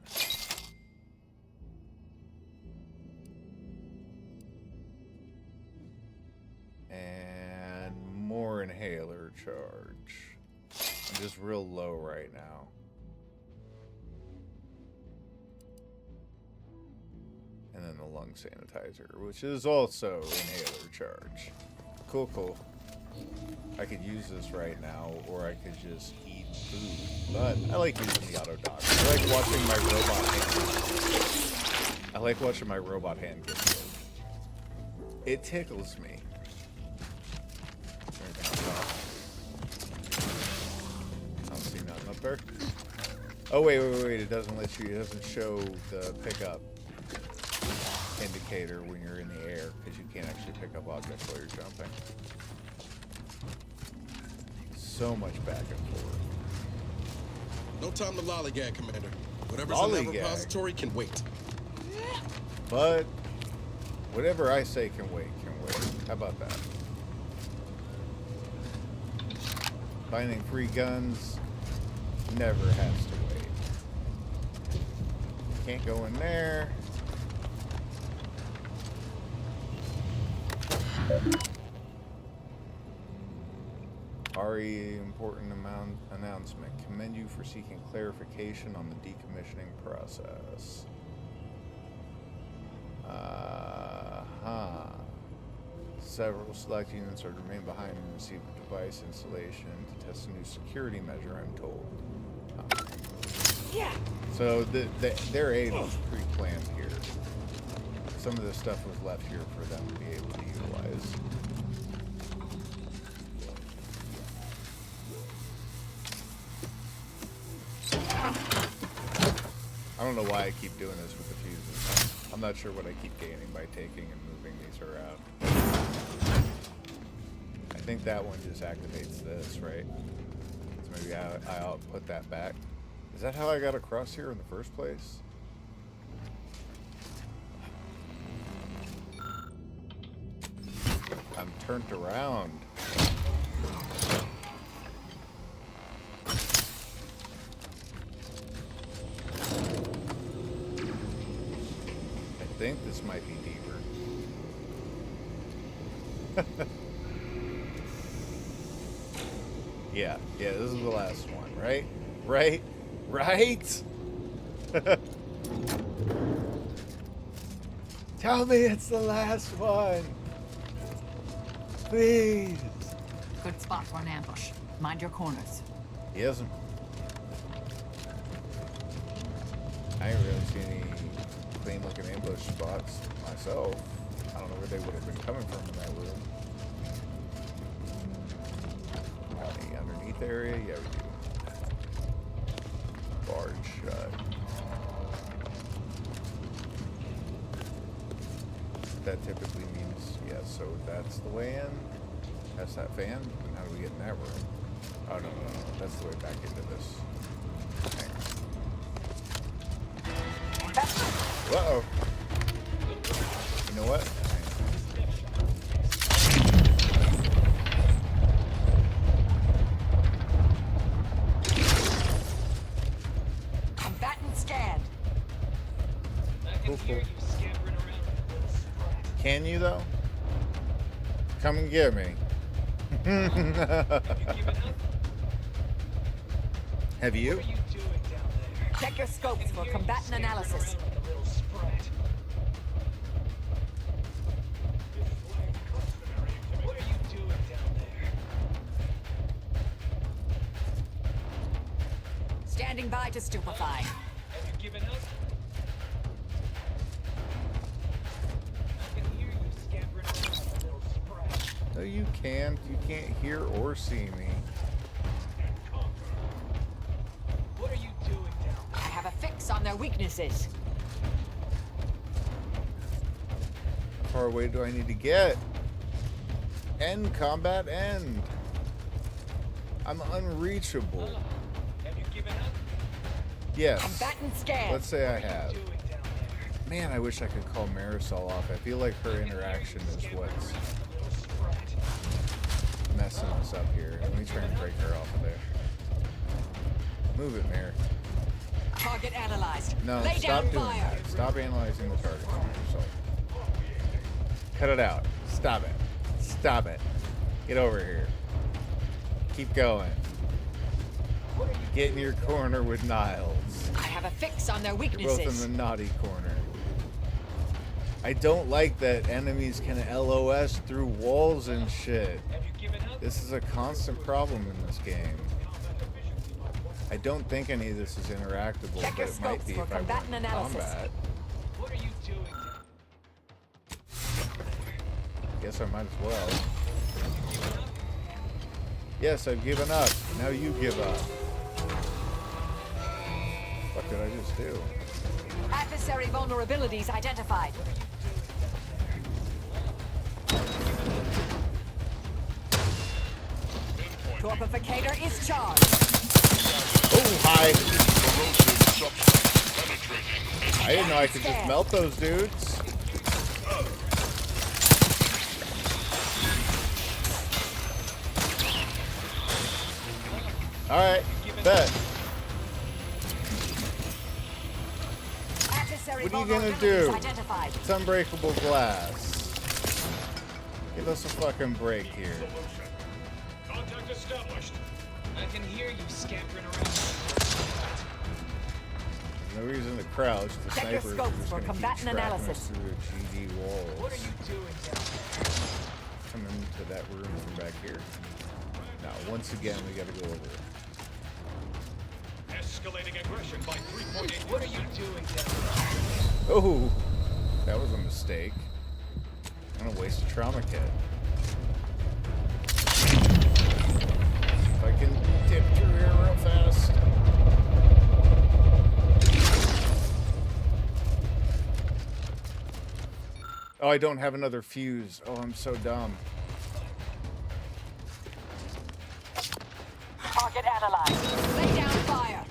And more inhaler charge. I'm just real low right now. And then the lung sanitizer, which is also inhaler charge. Cool, cool. I could use this right now, or I could just eat food. But I like using the auto dock. I like watching my robot hand. I like watching my robot hand get killed. It tickles me. I don't see nothing up there. Oh wait, it doesn't let you. It doesn't show the pickup indicator when you're in the air, because you can't actually pick up objects while you're jumping. So much back and forth. No time to lollygag, Commander. Whatever's in that repository can wait. But whatever I say can wait, How about that? Finding free guns never has to wait. Can't go in there. RE important announcement. Commend you for seeking clarification on the decommissioning process. Several select units are to remain behind and receive a device installation to test a new security measure, I'm told. Yeah. So their aid was pre-planned here. Some of this stuff was left here for them to be able to utilize. I don't know why I keep doing this with the fuses. I'm not sure what I keep gaining by taking and moving these around. I think that one just activates this, right? So maybe I'll put that back. Is that how I got across here in the first place? I'm turned around. I think this might be deeper. Yeah, this is the last one, right? Right? Tell me it's the last one. Please. Good spot for an ambush. Mind your corners. He hasn't. I ain't really seen any clean looking ambush spots myself. I don't know where they would have been coming from in that room. Any underneath area? Yeah, we do. Barred shut. That typically means yes, so that's the way in. That's that fan. And how do we get in that room? Oh no. That's the way back into this. Hang on. Uh-oh. You know what? Combatant scanned. Cool. Can you though? Come and get me. Have you? Check your scopes for combatant analysis. Standing by to stupefy. Have you given up? I can hear you scampering around, little sprat. No, you can't. You can't hear or see me. What are you doing down I have a fix on their weaknesses. How far away do I need to get? End combat, end. I'm unreachable. Have you given up? Yes. Combatant scan. Let's say I have. Man, I wish I could call Marisol off. I feel like her interaction is what's messing us up here. Let me try and break her off of there. Move it, Mir. Target analyzed. No, Lay stop down doing fire. that. Stop analyzing the target on yourself. Cut it out. Stop it. Stop it. Get over here. Keep going. Get in your corner with Niles. I have a fix on their You're weaknesses. both in the naughty corner. I don't like that enemies can LOS through walls and shit. This is a constant problem in this game. I don't think any of this is interactable, Check but your it might scopes be for if I run combatant analysis. combat. What are you doing? Guess I might as well. Yes, I've given up. Now you give up. What did I just do? Adversary vulnerabilities identified. Torpificator is charged. Oh, hi. I didn't know I could just melt those dudes. Alright, bet. What are you gonna do? It's unbreakable glass. Give us a fucking break here. Contact established. I can hear you scampering around. No reason to crouch. The Check your snipers are scopes just for gonna keep combatant tracking us analysis. through the GD walls. What are you doing down there? coming to that room from back here. Now, once again, we gotta go over it. Escalating aggression by 3.8. What are you doing down Oh, that was a mistake. I'm gonna waste a trauma kit. If I can dip through here real fast. Oh, I don't have another fuse. Oh, I'm so dumb. Target analyzed. Lay down fire.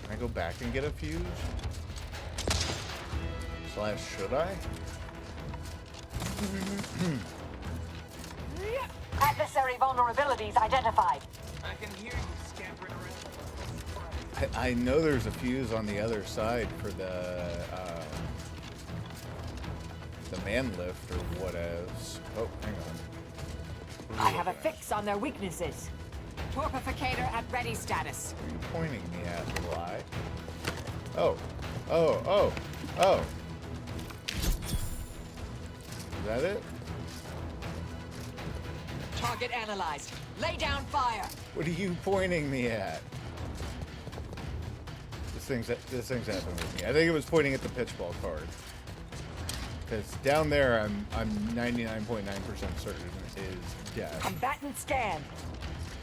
Can I go back and get a fuse? Slash, should I? Adversary vulnerabilities identified. I can hear you scampering around. I know there's a fuse on the other side for the man lift or whatevs. Oh, hang on. I have a fix on their weaknesses. Torpificator at ready status. What are you pointing me at, little eye? Oh. Oh, oh, oh. Is that it? Target analyzed. Lay down fire. What are you pointing me at? This thing's happened with me. I think it was pointing at the pitch ball card. Because down there, I'm 99.9% certain is dead. Combatant scan.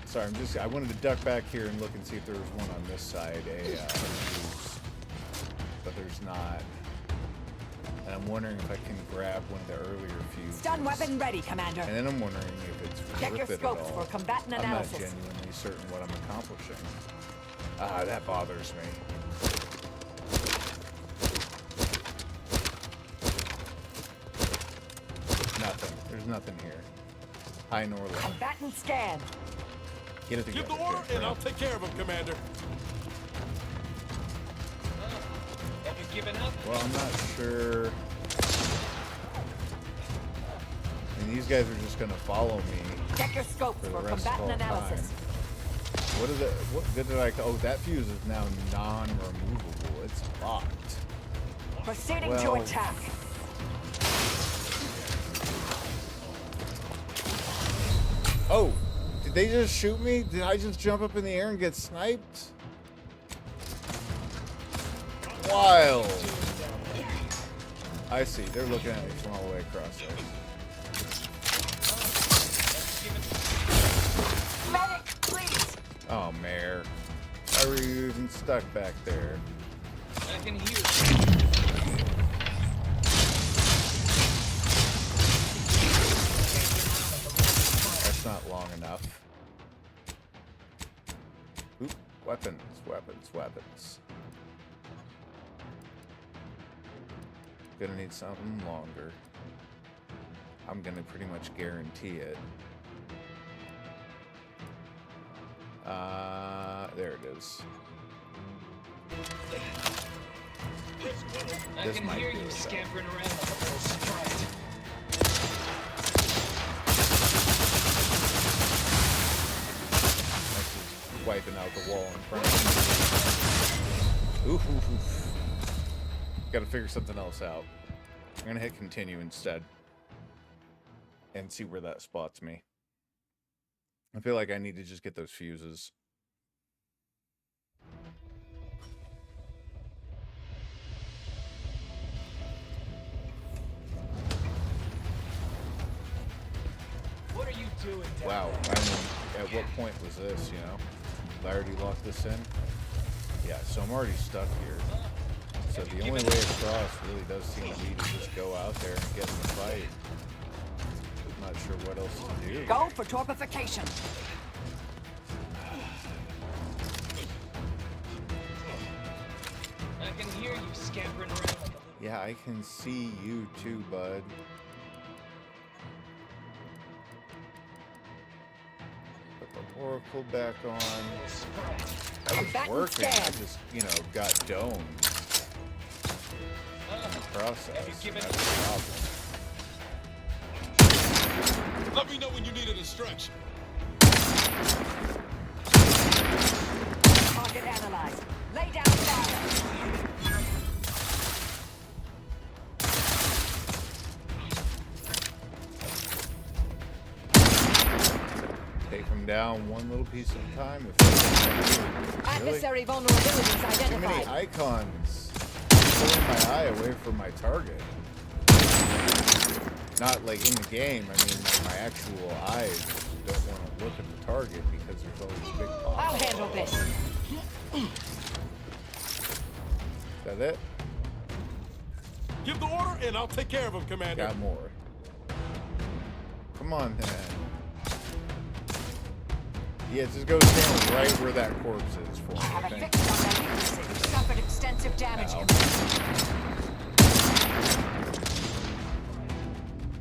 Sorry, I wanted to duck back here and look and see if there was one on this side, but there's not. And I'm wondering if I can grab one of the earlier fuses. Stun weapon ready, Commander. And then I'm wondering if it's Check worth your it at scopes all. for combatant I'm analysis. not genuinely certain what I'm accomplishing. Ah, that bothers me. Nothing. There's nothing here. High nor low. Combatant scan. Get it together. Give the order, and I'll take care of him, Commander. Have you given up? Well, I'm not sure. I mean, these guys are just gonna follow me. Check your scopes for for the rest of combatant all analysis. time. What is it? What good did I? Oh, that fuse is now non-removable. It's locked. Proceeding Well, to attack. Oh, did they just shoot me? Did I just jump up in the air and get sniped? Wild. I see. They're looking at me from all the way across there. Medic, please. Oh, Mare. Why were you even stuck back there? I can hear you. That's not long enough. Oop, weapons, weapons, weapons. Gonna need something longer. I'm gonna pretty much guarantee it. There it is. I This can might hear be you it, though. scampering around like a little sprite. That's just wiping out the wall in front of me. Oof, oof, oof. Gotta figure something else out. I'm gonna hit continue instead. And see where that spots me. I feel like I need to just get those fuses. What are you doing down Wow, there? I mean, at what point was this, you know? Did I already lock this in? Yeah, so I'm already stuck here. So the only way across really does seem to be to just go out there and get in the fight. I'm not sure what else to do. Go for torpification. I can hear you scampering around like a little... Yeah, I can see you too, bud. Put the Oracle back on. That was working. I just, you know, got domed. In the process. That's the problem. Let me know when you need a distraction. Target analyzed. Lay down fire. Take him down one little piece at a time. With Adversary vulnerabilities identified. Too many icons pulling my eye away from my target. Not like in the game. I mean, like my actual eyes don't want to look at the target because there's all these big pops. I'll handle this. Is that it? Give the order and I'll take care of him, Commander. Got more. Come on, then. Yeah, just go stand right where that corpse is for me. Have a fix on that unit. You've suffered extensive damage.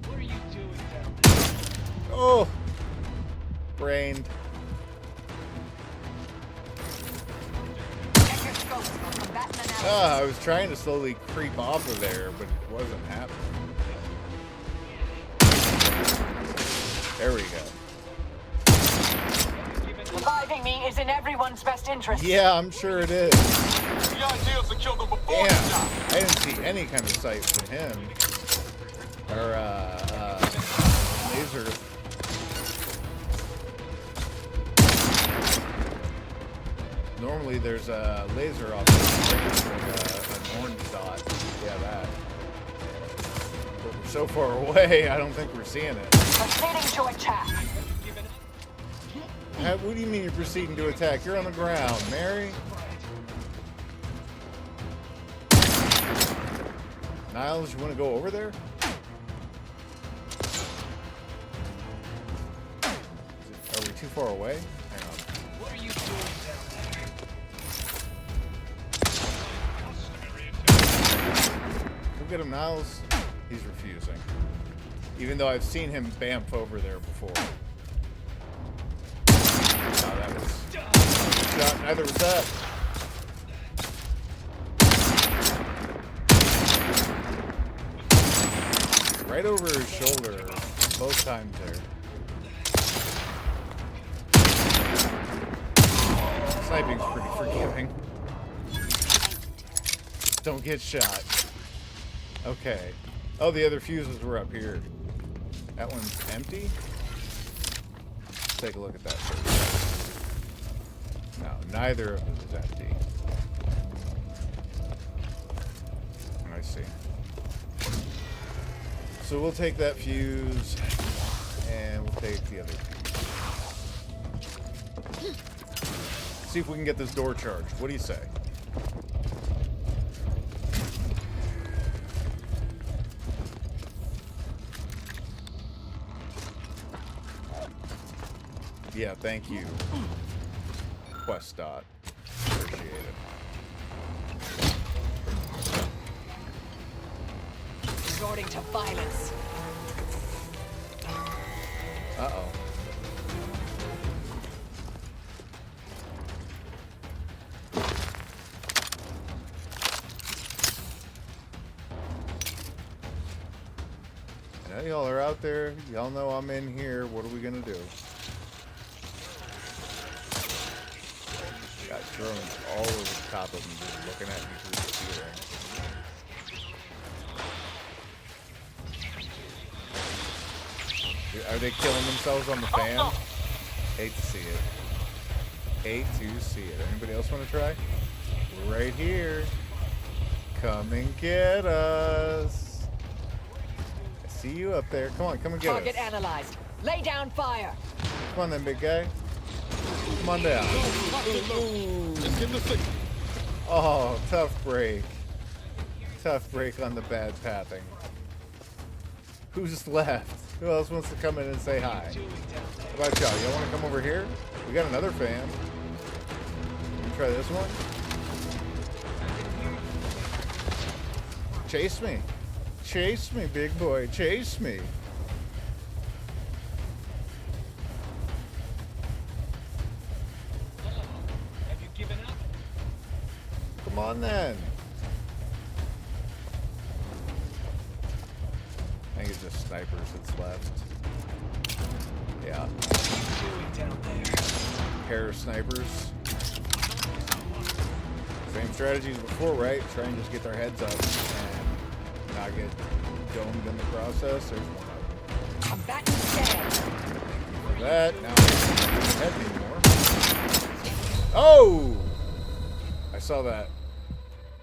What are you doing down there? Oh! Brained. I was trying to slowly creep off of there, but it wasn't happening. There we go. Reviving me is in everyone's best interest. Yeah, I'm sure it is. The idea is to kill them before Damn, I didn't see any kind of sight from him. Or, laser. Normally there's a laser off an orange dot. Yeah, that. But we're so far away, I don't think we're seeing it. Proceeding to attack. What do you mean you're proceeding to attack? You're on the ground, Mary. Niles, you want to go over there? Are we too far away? Hang on. What are you doing down there? Go get him, Niles. He's refusing. Even though I've seen him bamf over there before. Oh, that was... shot. Neither was that. Right over his shoulder. Both times there. Sniping's pretty forgiving. Don't get shot. Okay. Oh, the other fuses were up here. That one's empty? Let's take a look at that first. No, neither of them is empty. I see. So we'll take that fuse, and we'll take the other fuse. See if we can get this door charged. What do you say? Yeah, thank you. Quest dot. Appreciate it. Resorting to violence. Uh-oh. I know y'all are out there. Y'all know I'm in here. What are we gonna do? Got drones all over the top of them just looking at me through the ceiling. Are they killing themselves on the fan? Hate to see it. Hate to see it. Anybody else want to try? We're right here. Come and get us. I see you up there. Come on, come and get us. Target analyzed. Lay down fire. Come on then, big guy. Come on down. Let's get the signal. Oh, tough break. Tough break on the bad pathing. Who's left? Who else wants to come in and say hi? How about y'all? Y'all want to come over here? We got another fan. You try this one? Chase me. Chase me, big boy. Chase me. Have you given up? Come on then. I think it's just snipers that's left. Yeah. What are you doing down there? Pair of snipers. Same strategy as before, right? Try and just get their heads up and not get domed in the process. There's one of them. Combatant dead. Thank you for that. Now head anymore. Oh! I saw that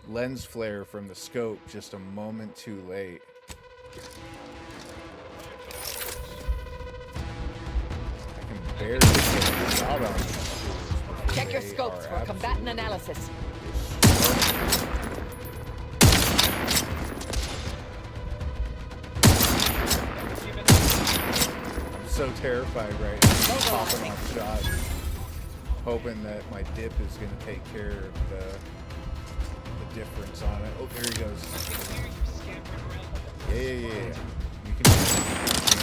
lens flare from the scope just a moment too late. I can barely get a shot on them. Check your scopes for combatant analysis. I'm so terrified right now. Popping off shots. Hoping that my dip is going to take care of the difference on it. Oh, there he goes. Yeah. You can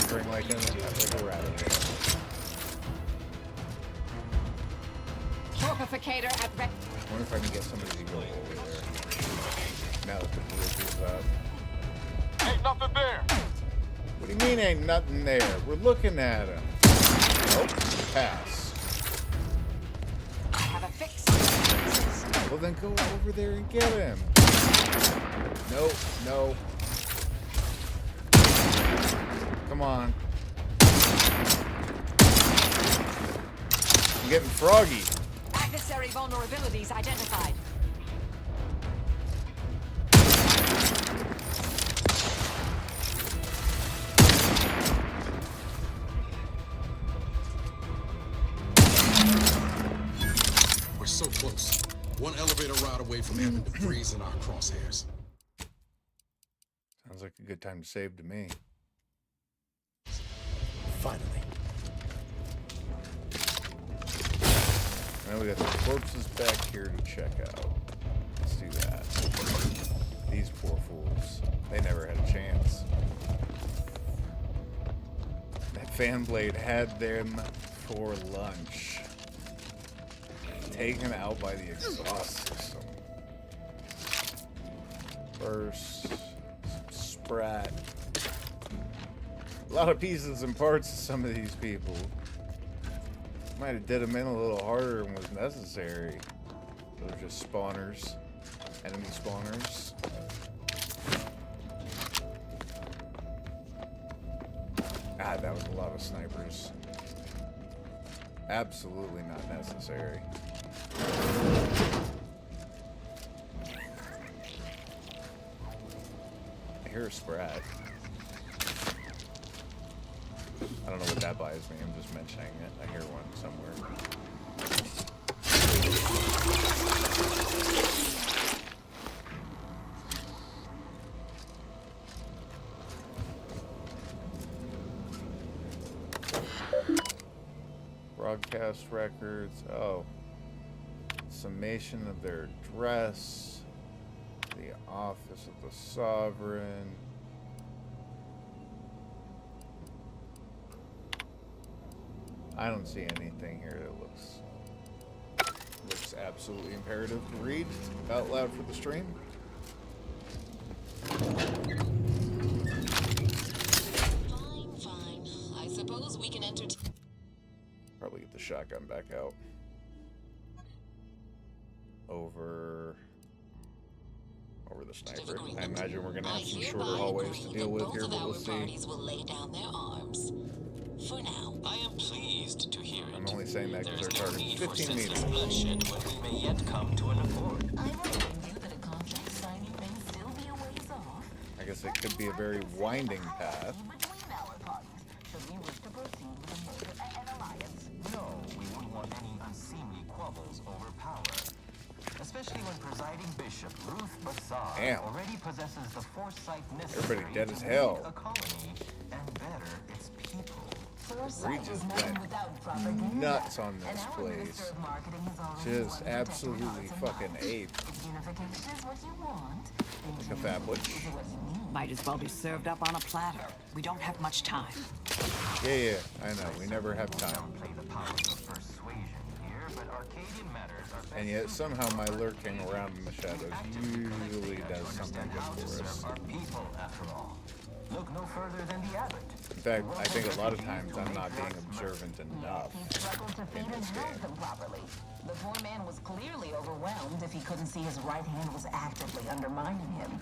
bring like a rabbit. Torpificator at rec. I wonder if I can get somebody to go over there. Now that the bridge is up. Ain't nothing there. What do you mean ain't nothing there? We're looking at him. Nope. Pass. I have a fix. Well, then go over there and get him. Nope. No. Come on. I'm getting froggy. Adversary vulnerabilities identified. We're so close. One elevator ride away from having to freeze in our crosshairs. Sounds like a good time to save to me. Finally. Now we got some corpses back here to check out. Let's do that. These poor fools. They never had a chance. That fan blade had them for lunch. Taken out by the exhaust system. First, Sprat. A lot of pieces and parts of some of these people. Might have did them in a little harder than was necessary. Those are just spawners. Enemy spawners. Ah, that was a lot of snipers. Absolutely not necessary. I hear a Sprat. I don't know what that buys me, I'm just mentioning it. I hear one somewhere. Broadcast records. Oh. Summation of their address. The office of the sovereign. I don't see anything here that looks absolutely imperative to read out loud for the stream. Fine. I suppose we can enter. Probably get the shotgun back out. Over the sniper. I imagine we're gonna have some shorter hallways to deal with here, but we'll see. Parties will lay down their arms. For now, I am pleased to hear it. I'm only saying that because our target is 15 meters. Bloodshed when we may yet come to an accord. I remind you that a contract signing may still be a ways off. I guess it could be a very winding path. Between our parties, should we wish to proceed with an alliance? No, we wouldn't want any unseemly quabbles over power. Especially when presiding Bishop Ruth Bassar already possesses the foresight necessary Everybody dead as to hell. lead a colony and better its people. We just went nuts on this place. Just absolutely fucking ape. Like a fat butch. Might as well be served up on a platter. We don't have much time. Yeah, I know. We never have time. And yet somehow my lurking around in the shadows usually does something good for us. Look no further than the abbot. In fact, I think a lot of times I'm not being observant enough in this game. The poor man was clearly overwhelmed if he couldn't see his right hand was actively undermining him,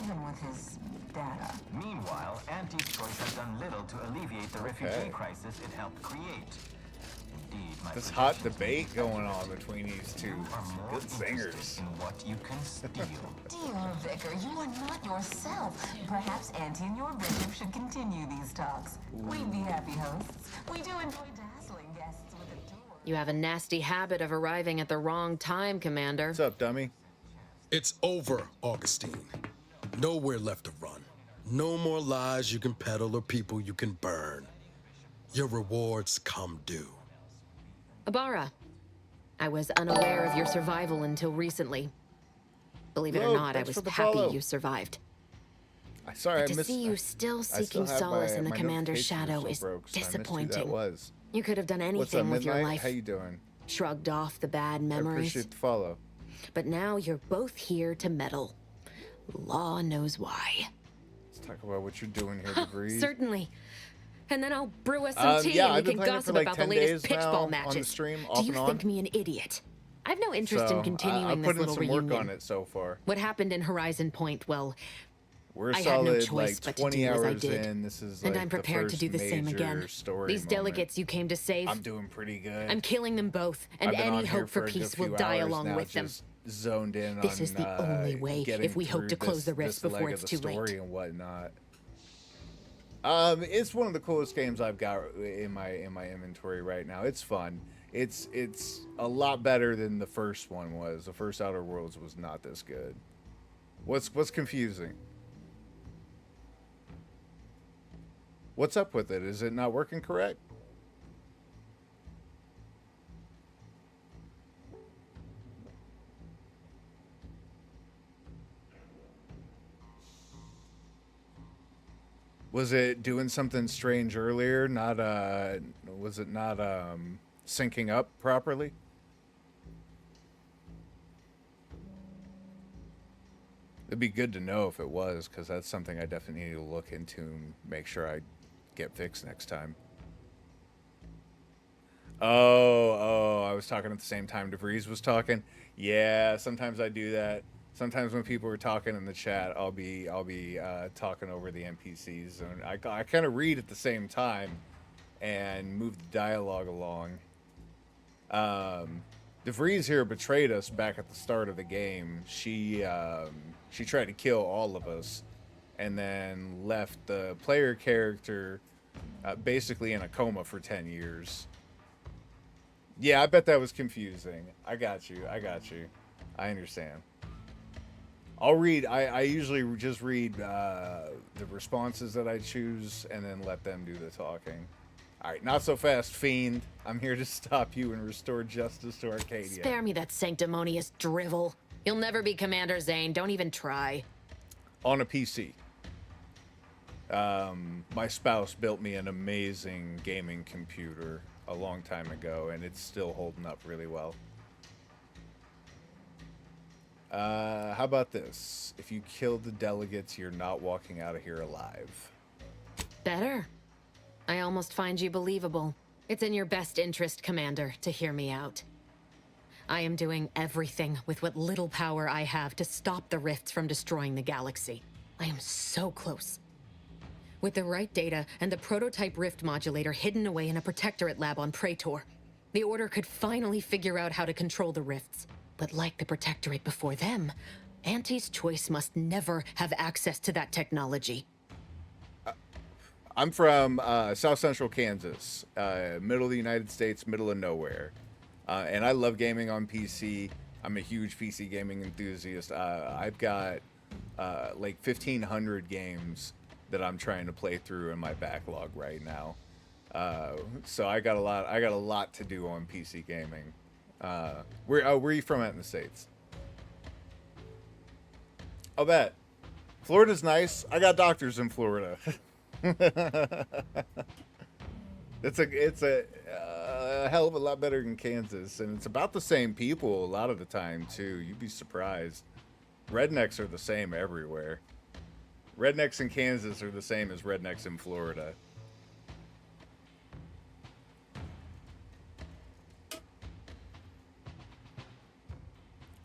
even with his data. Meanwhile, Anti's choice has done little to alleviate the refugee crisis it helped create. Indeed, my this hot debate going on between these two good singers. In what you can steal. Dear Vicar, you are not yourself. Perhaps Auntie and your bishop should continue these talks. We'd be happy hosts. We do enjoy dazzling guests with a tour. You have a nasty habit of arriving at the wrong time, Commander. What's up, dummy? It's over, Augustine. Nowhere left to run. No more lies you can peddle or people you can burn. Your rewards come due. Abara, I was unaware of your survival until recently. Believe it or not, I was happy you survived. Sorry, but to see you still seeking solace in the Commander's shadow is disappointing. You could have done anything with your life. How you doing? Shrugged off the bad memories. I appreciate the follow. But now you're both here to meddle. Law knows why. Let's talk about what you're doing here, DeVries. Certainly. And then I'll brew us some tea and we can gossip about the latest pitchball matches. On the stream, Do you think me an idiot? I've no interest in continuing this little reunion. I've put in some work on it so far. What happened in Horizon Point, well, we're I solid, had no choice like, but to do as I did. in. This is and like I'm prepared to do the same again. These delegates you came to save, I'm doing pretty good. I'm killing them both, and any hope for peace will die along with them. Zoned in this on, is the only way if we hope to close the rifts before it's too late. And whatnot. It's one of the coolest games I've got in my inventory right now. It's fun. It's a lot better than the first one was. The first Outer Worlds was not this good. What's confusing? What's up with it? Is it not working correct? Was it doing something strange earlier? Not was it not syncing up properly? It'd be good to know if it was, because that's something I definitely need to look into and make sure I get fixed next time. Oh, I was talking at the same time DeVries was talking. Yeah, sometimes I do that. Sometimes when people are talking in the chat, I'll be talking over the NPCs, and I kind of read at the same time and move the dialogue along. DeVries here betrayed us back at the start of the game. She tried to kill all of us, and then left the player character basically in a coma for 10 years. Yeah, I bet that was confusing. I got you. I understand. I'll read. I usually just read the responses that I choose and then let them do the talking. All right, not so fast, Fiend. I'm here to stop you and restore justice to Arcadia. Spare me that sanctimonious drivel. You'll never be Commander Zane. Don't even try. On a PC. My spouse built me an amazing gaming computer a long time ago, and it's still holding up really well. How about this? If you kill the delegates, you're not walking out of here alive. Better. I almost find you believable. It's in your best interest, Commander, to hear me out. I am doing everything with what little power I have to stop the rifts from destroying the galaxy. I am so close. With the right data and the prototype rift modulator hidden away in a protectorate lab on Praetor, the Order could finally figure out how to control the rifts. But like the Protectorate before them, Auntie's Choice must never have access to that technology. I'm from South Central Kansas, middle of the United States, middle of nowhere. And I love gaming on PC. I'm a huge PC gaming enthusiast. I've got like 1,500 games that I'm trying to play through in my backlog right now. So I got a lot to do on PC gaming. Where are you from out in the States? I'll bet. Florida's nice. I got doctors in Florida. It's a hell of a lot better than Kansas, and it's about the same people a lot of the time too. You'd be surprised. Rednecks are the same everywhere. Rednecks in Kansas are the same as rednecks in Florida.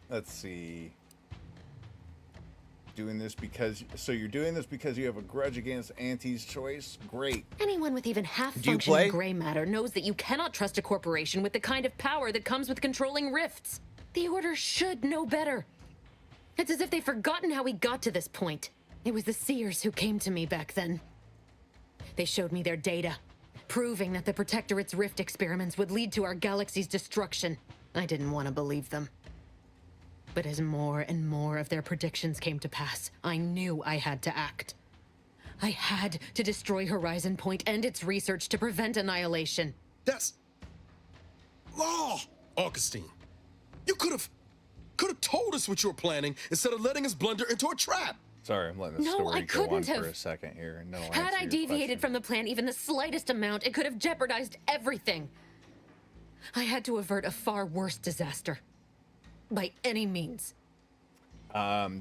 Let's see. doing this because you're doing this because you have a grudge against Auntie's choice? Great. Anyone with even half-functioning gray matter knows that you cannot trust a corporation with the kind of power that comes with controlling rifts. The Order should know better. It's as if they've forgotten how we got to this point. It was the Seers who came to me back then. They showed me their data, proving that the Protectorate's rift experiments would lead to our galaxy's destruction. I didn't want to believe them. But as more and more of their predictions came to pass, I knew I had to act. I had to destroy Horizon Point and its research to prevent annihilation. That's law, Augustine. You could have told us what you were planning instead of letting us blunder into a trap. Sorry, I'm letting the story go on for a second here. No, had I deviated from the plan even the slightest amount, it could have jeopardized everything. I had to avert a far worse disaster. By any means. To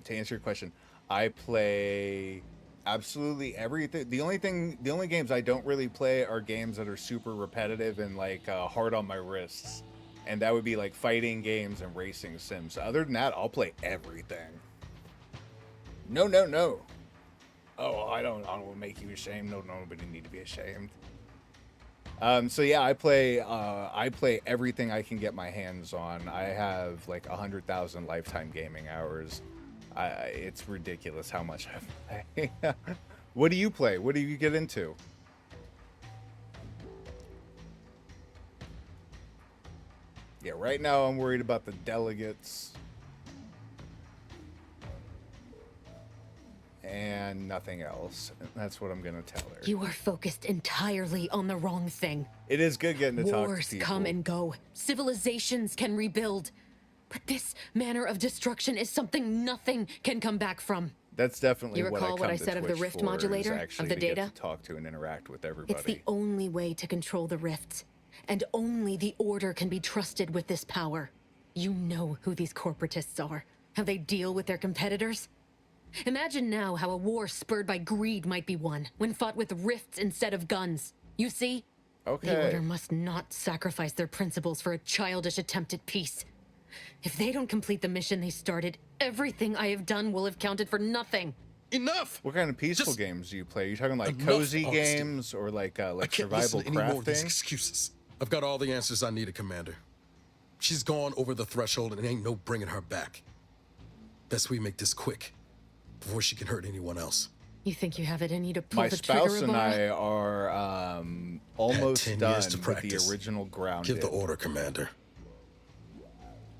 answer your question, I play absolutely everything. The only games I don't really play are games that are super repetitive and like hard on my wrists. And that would be like fighting games and racing sims. Other than that, I'll play everything. No. Oh, I don't want to make you ashamed. No, nobody need to be ashamed. So yeah, I play everything I can get my hands on. I have like 100,000 lifetime gaming hours. It's ridiculous how much I play. What do you play? What do you get into? Yeah, right now I'm worried about the delegates. And nothing else. That's what I'm gonna tell her. You are focused entirely on the wrong thing. It is good getting to talk to people. Wars come and go. Civilizations can rebuild. But this manner of destruction is something nothing can come back from. That's definitely you recall what I said of the rift modulator, of the data? To talk to and interact with everybody. It's the only way to control the rifts. And only the Order can be trusted with this power. You know who these corporatists are. How they deal with their competitors. Imagine now how a war spurred by greed might be won, when fought with rifts instead of guns. You see? Okay. The Order must not sacrifice their principles for a childish attempt at peace. If they don't complete the mission they started, everything I have done will have counted for nothing. Enough! What kind of peaceful games do you play? Are you talking like cozy games or like survival crafting? Any more of these excuses. I've got all the answers I needed, Commander. She's gone over the threshold and ain't no bringing her back. Best we make this quick, before she can hurt anyone else. You think you have it in you to pull the trigger? My spouse and I are almost done with the original Grounded. Give the order, Commander.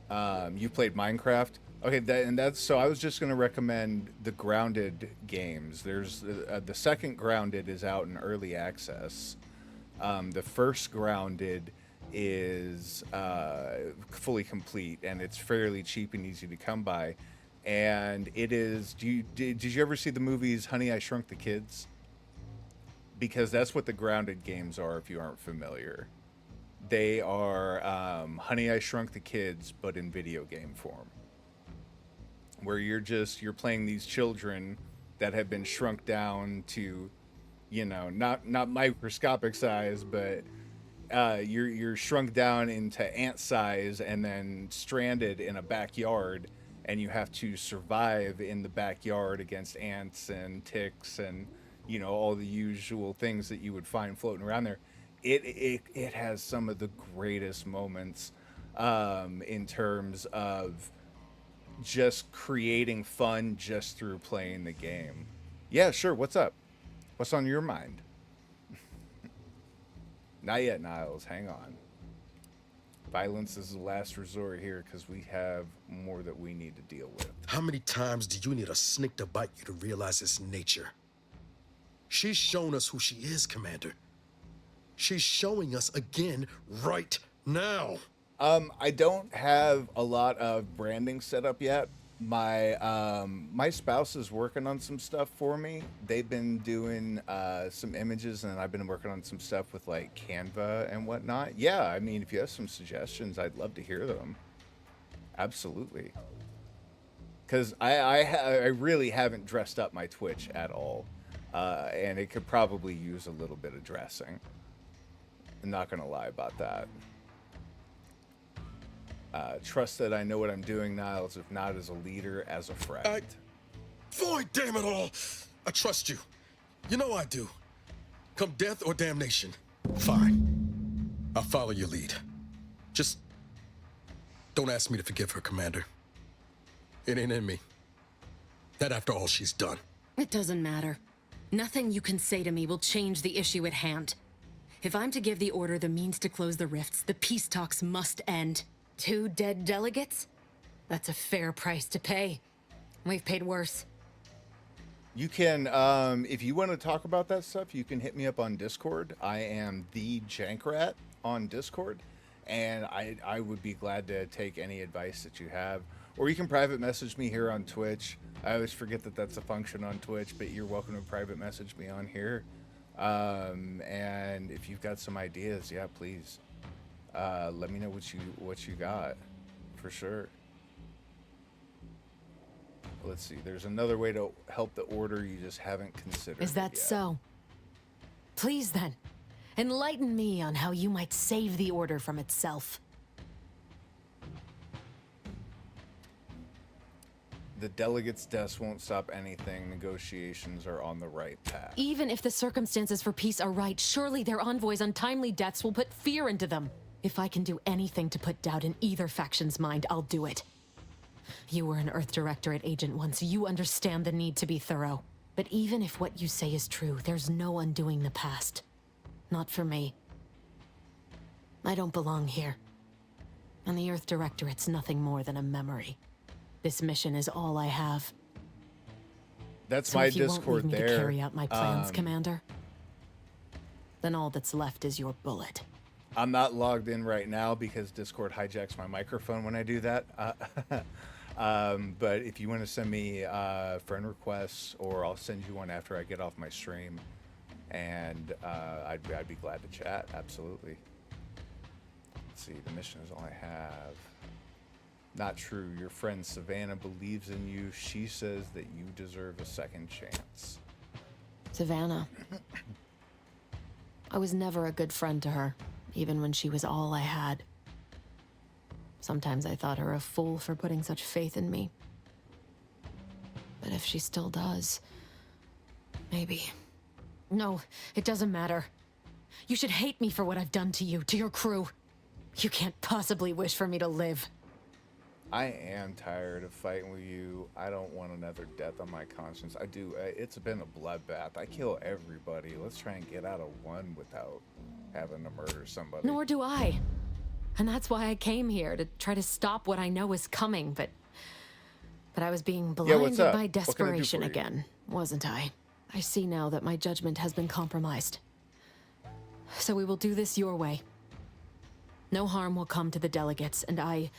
You played Minecraft? Okay, so I was just going to recommend the Grounded games. There's the second Grounded is out in early access. The first Grounded is fully complete, and it's fairly cheap and easy to come by. And it is. Did you ever see the movies Honey, I Shrunk the Kids? Because that's what the Grounded games are. If you aren't familiar, they are Honey, I Shrunk the Kids, but in video game form, where you're playing these children that have been shrunk down to, not microscopic size, but you're shrunk down into ant size and then stranded in a backyard. And you have to survive in the backyard against ants and ticks and, all the usual things that you would find floating around there. It has some of the greatest moments in terms of just creating fun just through playing the game. Yeah, sure. What's up? What's on your mind? Not yet, Niles. Hang on. Violence is the last resort here because we have more that we need to deal with. How many times do you need a snake to bite you to realize its nature? She's shown us who she is, Commander. She's showing us again right now. I don't have a lot of branding set up yet. My spouse is working on some stuff for me. They've been doing some images, and I've been working on some stuff with like Canva and whatnot. Yeah, I mean, if you have some suggestions, I'd love to hear them. Absolutely. Because I really haven't dressed up my Twitch at all, and it could probably use a little bit of dressing. I'm not gonna lie about that. Trust that I know what I'm doing, Niles, if not as a leader, as a friend. Void, damn it all! I trust you. You know I do. Come death or damnation. Fine. I'll follow your lead. Just don't ask me to forgive her, Commander. It ain't in me. Not after all she's done. It doesn't matter. Nothing you can say to me will change the issue at hand. If I'm to give the Order the means to close the rifts, the peace talks must end. 2 dead delegates? That's a fair price to pay. We've paid worse. You can, if you want to talk about that stuff, you can hit me up on Discord. I am the Jankrat on Discord, and I would be glad to take any advice that you have. Or you can private message me here on Twitch. I always forget that that's a function on Twitch, but you're welcome to private message me on here. And if you've got some ideas, yeah, please let me know what you got, for sure. Let's see. There's another way to help the Order you just haven't considered. Is that so? Please then, enlighten me on how you might save the Order from itself. The delegates' deaths won't stop anything. Negotiations are on the right path. Even if the circumstances for peace are right, surely their envoys' untimely deaths will put fear into them. If I can do anything to put doubt in either faction's mind, I'll do it. You were an Earth Directorate agent once. You understand the need to be thorough. But even if what you say is true, there's no undoing the past. Not for me. I don't belong here. And the Earth Directorate's nothing more than a memory. This mission is all I have. That's so my if you Discord won't leave me there. to carry out my plans, Commander, then all that's left is your bullet. I'm not logged in right now because Discord hijacks my microphone when I do that. But if you want to send me friend requests, or I'll send you one after I get off my stream, and I'd be glad to chat. Absolutely. Let's see. The mission is all I have. Not true. Your friend Savannah believes in you. She says that you deserve a second chance. Savannah. I was never a good friend to her, even when she was all I had. Sometimes I thought her a fool for putting such faith in me. But if she still does, maybe. No, it doesn't matter. You should hate me for what I've done to you, to your crew. You can't possibly wish for me to live. I am tired of fighting with you. I don't want another death on my conscience. I do. It's been a bloodbath. I kill everybody. Let's try and get out of one without having to murder somebody. Nor do I. And that's why I came here, to try to stop what I know is coming, but I was being blinded by desperation again, wasn't I? I see now that my judgment has been compromised. So we will do this your way. No harm will come to the delegates, and I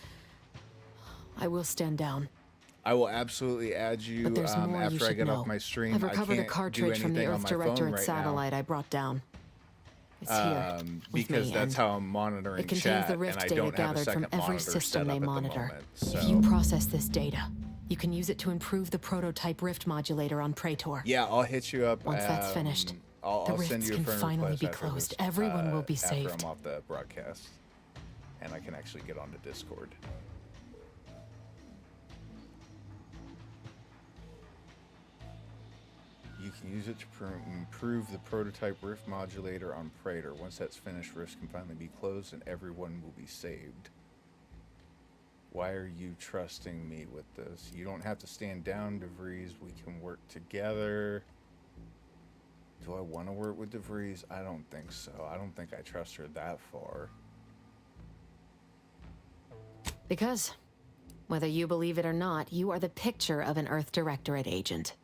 will stand down. I will absolutely add you after I get off my stream. I've recovered a cartridge from the Earth Directorate satellite I brought down. It's here, because that's how I'm monitoring it contains chat, the rift and I data don't have a gathered second from every monitor system set they up at the monitor. moment, so. If you process this data, you can use it to improve the prototype rift modulator on Praetor. Yeah, I'll hit you up. Once that's finished, I'll the send rifts you a can friend finally request be after closed. this, Everyone will be saved. After I'm off the broadcast, and I can actually get onto Discord. You can use it to improve the prototype rift modulator on Praetor. Once that's finished, rifts can finally be closed and everyone will be saved. Why are you trusting me with this? You don't have to stand down, DeVries. We can work together. Do I want to work with DeVries? I don't think so. I don't think I trust her that far. Because, whether you believe it or not, you are the picture of an Earth Directorate agent.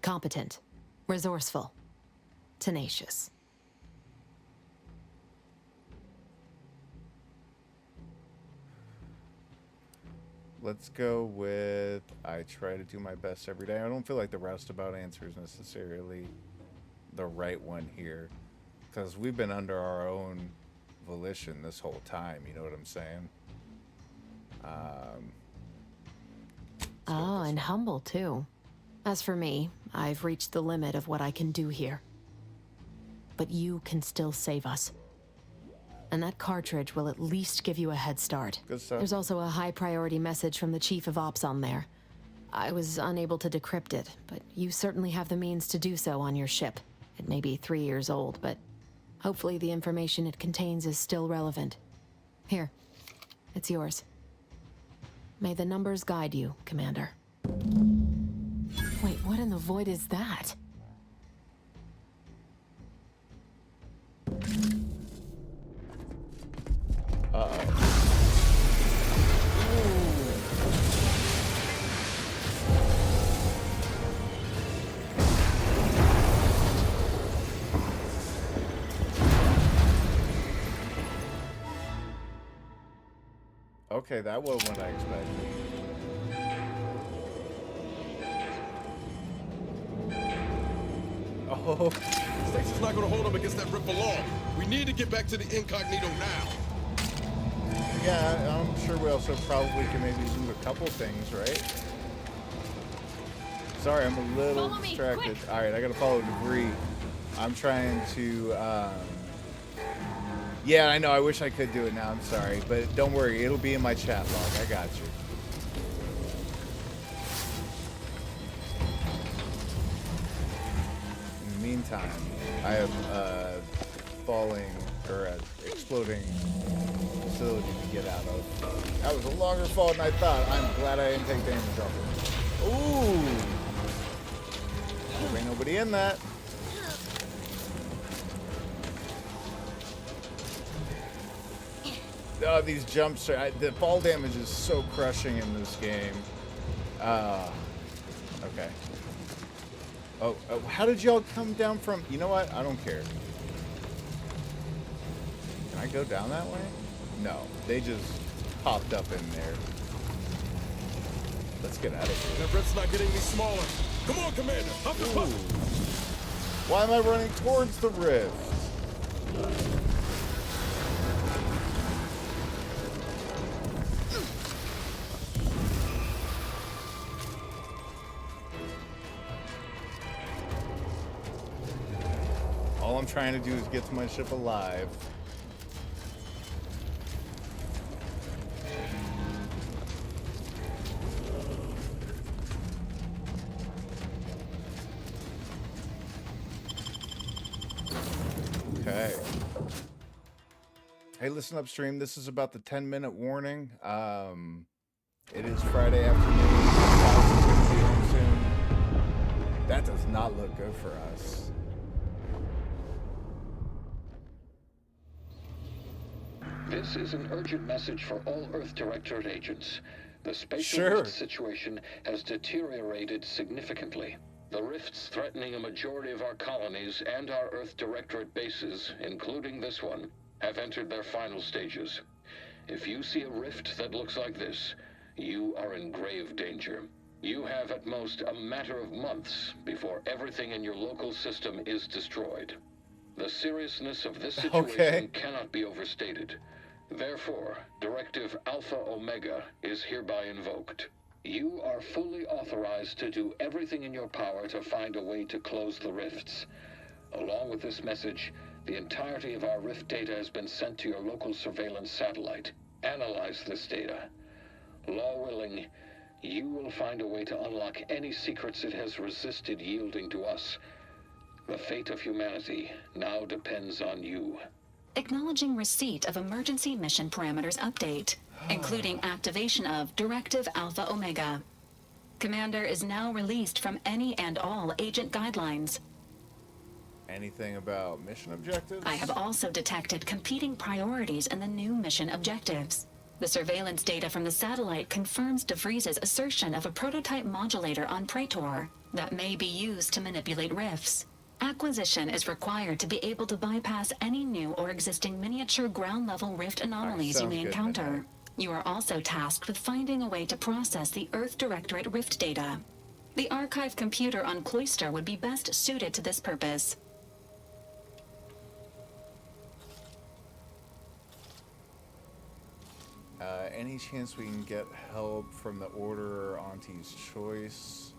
Competent. Resourceful. Tenacious. Let's go with I try to do my best every day. I don't feel like the roustabout answer is necessarily the right one here, because we've been under our own volition this whole time. You know what I'm saying? And humble too. As for me, I've reached the limit of what I can do here. But you can still save us. And that cartridge will at least give you a head start. Good stuff. There's also a high priority message from the Chief of Ops on there. I was unable to decrypt it, but you certainly have the means to do so on your ship. It may be 3 years old, but hopefully the information it contains is still relevant. Here, it's yours. May the numbers guide you, Commander. Wait, what in the void is that? Uh-oh. Okay, that wasn't what I expected. Oh. Station's not gonna hold up against that rip for long. We need to get back to the incognito now. Yeah, I'm sure we also probably can maybe do a couple things, right? Sorry, I'm a little distracted. All right, I gotta follow debris. I'm trying to, yeah, I know, I wish I could do it now, I'm sorry. But don't worry, it'll be in my chat log, I got you. In the meantime, I have falling, or exploding facility to get out of. That was a longer fall than I thought. I'm glad I didn't take damage off it. Ooh! There ain't nobody in that. Oh, these jumps are... the fall damage is so crushing in this game. Okay. Oh, how did y'all come down from... You know what? I don't care. Can I go down that way? No. They just popped up in there. Let's get out of here. That rift's not getting any smaller. Come on, Commander. Up the puff. Why am I running towards the rift? All I'm trying to do is get to my ship alive. Okay. Hey, listen upstream. This is about the 10-minute warning. It is Friday afternoon. Soon. That does not look good for us. This is an urgent message for all Earth Directorate agents. The spatial rift situation has deteriorated significantly. The rifts threatening a majority of our colonies and our Earth Directorate bases, including this one, have entered their final stages. If you see a rift that looks like this, you are in grave danger. You have at most a matter of months before everything in your local system is destroyed. The seriousness of this situation cannot be overstated. Therefore, Directive Alpha Omega is hereby invoked. You are fully authorized to do everything in your power to find a way to close the rifts. Along with this message, the entirety of our rift data has been sent to your local surveillance satellite. Analyze this data. Law willing, you will find a way to unlock any secrets it has resisted yielding to us. The fate of humanity now depends on you. Acknowledging receipt of emergency mission parameters update, including activation of Directive Alpha Omega. Commander is now released from any and all agent guidelines. Anything about mission objectives? I have also detected competing priorities in the new mission objectives. The surveillance data from the satellite confirms DeVries' assertion of a prototype modulator on Praetor that may be used to manipulate rifts. Acquisition is required to be able to bypass any new or existing miniature ground-level rift anomalies you may encounter. You are also tasked with finding a way to process the Earth Directorate rift data. The archive computer on Cloister would be best suited to this purpose. Any chance we can get help from the Order or Auntie's Choice?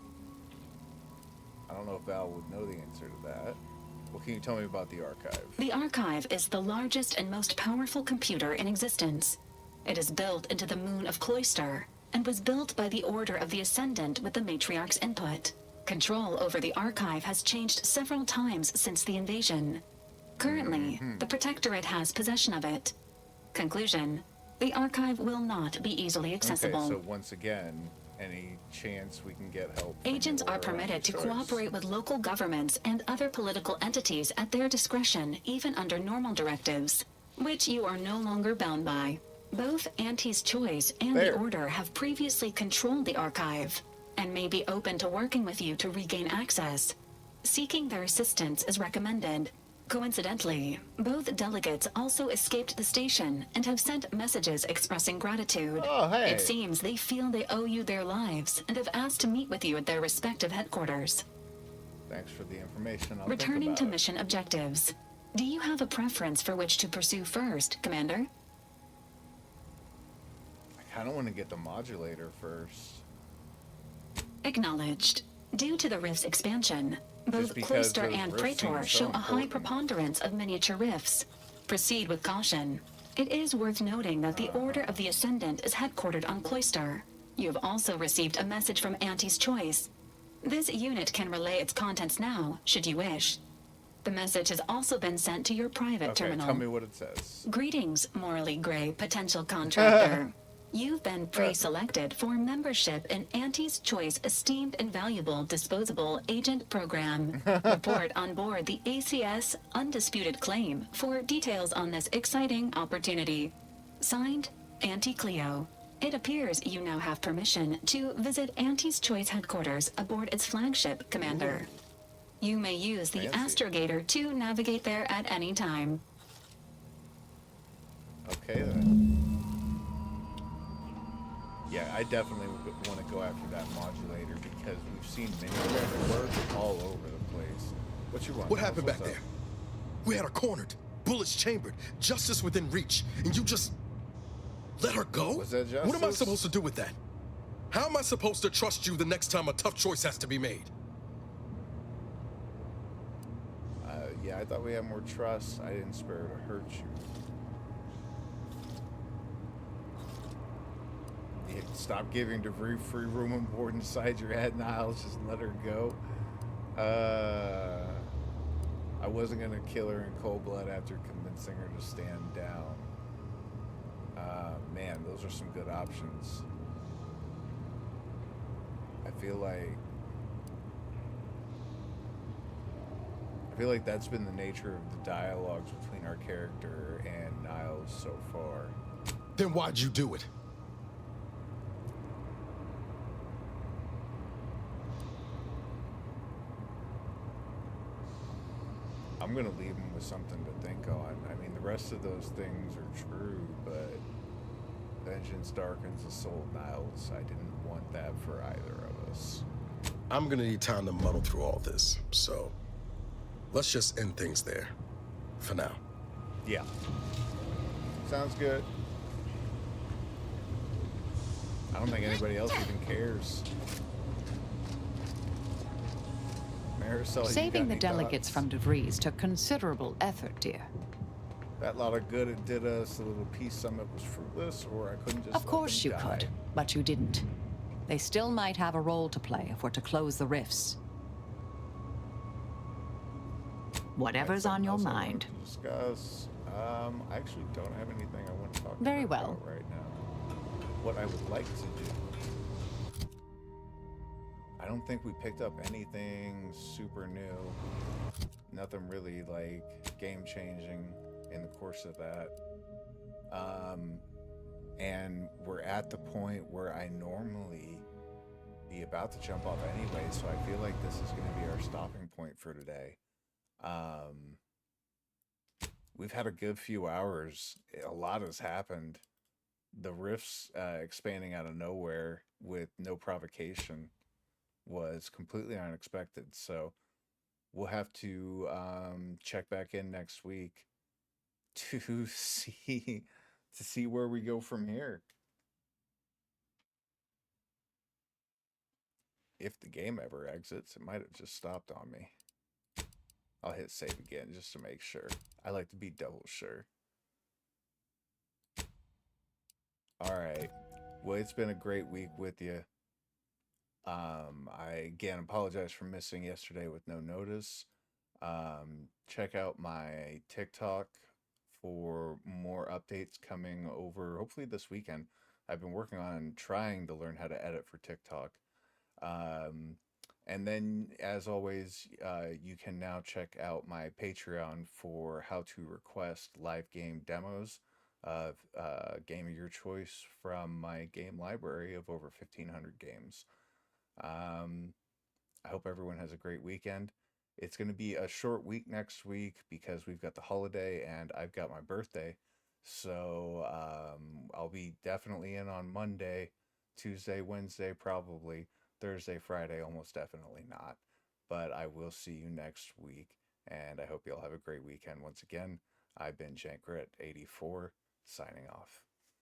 I don't know if Val would know the answer to that. What can you tell me about the Archive? The Archive is the largest and most powerful computer in existence. It is built into the moon of Cloister and was built by the Order of the Ascendant with the Matriarch's input. Control over the archive has changed several times since the invasion. Currently, the Protectorate has possession of it. Conclusion: the archive will not be easily accessible. Okay, so once again, any chance we can get help? Agents are permitted to cooperate with local governments and other political entities at their discretion, even under normal directives, which you are no longer bound by. Both Auntie's Choice and the Order have previously controlled the archive, and may be open to working with you to regain access. Seeking their assistance is recommended. Coincidentally, both delegates also escaped the station and have sent messages expressing gratitude. Oh, hey. It seems they feel they owe you their lives and have asked to meet with you at their respective headquarters. Thanks for the information. I'll Returning to mission objectives. Do you have a preference for which to pursue first, Commander? I kind of want to get the modulator first. Acknowledged. Due to the rift's expansion, both Cloister and Praetor show a high preponderance of miniature rifts. Proceed with caution. It is worth noting that the Order of the Ascendant is headquartered on Cloister. You have also received a message from Auntie's Choice. This unit can relay its contents now, should you wish. The message has also been sent to your private terminal. Tell me what it says. Greetings, morally gray potential contractor. You've been pre-selected for membership in Auntie's Choice Esteemed and Valuable Disposable Agent Program. Report on board the ACS Undisputed Claim for details on this exciting opportunity. Signed, Auntie Cleo. It appears you now have permission to visit Auntie's Choice headquarters aboard its flagship, Commander. You may use the Astrogator to navigate there at any time. Okay then. Yeah, I definitely want to go after that modulator because we've seen many of them work all over the place. What you want? What happened back there? We had her cornered, bullets chambered, justice within reach, and you just let her go? Was that justice? What am I supposed to do with that? How am I supposed to trust you the next time a tough choice has to be made? Yeah, I thought we had more trust. I didn't spare her to hurt you. Stop giving DeVries free room on board inside your head, Niles. Just let her go. I wasn't gonna kill her in cold blood after convincing her to stand down. Man, those are some good options. I feel like that's been the nature of the dialogues between our character and Niles so far. Then why'd you do it? I'm gonna leave him with something to think on. I mean, the rest of those things are true, but vengeance darkens the soul of Niles. I didn't want that for either of us. I'm gonna need time to muddle through all this, so let's just end things there for now. Yeah. Sounds good. I don't think anybody else even cares. Marisol, saving the delegates from DeVries took considerable effort, dear. That lot of good it did us, the little peace summit was fruitless, or I couldn't just Of course you could, but you didn't. They still might have a role to play if we're to close the rifts. Whatever's on your mind. Discuss. I actually don't have anything I want to talk Very about well. right now. What I would like to do. I don't think we picked up anything super new. Nothing really like game changing in the course of that. And we're at the point where I normally be about to jump off anyway, so I feel like this is going to be our stopping point for today. We've had a good few hours. A lot has happened. The rifts expanding out of nowhere with no provocation was completely unexpected. So we'll have to check back in next week to see where we go from here. If the game ever exits, it might have just stopped on me. I'll hit save again just to make sure. I like to be double sure. All right. Well, it's been a great week with you. I again apologize for missing yesterday with no notice. Check out my TikTok for more updates coming over, hopefully this weekend. I've been working on trying to learn how to edit for TikTok. And then, as always, you can now check out my Patreon for how to request live game demos of a game of your choice from my game library of over 1,500 games. I hope everyone has a great weekend. It's going to be a short week next week because we've got the holiday and I've got my birthday. So I'll be definitely in on Monday, Tuesday, Wednesday, probably. Thursday, Friday, almost definitely not. But I will see you next week, and I hope you'll have a great weekend. Once again, I've been Jankrit84, signing off.